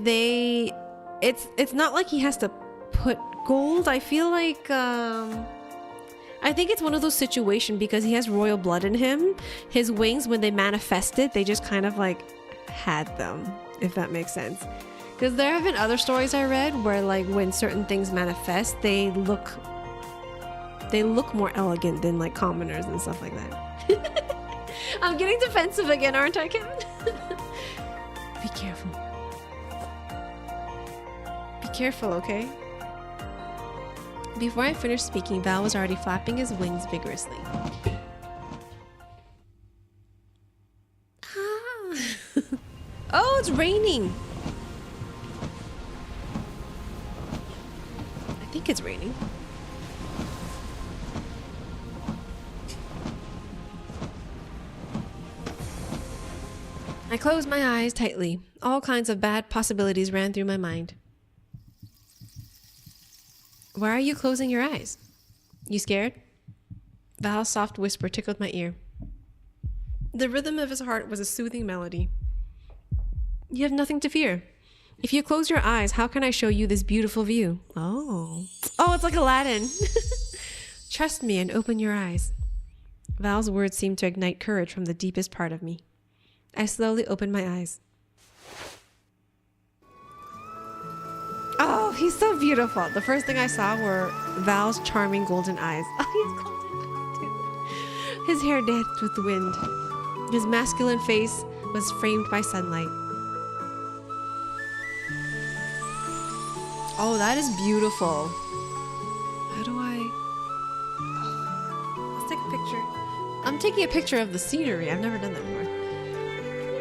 not like he has to put gold. I feel like I think it's one of those situations because he has royal blood in him. His wings, when they manifested, they just kind of like had them, if that makes sense. Because there have been other stories I read where like when certain things manifest, they look more elegant than like commoners and stuff like that. I'm getting defensive again, aren't I, Kevin? Be careful. Be careful, okay? Before I finished speaking, Val was already flapping his wings vigorously. Ah. Oh, it's raining. I think it's raining. I closed my eyes tightly. All kinds of bad possibilities ran through my mind. Why are you closing your eyes? You scared? Val's soft whisper tickled my ear. The rhythm of his heart was a soothing melody. You have nothing to fear. If you close your eyes, how can I show you this beautiful view? Oh, it's like Aladdin. Trust me and open your eyes. Val's words seemed to ignite courage from the deepest part of me. I slowly opened my eyes. Oh, he's so beautiful. The first thing I saw were Val's charming golden eyes. Oh, he's golden too. His hair danced with the wind. His masculine face was framed by sunlight. Oh, that is beautiful. How do I... Oh, let's take a picture. I'm taking a picture of the scenery. I've never done that before.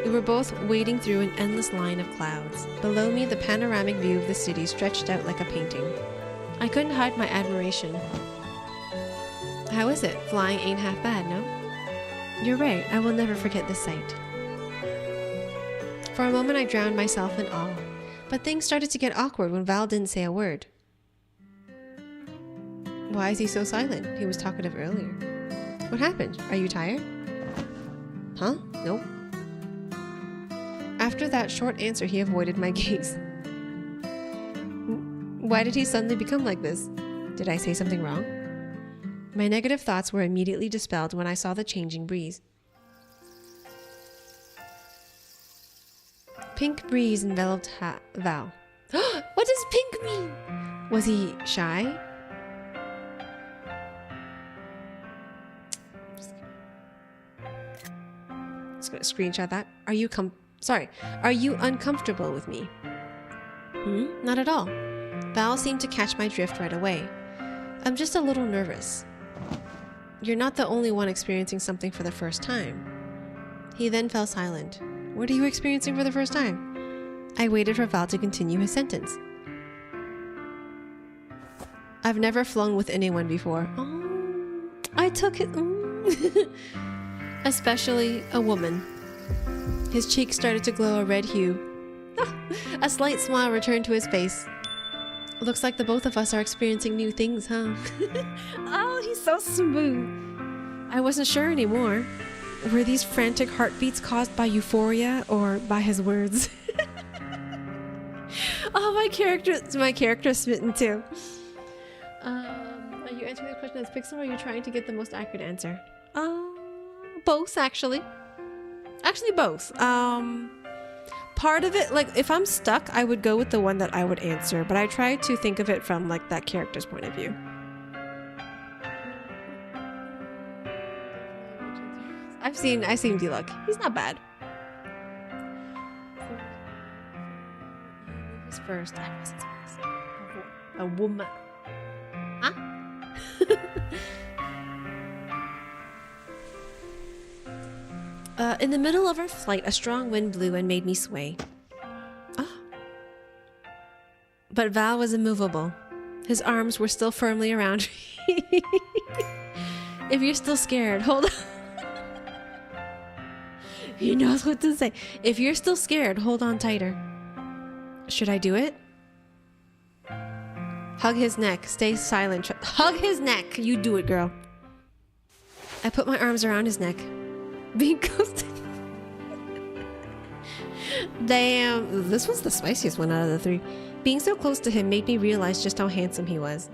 We were both wading through an endless line of clouds. Below me, the panoramic view of the city stretched out like a painting. I couldn't hide my admiration. How is it? Flying ain't half bad, no? You're right. I will never forget this sight. For a moment, I drowned myself in awe. But things started to get awkward when Val didn't say a word. Why is he so silent? He was talkative earlier. What happened? Are you tired? Huh? Nope. After that short answer, he avoided my gaze. Why did he suddenly become like this? Did I say something wrong? My negative thoughts were immediately dispelled when I saw the changing breeze. Pink breeze enveloped Val. What does pink mean? Was he shy? Just gonna screenshot that. Are you uncomfortable with me? Not at all. Val seemed to catch my drift right away. I'm just a little nervous. You're not the only one experiencing something for the first time. He then fell silent. What are you experiencing for the first time? I waited for Val to continue his sentence. I've never flown with anyone before. Oh, I took it. Especially a woman. His cheeks started to glow a red hue. A slight smile returned to his face. Looks like the both of us are experiencing new things, huh? Oh, he's so smooth. I wasn't sure anymore. Were these frantic heartbeats caused by euphoria or by his words? Oh, my character is smitten too. Are you answering the question as Pixel or are you trying to get the most accurate answer? Both actually. Actually both. Part of it, like if I'm stuck, I would go with the one that I would answer, but I try to think of it from like that character's point of view. I've seen D-Luck. He's not bad. He was first. I wasn't first. A woman. Huh? In the middle of our flight, a strong wind blew and made me sway. Oh. But Val was immovable. His arms were still firmly around me. If you're still scared, hold on. He knows what to say. If you're still scared, hold on tighter. Should I do it? Hug his neck. Stay silent. Hug his neck. You do it, girl. I put my arms around his neck. Being ghosted. Damn, this was the spiciest one out of the three. Being so close to him made me realize just how handsome he was.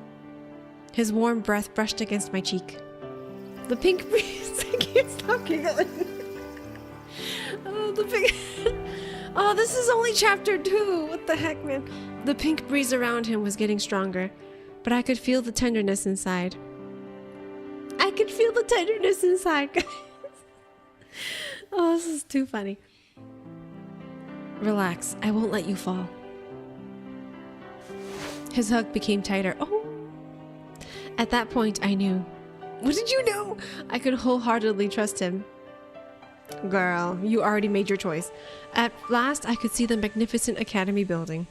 His warm breath brushed against my cheek. The pink breeze. I can't stop giggling. Oh, the pink. Oh, this is only chapter 2. What the heck, man? The pink breeze around him was getting stronger, but I could feel the tenderness inside. I could feel the tenderness inside, guys. Oh, this is too funny. Relax, I won't let you fall. His hug became tighter. Oh! At that point, I knew. What did you know? I could wholeheartedly trust him. Girl, you already made your choice. At last, I could see the magnificent academy building.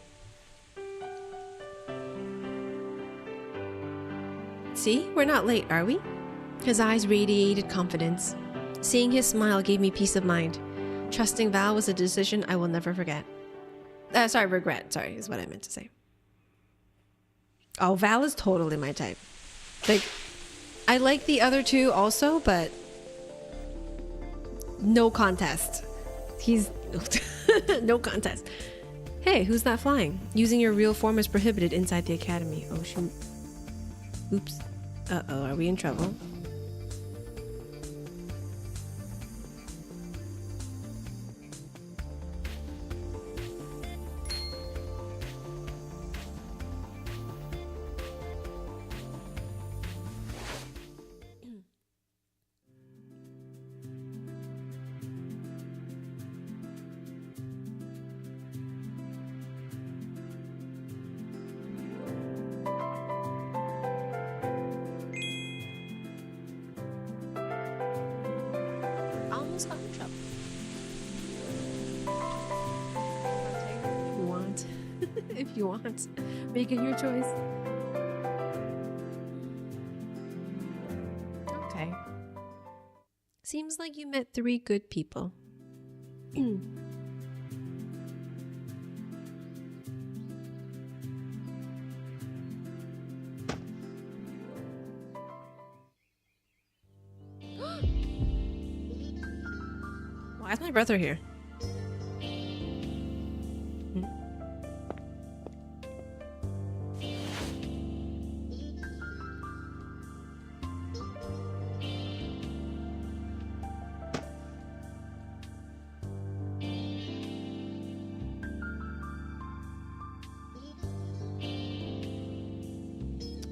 See, we're not late, are we? His eyes radiated confidence. Seeing his smile gave me peace of mind. Trusting Val was a decision I will never forget. Regret. Sorry, is what I meant to say. Oh, Val is totally my type. Like, I like the other two also, but no contest. He's no contest. Hey, who's that flying? Using your real form is prohibited inside the academy. Oh, shoot. Oops. Uh-oh, are we in trouble? Almost got in trouble. If you want. If you want. Make it your choice. Okay. Seems like you met 3 good people. Why is my brother here?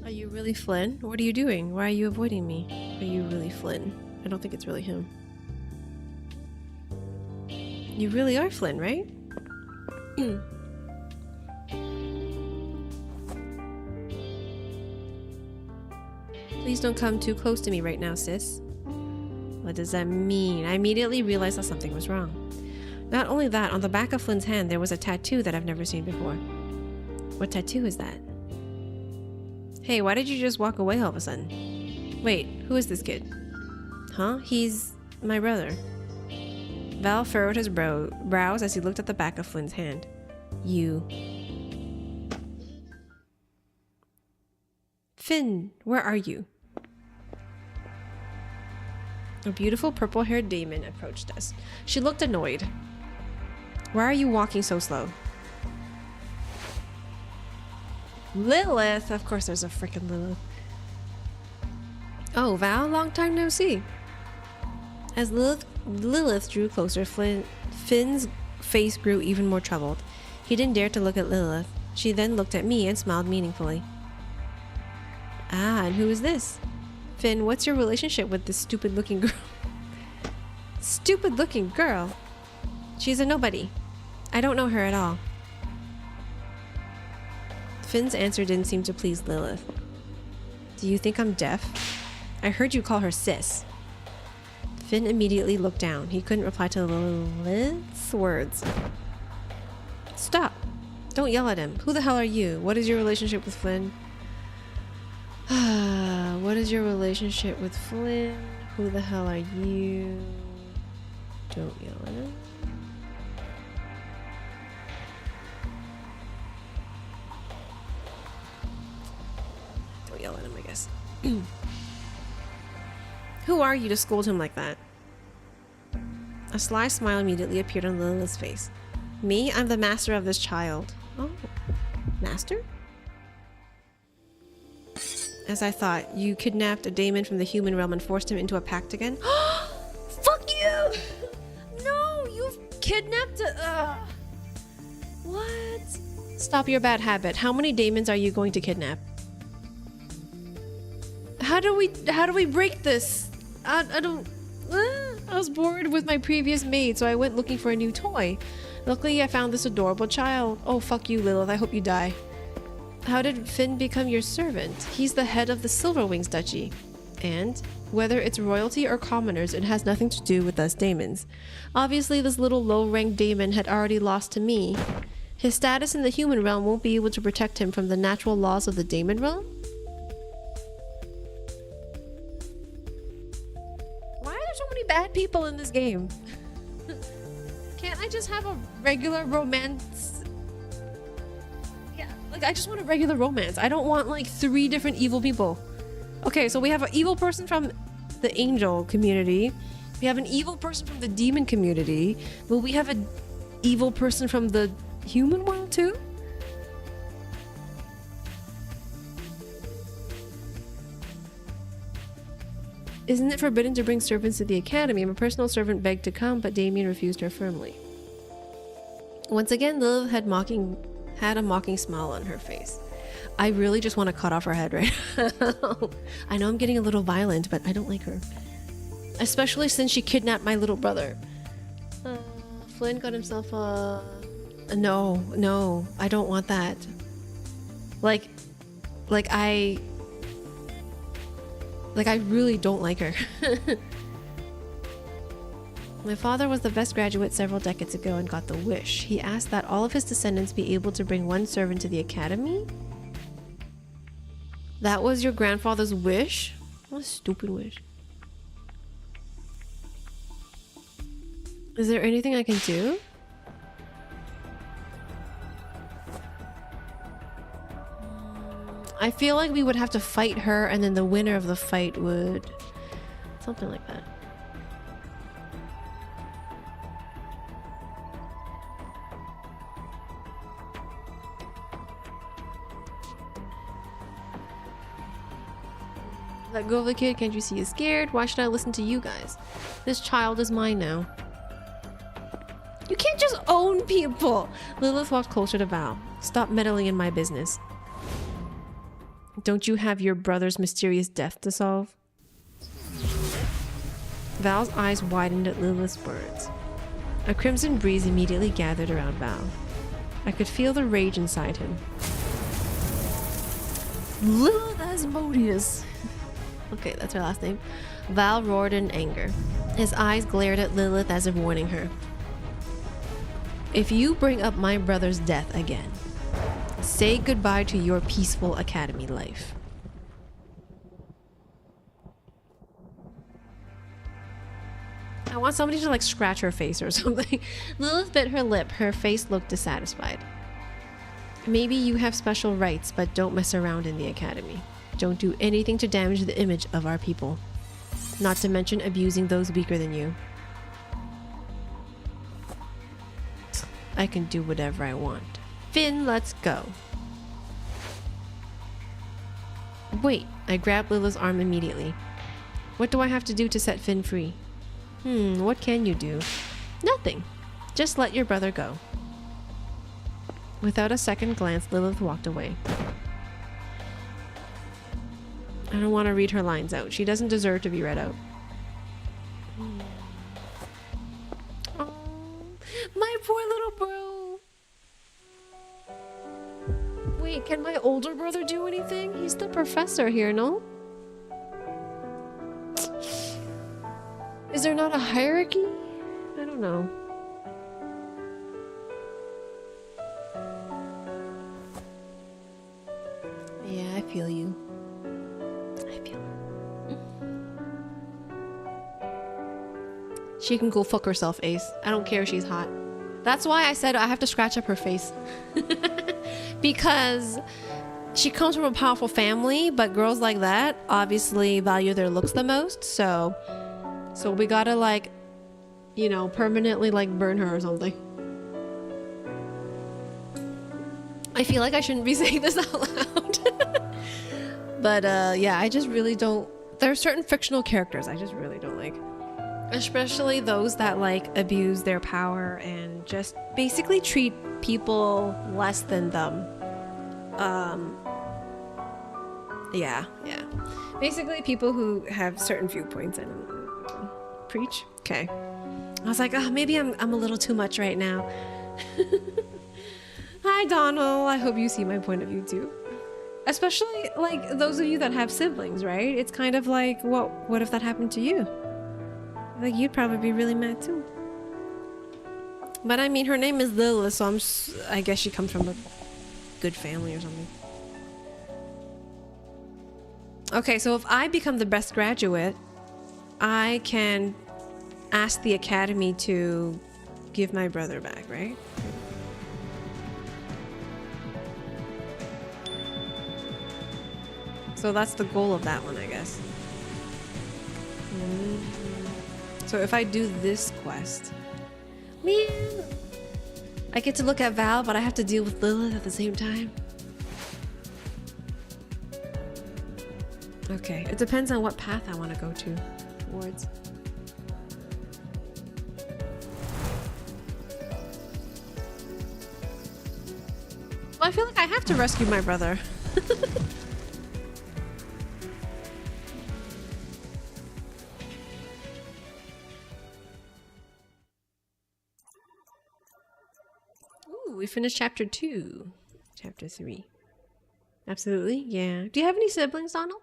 Are you really Flynn? What are you doing? Why are you avoiding me? Are you really Flynn? I don't think it's really him. You really are Flynn, right? Please don't come too close to me right now, sis. What does that mean? I immediately realized that something was wrong. Not only that, on the back of Flynn's hand, there was a tattoo that I've never seen before. What tattoo is that? Hey, why did you just walk away all of a sudden? Wait, who is this kid? Huh? He's my brother. Val furrowed his brows as he looked at the back of Flynn's hand. You. Finn, where are you? A beautiful purple-haired demon approached us. She looked annoyed. Why are you walking so slow? Lilith! Of course there's a freaking Lilith. Oh, Val, long time no see. As Lilith drew closer, Finn's face grew even more troubled. He didn't dare to look at Lilith. She then looked at me and smiled meaningfully. Ah, and who is this? Finn, what's your relationship with this stupid-looking girl? Stupid-looking girl? She's a nobody. I don't know her at all. Finn's answer didn't seem to please Lilith. Do you think I'm deaf? I heard you call her sis. Finn immediately looked down. He couldn't reply to Lilith's words. Stop. Don't yell at him. Who the hell are you? What is your relationship with Flynn? What is your relationship with Flynn? Who the hell are you? Don't yell at him. Don't yell at him, I guess. Who are you to scold him like that? A sly smile immediately appeared on Lilith's face. Me? I'm the master of this child. Oh. Master? As I thought, you kidnapped a daemon from the human realm and forced him into a pact again? Fuck you! No, you've kidnapped a... What? Stop your bad habit. How many daemons are you going to kidnap? How do we break this? I don't... I was bored with my previous maid, so I went looking for a new toy. Luckily, I found this adorable child. Oh, fuck you, Lilith. I hope you die. How did Finn become your servant? He's the head of the Silverwings Duchy. And, whether it's royalty or commoners, it has nothing to do with us daemons. Obviously, this little low-ranked daemon had already lost to me. His status in the human realm won't be able to protect him from the natural laws of the daemon realm? Why are there so many bad people in this game? Can't I just have a regular romance? Like, I just want a regular romance. I don't want like 3 different evil people. Okay, so we have an evil person from the angel community. We have an evil person from the demon community. Will we have an evil person from the human world too? Isn't it forbidden to bring servants to the academy? My personal servant begged to come, but Damien refused her firmly. Once again, Lilith had a mocking smile on her face. I really just want to cut off her head right now. I know I'm getting a little violent, but I don't like her. Especially since she kidnapped my little brother. Flynn got himself a... No, I don't want that. Like I really don't like her. My father was the best graduate several decades ago and got the wish. He asked that all of his descendants be able to bring one servant to the academy? That was your grandfather's wish? What a stupid wish. Is there anything I can do? I feel like we would have to fight her and then the winner of the fight would... Something like that. Let go of the kid, can't you see he's scared? Why should I listen to you guys? This child is mine now. You can't just own people! Lilith walked closer to Val. Stop meddling in my business. Don't you have your brother's mysterious death to solve? Val's eyes widened at Lilith's words. A crimson breeze immediately gathered around Val. I could feel the rage inside him. Lilith Asmodeus! Okay, that's her last name. Val roared in anger. His eyes glared at Lilith as if warning her. If you bring up my brother's death again, say goodbye to your peaceful academy life. I want somebody to like scratch her face or something. Lilith bit her lip. Her face looked dissatisfied. Maybe you have special rights, but don't mess around in the academy. Don't do anything to damage the image of our people. Not to mention abusing those weaker than you. I can do whatever I want. Finn, let's go. Wait, I grabbed Lilith's arm immediately. What do I have to do to set Finn free? What can you do? Nothing. Just let your brother go. Without a second glance, Lilith walked away. I don't want to read her lines out. She doesn't deserve to be read out. Oh, my poor little bro. Wait, can my older brother do anything? He's the professor here, no? Is there not a hierarchy? I don't know. Yeah, I feel you. I feel it. She can go fuck herself, Ace. I don't care if she's hot. That's why I said I have to scratch up her face. Because she comes from a powerful family, but girls like that obviously value their looks the most. So we gotta like, you know, permanently like burn her or something. I feel like I shouldn't be saying this out loud. But yeah, I just really don't. There are certain fictional characters I just really don't like. Especially those that like abuse their power and just basically treat people less than them. Yeah. Basically people who have certain viewpoints and preach. Okay. I was like, oh, maybe I'm a little too much right now. Hi, Donald. I hope you see my point of view too. Especially like those of you that have siblings, right? It's kind of like, what if that happened to you? Like you'd probably be really mad too. But I mean, her name is Lilith, so I guess she comes from a good family or something. Okay, so if I become the best graduate, I can ask the academy to give my brother back, right? So that's the goal of that one, I guess. So if I do this quest, man, I get to look at Val, but I have to deal with Lilith at the same time. Okay, it depends on what path I want to go towards. Well, I feel like I have to rescue my brother. Ooh, we finished chapter 2. Chapter 3. Absolutely, yeah. Do you have any siblings, Donald?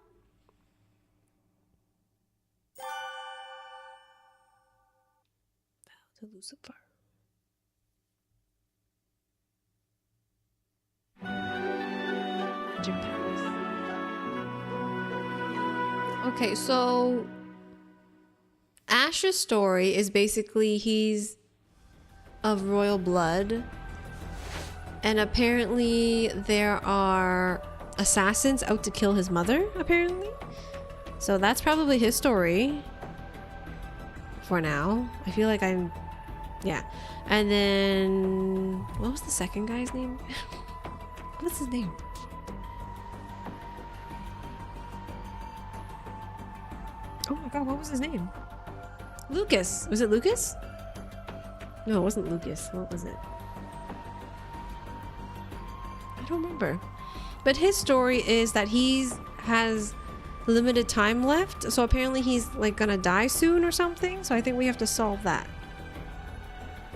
To Lucifer. Magic Palace. Okay, so Ash's story is basically he's of royal blood, and apparently there are assassins out to kill his mother, apparently. So that's probably his story for now. I feel like yeah. And then what was the second guy's name? What's his name? Oh my god, what was his name? Lucas. Was it Lucas? No, it wasn't Lucas. What was it? I don't remember. But his story is that has limited time left. So apparently he's like gonna die soon or something. So I think we have to solve that.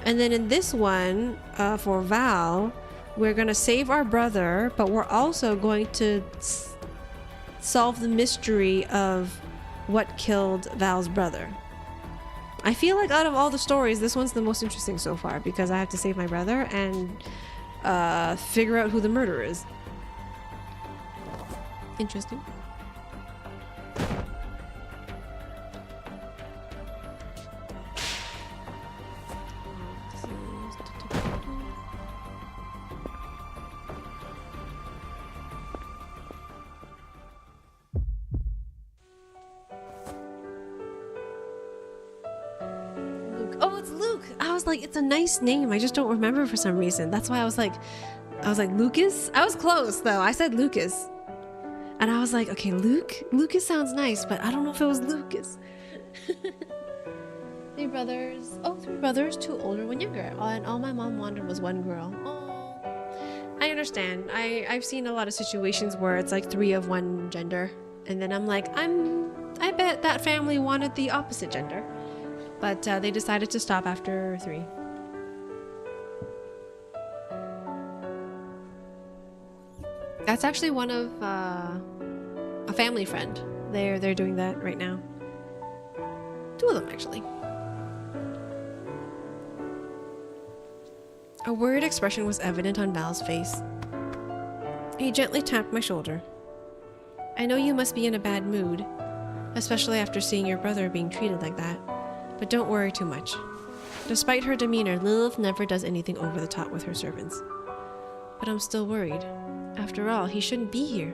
And then in this one, for Val, we're gonna save our brother, but we're also going to solve the mystery of what killed Val's brother. I feel like out of all the stories, this one's the most interesting so far because I have to save my brother and figure out who the murderer is. Interesting. Oh, it's Luke. I was like, it's a nice name. I just don't remember for some reason. That's why I was like, Lucas. I was close though. I said Lucas, and I was like, okay, Luke. Lucas sounds nice, but I don't know if it was Lucas. Three brothers. Oh, three brothers, two older, one younger. And all my mom wanted was one girl. Oh, I understand. I've seen a lot of situations where it's like three of one gender, and then I'm like, I bet that family wanted the opposite gender. But they decided to stop after 3. That's actually one of a family friend. They're doing that right now. 2 of them actually. A worried expression was evident on Val's face. He gently tapped my shoulder. I know you must be in a bad mood, especially after seeing your brother being treated like that. But don't worry too much. Despite her demeanor, Lilith never does anything over the top with her servants. But I'm still worried. After all, he shouldn't be here.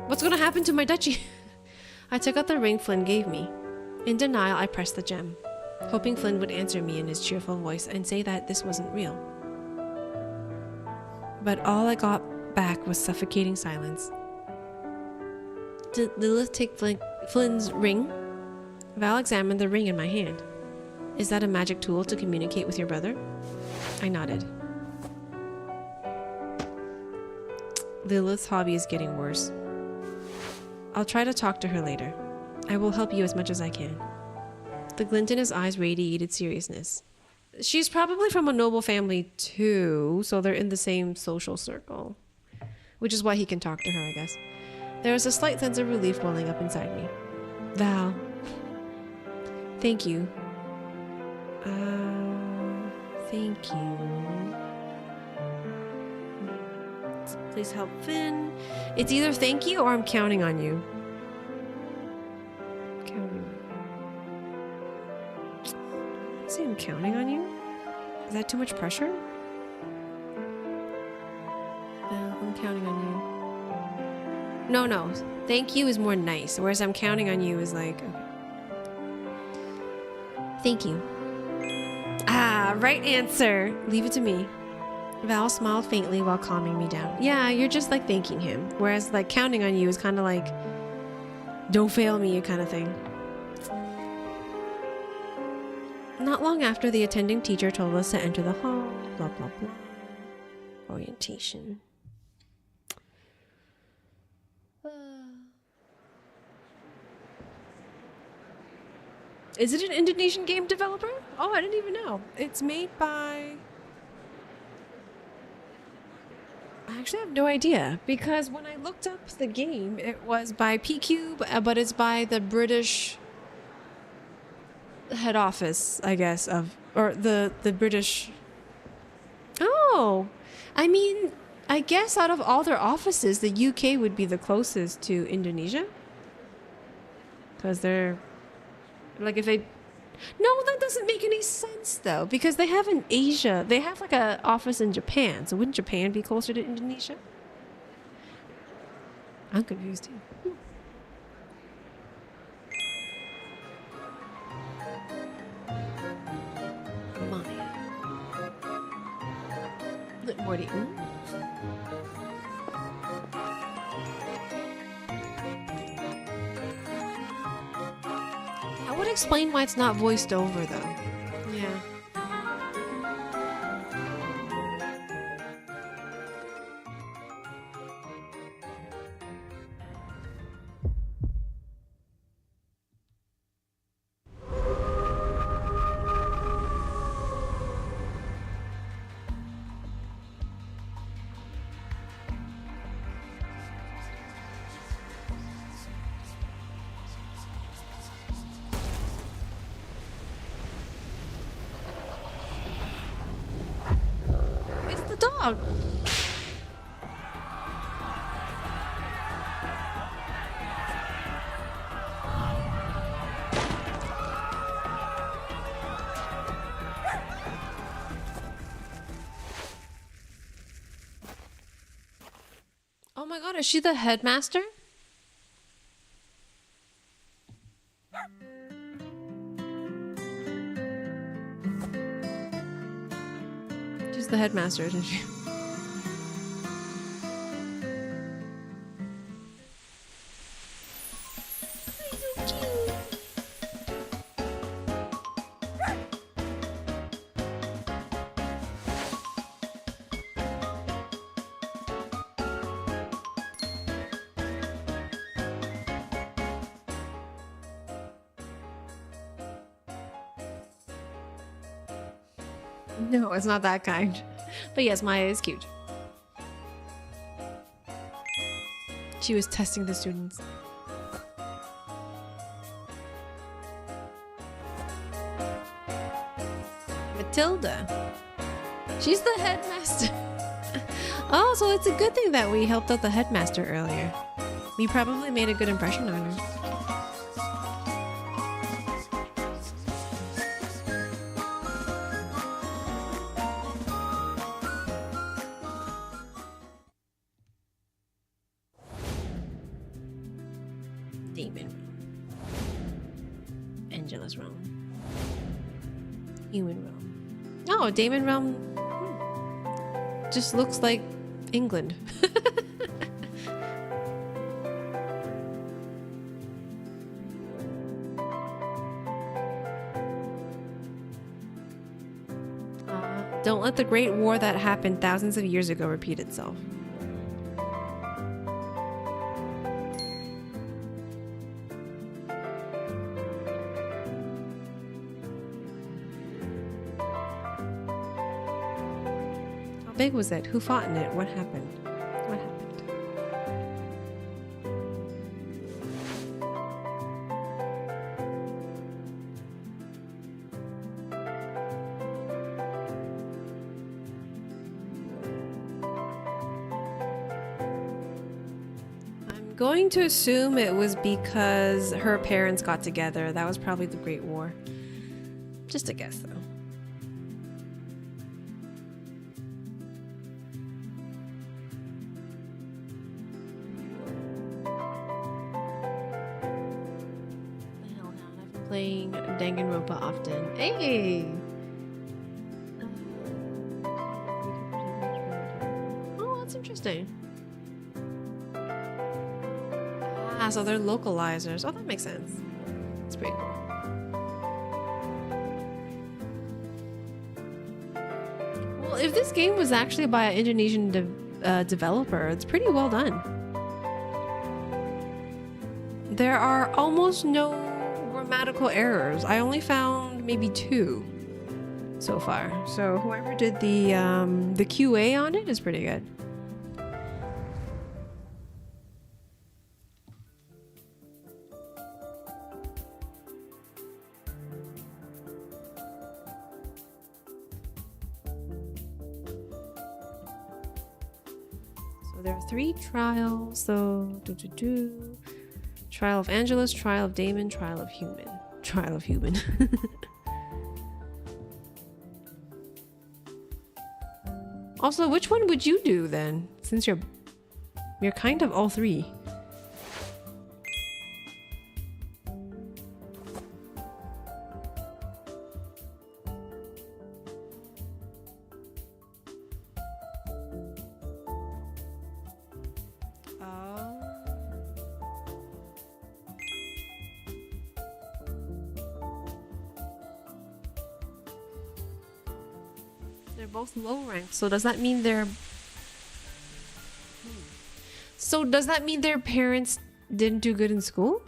What's gonna happen to my duchy? I took out the ring Flynn gave me. In denial, I pressed the gem, hoping Flynn would answer me in his cheerful voice and say that this wasn't real. But all I got back was suffocating silence. Did Lilith take Flynn's ring? Val examined the ring in my hand. Is that a magic tool to communicate with your brother? I nodded. Lilith's hobby is getting worse. I'll try to talk to her later. I will help you as much as I can. The glint in his eyes radiated seriousness. She's probably from a noble family too, so they're in the same social circle. Which is why he can talk to her, I guess. There was a slight sense of relief welling up inside me. Val. Thank you. Thank you. Please help Finn. It's either thank you or I'm counting on you. Counting. Say I'm counting on you? Is that too much pressure? No, I'm counting on you. No. Thank you is more nice, whereas I'm counting on you is like, okay. Thank you. Ah, right answer. Leave it to me. Val smiled faintly while calming me down. Yeah, you're just like thanking him. Whereas like counting on you is kind of like, don't fail me, kind of thing. Not long after, the attending teacher told us to enter the hall. Blah, blah, blah. Orientation. Is it an Indonesian game developer? Oh, I didn't even know. It's made by... I actually have no idea, because when I looked up the game, it was by P-Cube, but it's by the British head office, I guess, or the British... Oh! I mean, I guess out of all their offices, the UK would be the closest to Indonesia. Because they're... Like if they... No, that doesn't make any sense though, because they have in Asia, they have like a office in Japan, so wouldn't Japan be closer to Indonesia? I'm confused too. Morty. I would explain why it's not voiced over though. Yeah. loud. Oh my god, is she the headmaster? She's the headmaster, isn't she? No, it's not that kind. But yes, Maya is cute. She was testing the students. Matilda. She's the headmaster. Oh, so it's a good thing that we helped out the headmaster earlier. We probably made a good impression on her. Demon realm. Angela's realm. Human realm. Oh, Damon realm just looks like England. Don't let the great war that happened thousands of years ago repeat itself. How big was it? Who fought in it? What happened? What happened? I'm going to assume it was because her parents got together. That was probably the Great War. Just a guess, though. Playing Danganronpa often. Hey! Oh, that's interesting. Ah, so they're localizers. Oh, that makes sense. It's pretty cool. Well, if this game was actually by an Indonesian developer, it's pretty well done. There are almost no grammatical errors. I only found maybe 2 so far. So whoever did the QA on it is pretty good. So there are 3 trials. So Trial of Angelus, Trial of Damon, Trial of Human. Trial of Human. Also, which one would you do then? Since you're kind of all 3. They're both low ranked. So does that mean they're... So does that mean their parents didn't do good in school?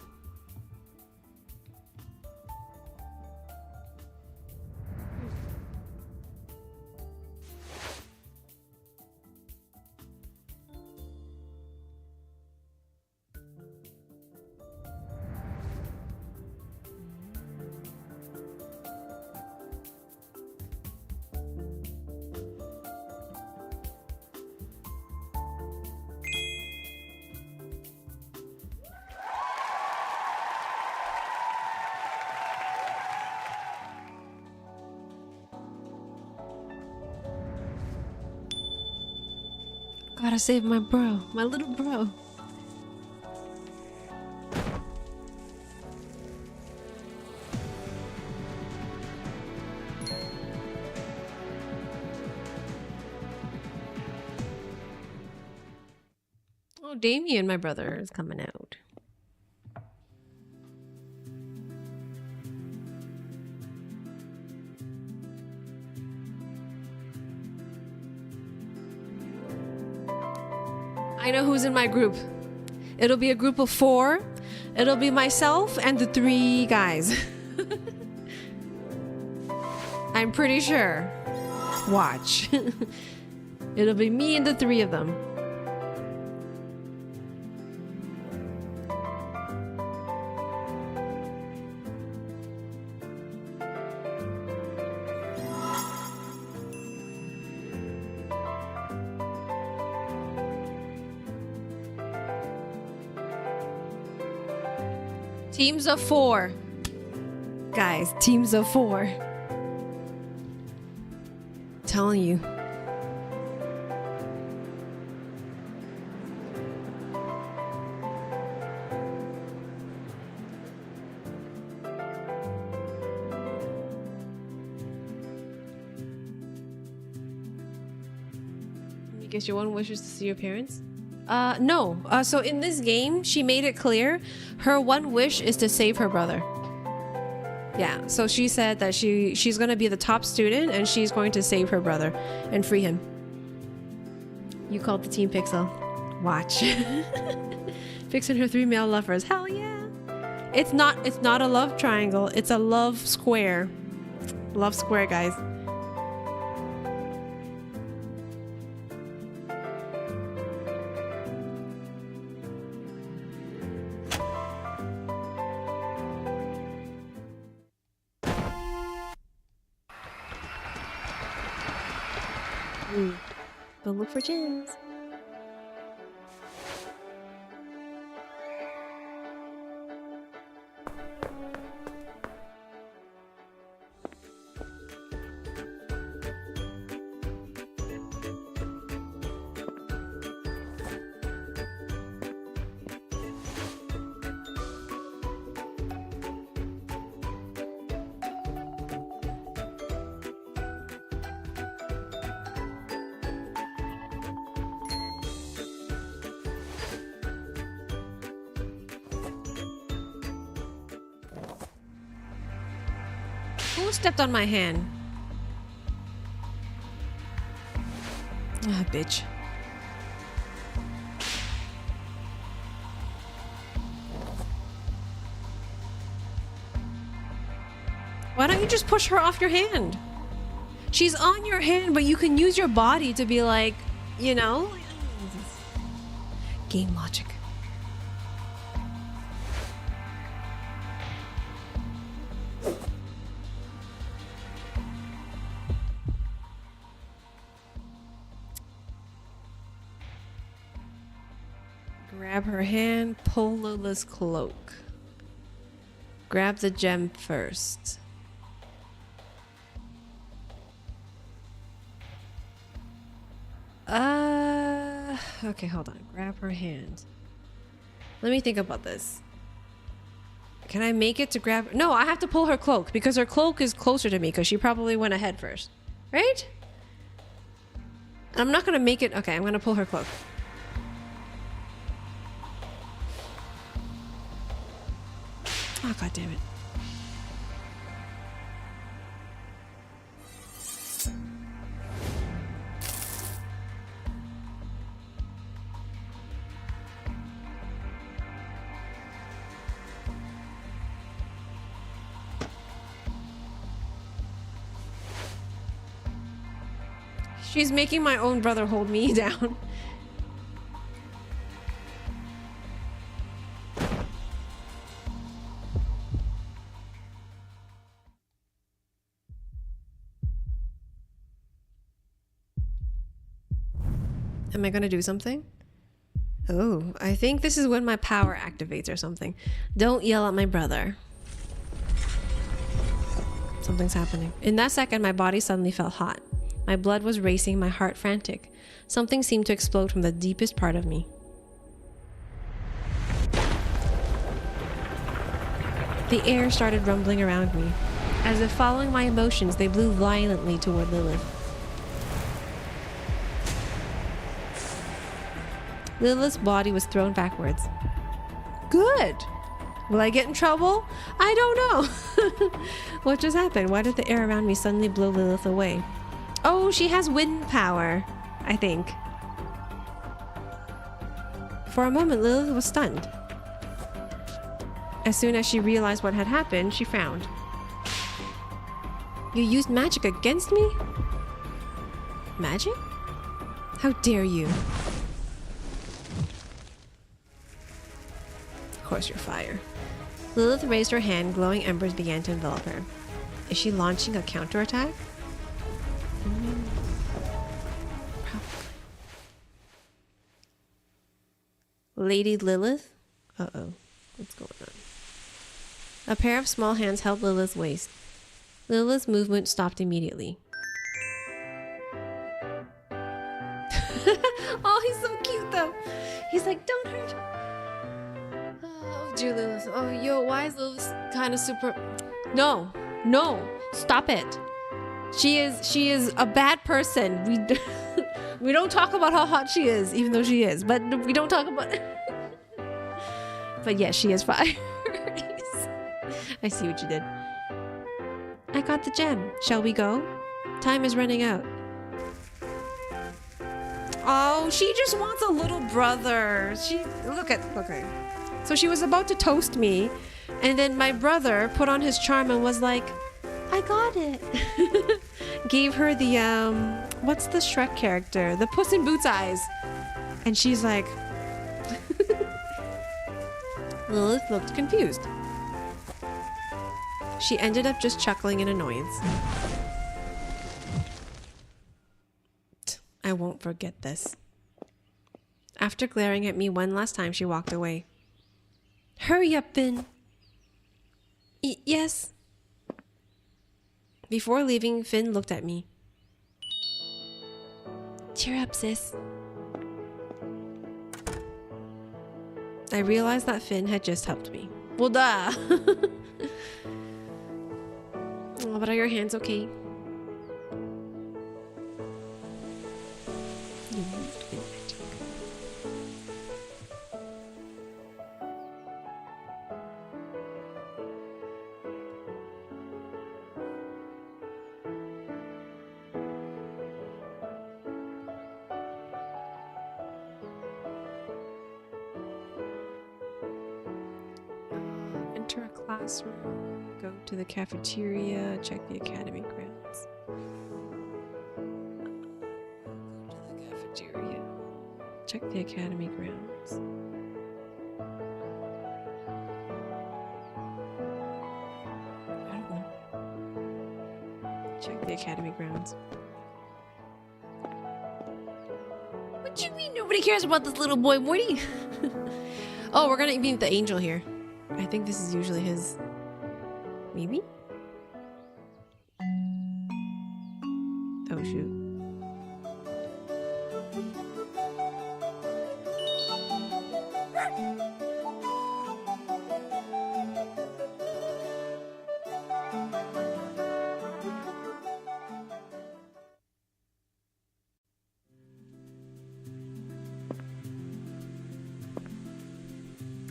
Gotta save my bro, my little bro. Oh, Damien, my brother, is coming out. I know who's in my group. It'll be a group of 4. It'll be myself and the 3 guys. I'm pretty sure. Watch. It'll be me and the 3 of them. Teams of 4. Guys, teams of 4. Telling you. I guess your one wish is to see your parents? No. So in this game, she made it clear her one wish is to save her brother. Yeah, so she said that she's going to be the top student and she's going to save her brother and free him. You called the team Pixel. Watch. Fixing her 3 male lovers. Hell yeah. It's not a love triangle. It's a love square. Love square, guys. Don't look for gems. Who stepped on my hand? Ah, bitch. Why don't you just push her off your hand? She's on your hand, but you can use your body to be like, you know? Game logic. Grab her hand, pull Lola's cloak. Grab the gem first. Okay, hold on. Grab her hand. Let me think about this. Can I make it to grab? No, I have to pull her cloak because her cloak is closer to me because she probably went ahead first. Right? I'm not gonna make it. Okay, I'm gonna pull her cloak. Oh, God damn it. She's making my own brother hold me down. Am I gonna do something? Oh, I think this is when my power activates or something. Don't yell at my brother. Something's happening. In that second, my body suddenly felt hot. My blood was racing, my heart frantic. Something seemed to explode from the deepest part of me. The air started rumbling around me. As if following my emotions, they blew violently toward Lilith. Lilith's body was thrown backwards. Good! Will I get in trouble? I don't know. What just happened? Why did the air around me suddenly blow Lilith away? Oh, she has wind power, I think. For a moment, Lilith was stunned. As soon as she realized what had happened, she frowned. You used magic against me? Magic? How dare you? Of course you're fire. Lilith raised her hand, glowing embers began to envelop her. Is she launching a counterattack? Probably. Lady Lilith? Uh-oh. What's going on? A pair of small hands held Lilith's waist. Lilith's movement stopped immediately. Oh, he's so cute though. He's like, don't hurt. Oh, dear Lilith. Oh, yo, why is Lilith kind of super... No, stop it. She is a bad person. We don't talk about how hot she is, even though she is. But we don't talk about... But yes, she is fire. I see what you did. I got the gem. Shall we go? Time is running out. Oh, she just wants a little brother. Look at her. So she was about to toast me, and then my brother put on his charm and was like, I got it. Gave her the, what's the Shrek character? The Puss in Boots eyes. And she's like... Lilith looked confused. She ended up just chuckling in annoyance. I won't forget this. After glaring at me one last time, she walked away. Hurry up, Finn. Yes. Before leaving, Finn looked at me. Cheer up, sis. I realized that Finn had just helped me. Well, duh. Oh, but are your hands okay? You used wind magic. Enter a classroom, go to the cafeteria, check the academy grounds. Go to the cafeteria, check the academy grounds. I don't know. Check the academy grounds. What do you mean nobody cares about this little boy, Morty? Oh, we're gonna meet the angel here. I think this is usually his... Maybe? Oh, shoot.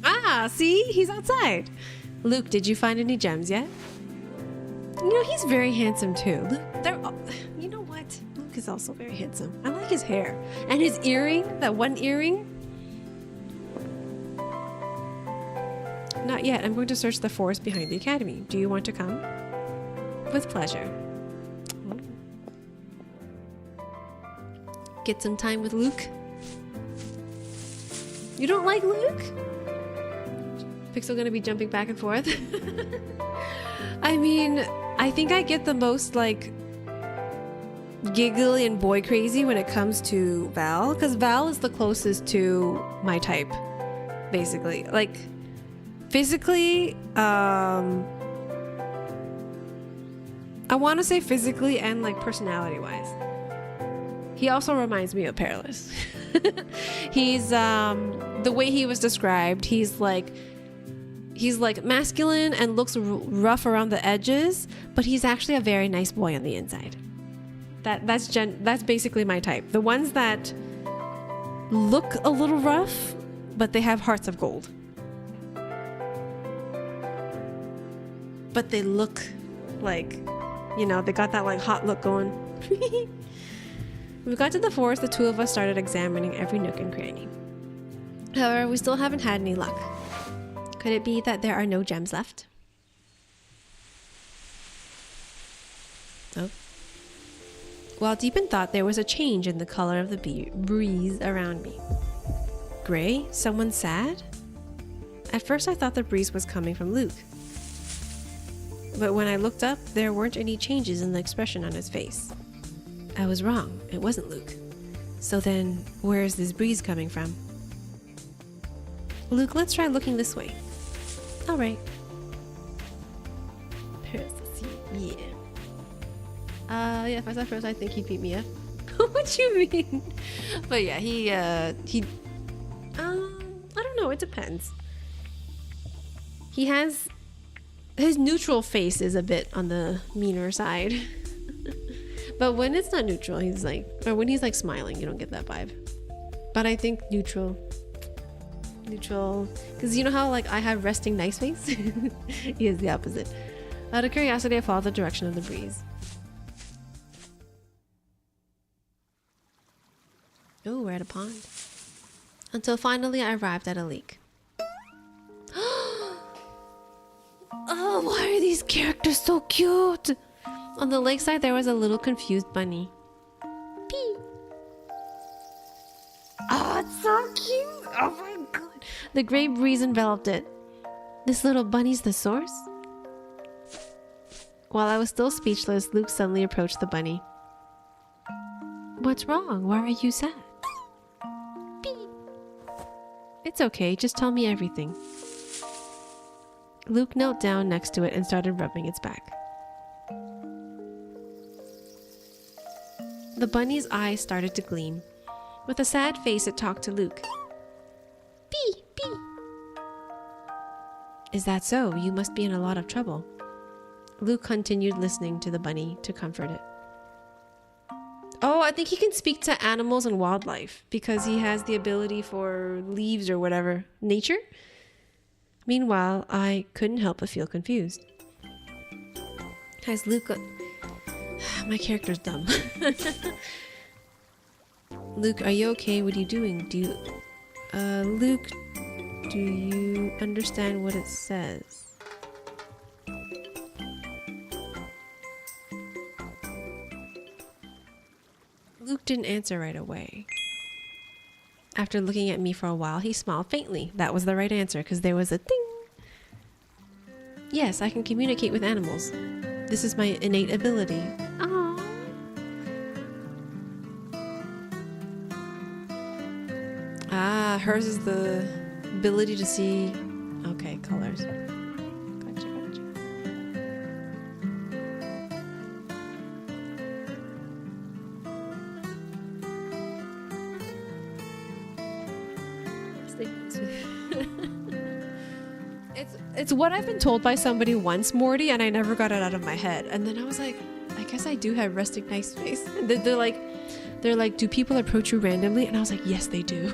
Ah, see? He's outside. Luke, did you find any gems yet? You know, he's very handsome too. Luke, you know what? Luke is also very handsome. I like his hair. And his earring, that one earring. Not yet. I'm going to search the forest behind the academy. Do you want to come? With pleasure. Get some time with Luke. You don't like Luke? Pixel gonna be jumping back and forth. I mean, I think I get the most like giggly and boy crazy when it comes to Val, because Val is the closest to my type, basically. Like physically, I want to say physically and like personality wise. He also reminds me of Perilous. He's the way he was described, he's like masculine and looks rough around the edges, but he's actually a very nice boy on the inside. That's basically my type. The ones that look a little rough, but they have hearts of gold. But they look like, you know, they got that like hot look going. When we got to the forest, the two of us started examining every nook and cranny. However, we still haven't had any luck. Could it be that there are no gems left? Oh. While deep in thought, there was a change in the color of the breeze around me. Gray? Someone sad? At first I thought the breeze was coming from Luke. But when I looked up, there weren't any changes in the expression on his face. I was wrong. It wasn't Luke. So then, where is this breeze coming from? Luke, let's try looking this way. All right. Yeah. Yeah, if I saw first, I think he'd beat me up. What you mean? But yeah, I don't know. It depends. He has... His neutral face is a bit on the meaner side. But when it's not neutral, he's like... Or when he's like smiling, you don't get that vibe. But I think neutral... Because you know how like I have resting nice face? He is the opposite. Out of curiosity, I followed the direction of the breeze. Oh, we're at a pond. Until finally I arrived at a lake. Oh, why are these characters so cute? On the lakeside, there was a little confused bunny. Pee. Oh, it's so cute. Oh my god. The gray breeze enveloped it. This little bunny's the source? While I was still speechless, Luke suddenly approached the bunny. What's wrong? Why are you sad? Pee. It's okay. Just tell me everything. Luke knelt down next to it and started rubbing its back. The bunny's eyes started to gleam. With a sad face, it talked to Luke. Pee, pee. Is that so? You must be in a lot of trouble. Luke continued listening to the bunny to comfort it. Oh, I think he can speak to animals and wildlife because he has the ability for leaves or whatever. Nature? Meanwhile, I couldn't help but feel confused. Has Luke... My character's dumb. Luke, are you okay? What are you doing? Luke, do you understand what it says? Luke didn't answer right away. After looking at me for a while, he smiled faintly. That was the right answer because there was a ding. Yes, I can communicate with animals. This is my innate ability. Aww. Ah, hers is the ability to see... Okay, colors. Gotcha. It's what I've been told by somebody once, Morty, and I never got it out of my head. And then I was like, I guess I do have resting nice face. And they're like, do people approach you randomly? And I was like, yes, they do.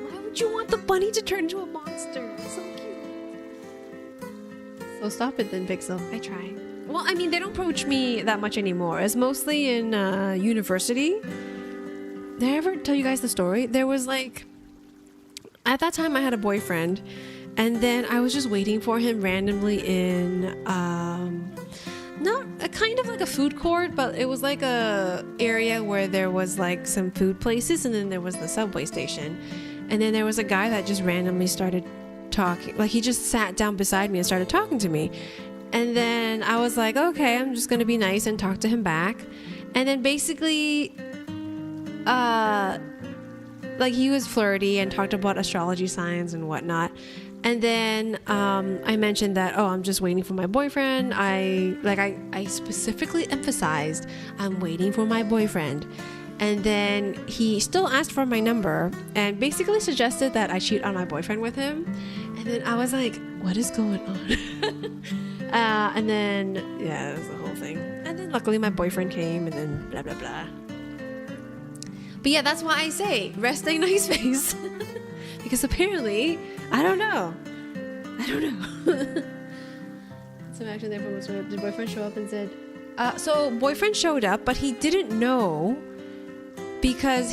Why would you want the bunny to turn into a monster? It's so cute. So stop it then, Pixel. I try. Well, I mean, they don't approach me that much anymore. It's mostly in university. Did I ever tell you guys the story? There was like... At that time, I had a boyfriend. And then I was just waiting for him randomly in... not a kind of like a food court, but it was like a area where there was like some food places. And then there was the subway station. And then there was a guy that just randomly started talking. Like he just sat down beside me and started talking to me. And then I was like, okay, I'm just going to be nice and talk to him back. And then basically, like he was flirty and talked about astrology signs and whatnot. And then I mentioned that, oh, I'm just waiting for my boyfriend. I specifically emphasized I'm waiting for my boyfriend. And then he still asked for my number and basically suggested that I cheat on my boyfriend with him. And then I was like, what is going on? And then, yeah, that was the whole thing. And then luckily my boyfriend came and then blah, blah, blah. But yeah, that's why I say resting nice face. Because apparently, I don't know. So actually, therefore, the boyfriend showed up and said, so boyfriend showed up, but he didn't know because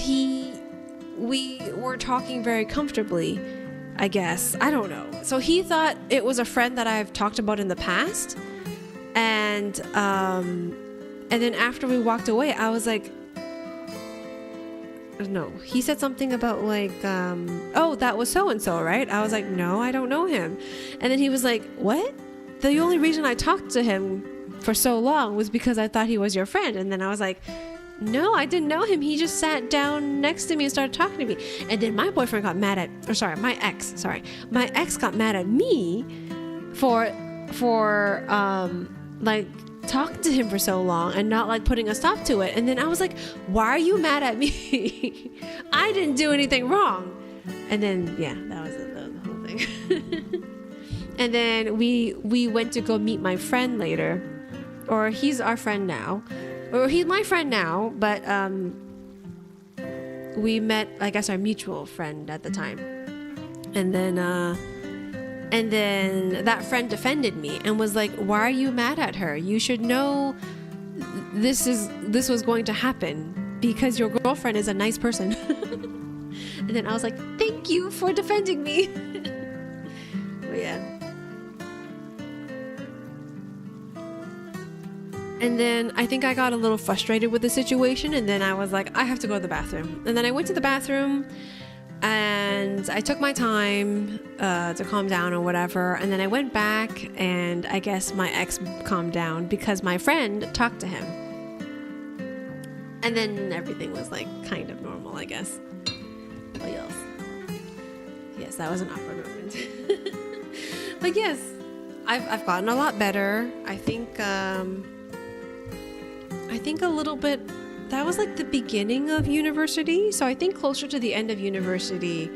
we were talking very comfortably, I guess. I don't know. So he thought it was a friend that I've talked about in the past. And then after we walked away, I was like, no, he said something about like, oh, that was so-and-so, right? I was like, no, I don't know him. And then he was like, what? The only reason I talked to him for so long was because I thought he was your friend. And then I was like, no, I didn't know him. He just sat down next to me and started talking to me. And then my boyfriend got mad at, my ex got mad at me for like talking to him for so long and not like putting a stop to it. And then I was like, why are you mad at me? I didn't do anything wrong. And then, yeah, that was the whole thing. And then we went to go meet my friend later, or he's our friend now. Or he's my friend now, but we met, I guess, our mutual friend at the time. And then that friend defended me and was like, why are you mad at her? You should know this was going to happen because your girlfriend is a nice person. And then I was like, thank you for defending me. But yeah. And then I think I got a little frustrated with the situation, and then I was like, I have to go to the bathroom. And then I went to the bathroom and I took my time to calm down or whatever. And then I went back and I guess my ex calmed down because my friend talked to him. And then everything was like kind of normal, I guess. What else? Yes, that was an awkward moment. But yes, I've gotten a lot better. I think a little bit, that was like the beginning of university. So I think closer to the end of university,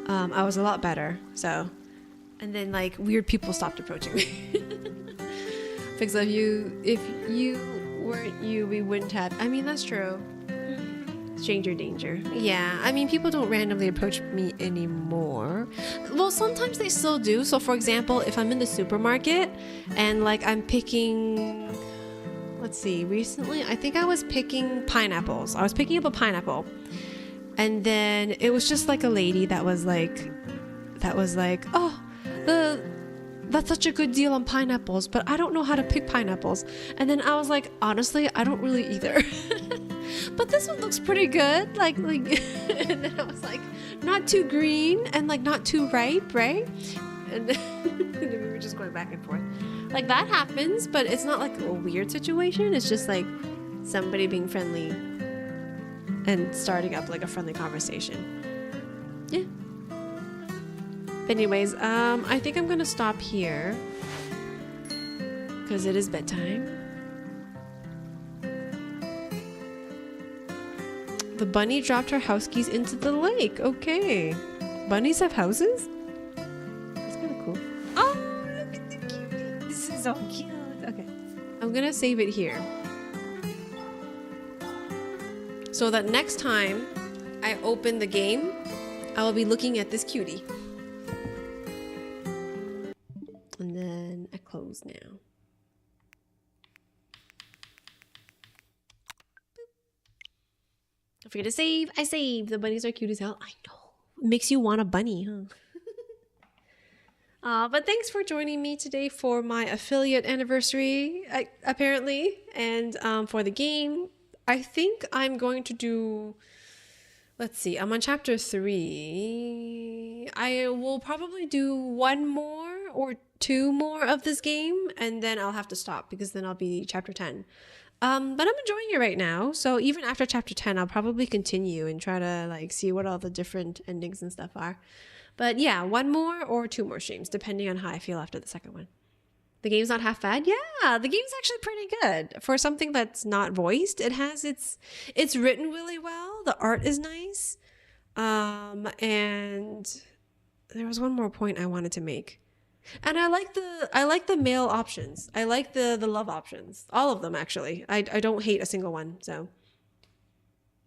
I was a lot better. So, and then like weird people stopped approaching me. Because if you weren't you, we wouldn't have. I mean, that's true. Stranger danger. Yeah, I mean, people don't randomly approach me anymore. Well, sometimes they still do. So for example, if I'm in the supermarket and like I'm picking, let's see, recently I think I was picking pineapples. I was picking up a pineapple, and then it was just like a lady that was like, oh, that's such a good deal on pineapples, but I don't know how to pick pineapples. And then I was like, honestly, I don't really either. But this one looks pretty good. Like, and then I was like, not too green and like not too ripe, right? And then we were just going back and forth. Like that happens, but it's not like a weird situation. It's just like somebody being friendly and starting up like a friendly conversation. Yeah. But anyways, I think I'm gonna stop here because it is bedtime. The bunny dropped her house keys into the lake. Okay. Bunnies have houses? That's kind of cool. Oh, look at the cutie. This is so cute. Okay. I'm gonna save it here, so that next time I open the game, I will be looking at this cutie. And then I close now. Don't forget to save. I saved. The bunnies are cute as hell. I know. Makes you want a bunny, huh? But thanks for joining me today for my affiliate anniversary, apparently, and for the game. I think I'm going to do, let's see, I'm on chapter 3. I will probably do 1 more or 2 more of this game, and then I'll have to stop because then I'll be chapter 10. But I'm enjoying it right now. So even after chapter 10, I'll probably continue and try to like see what all the different endings and stuff are. But yeah, one more or two more streams, depending on how I feel after the second one. The game's not half bad. Yeah, the game's actually pretty good for something that's not voiced. It's written really well. The art is nice. And there was one more point I wanted to make. And I like the male options. I like the love options. All of them actually. I don't hate a single one. So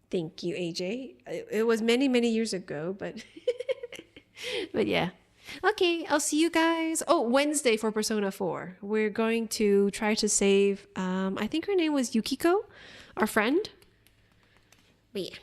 thank you, AJ. It was many, many years ago, but but yeah. Okay, I'll see you guys. Oh, Wednesday for Persona 4. We're going to try to save I think her name was Yukiko, our friend. But yeah.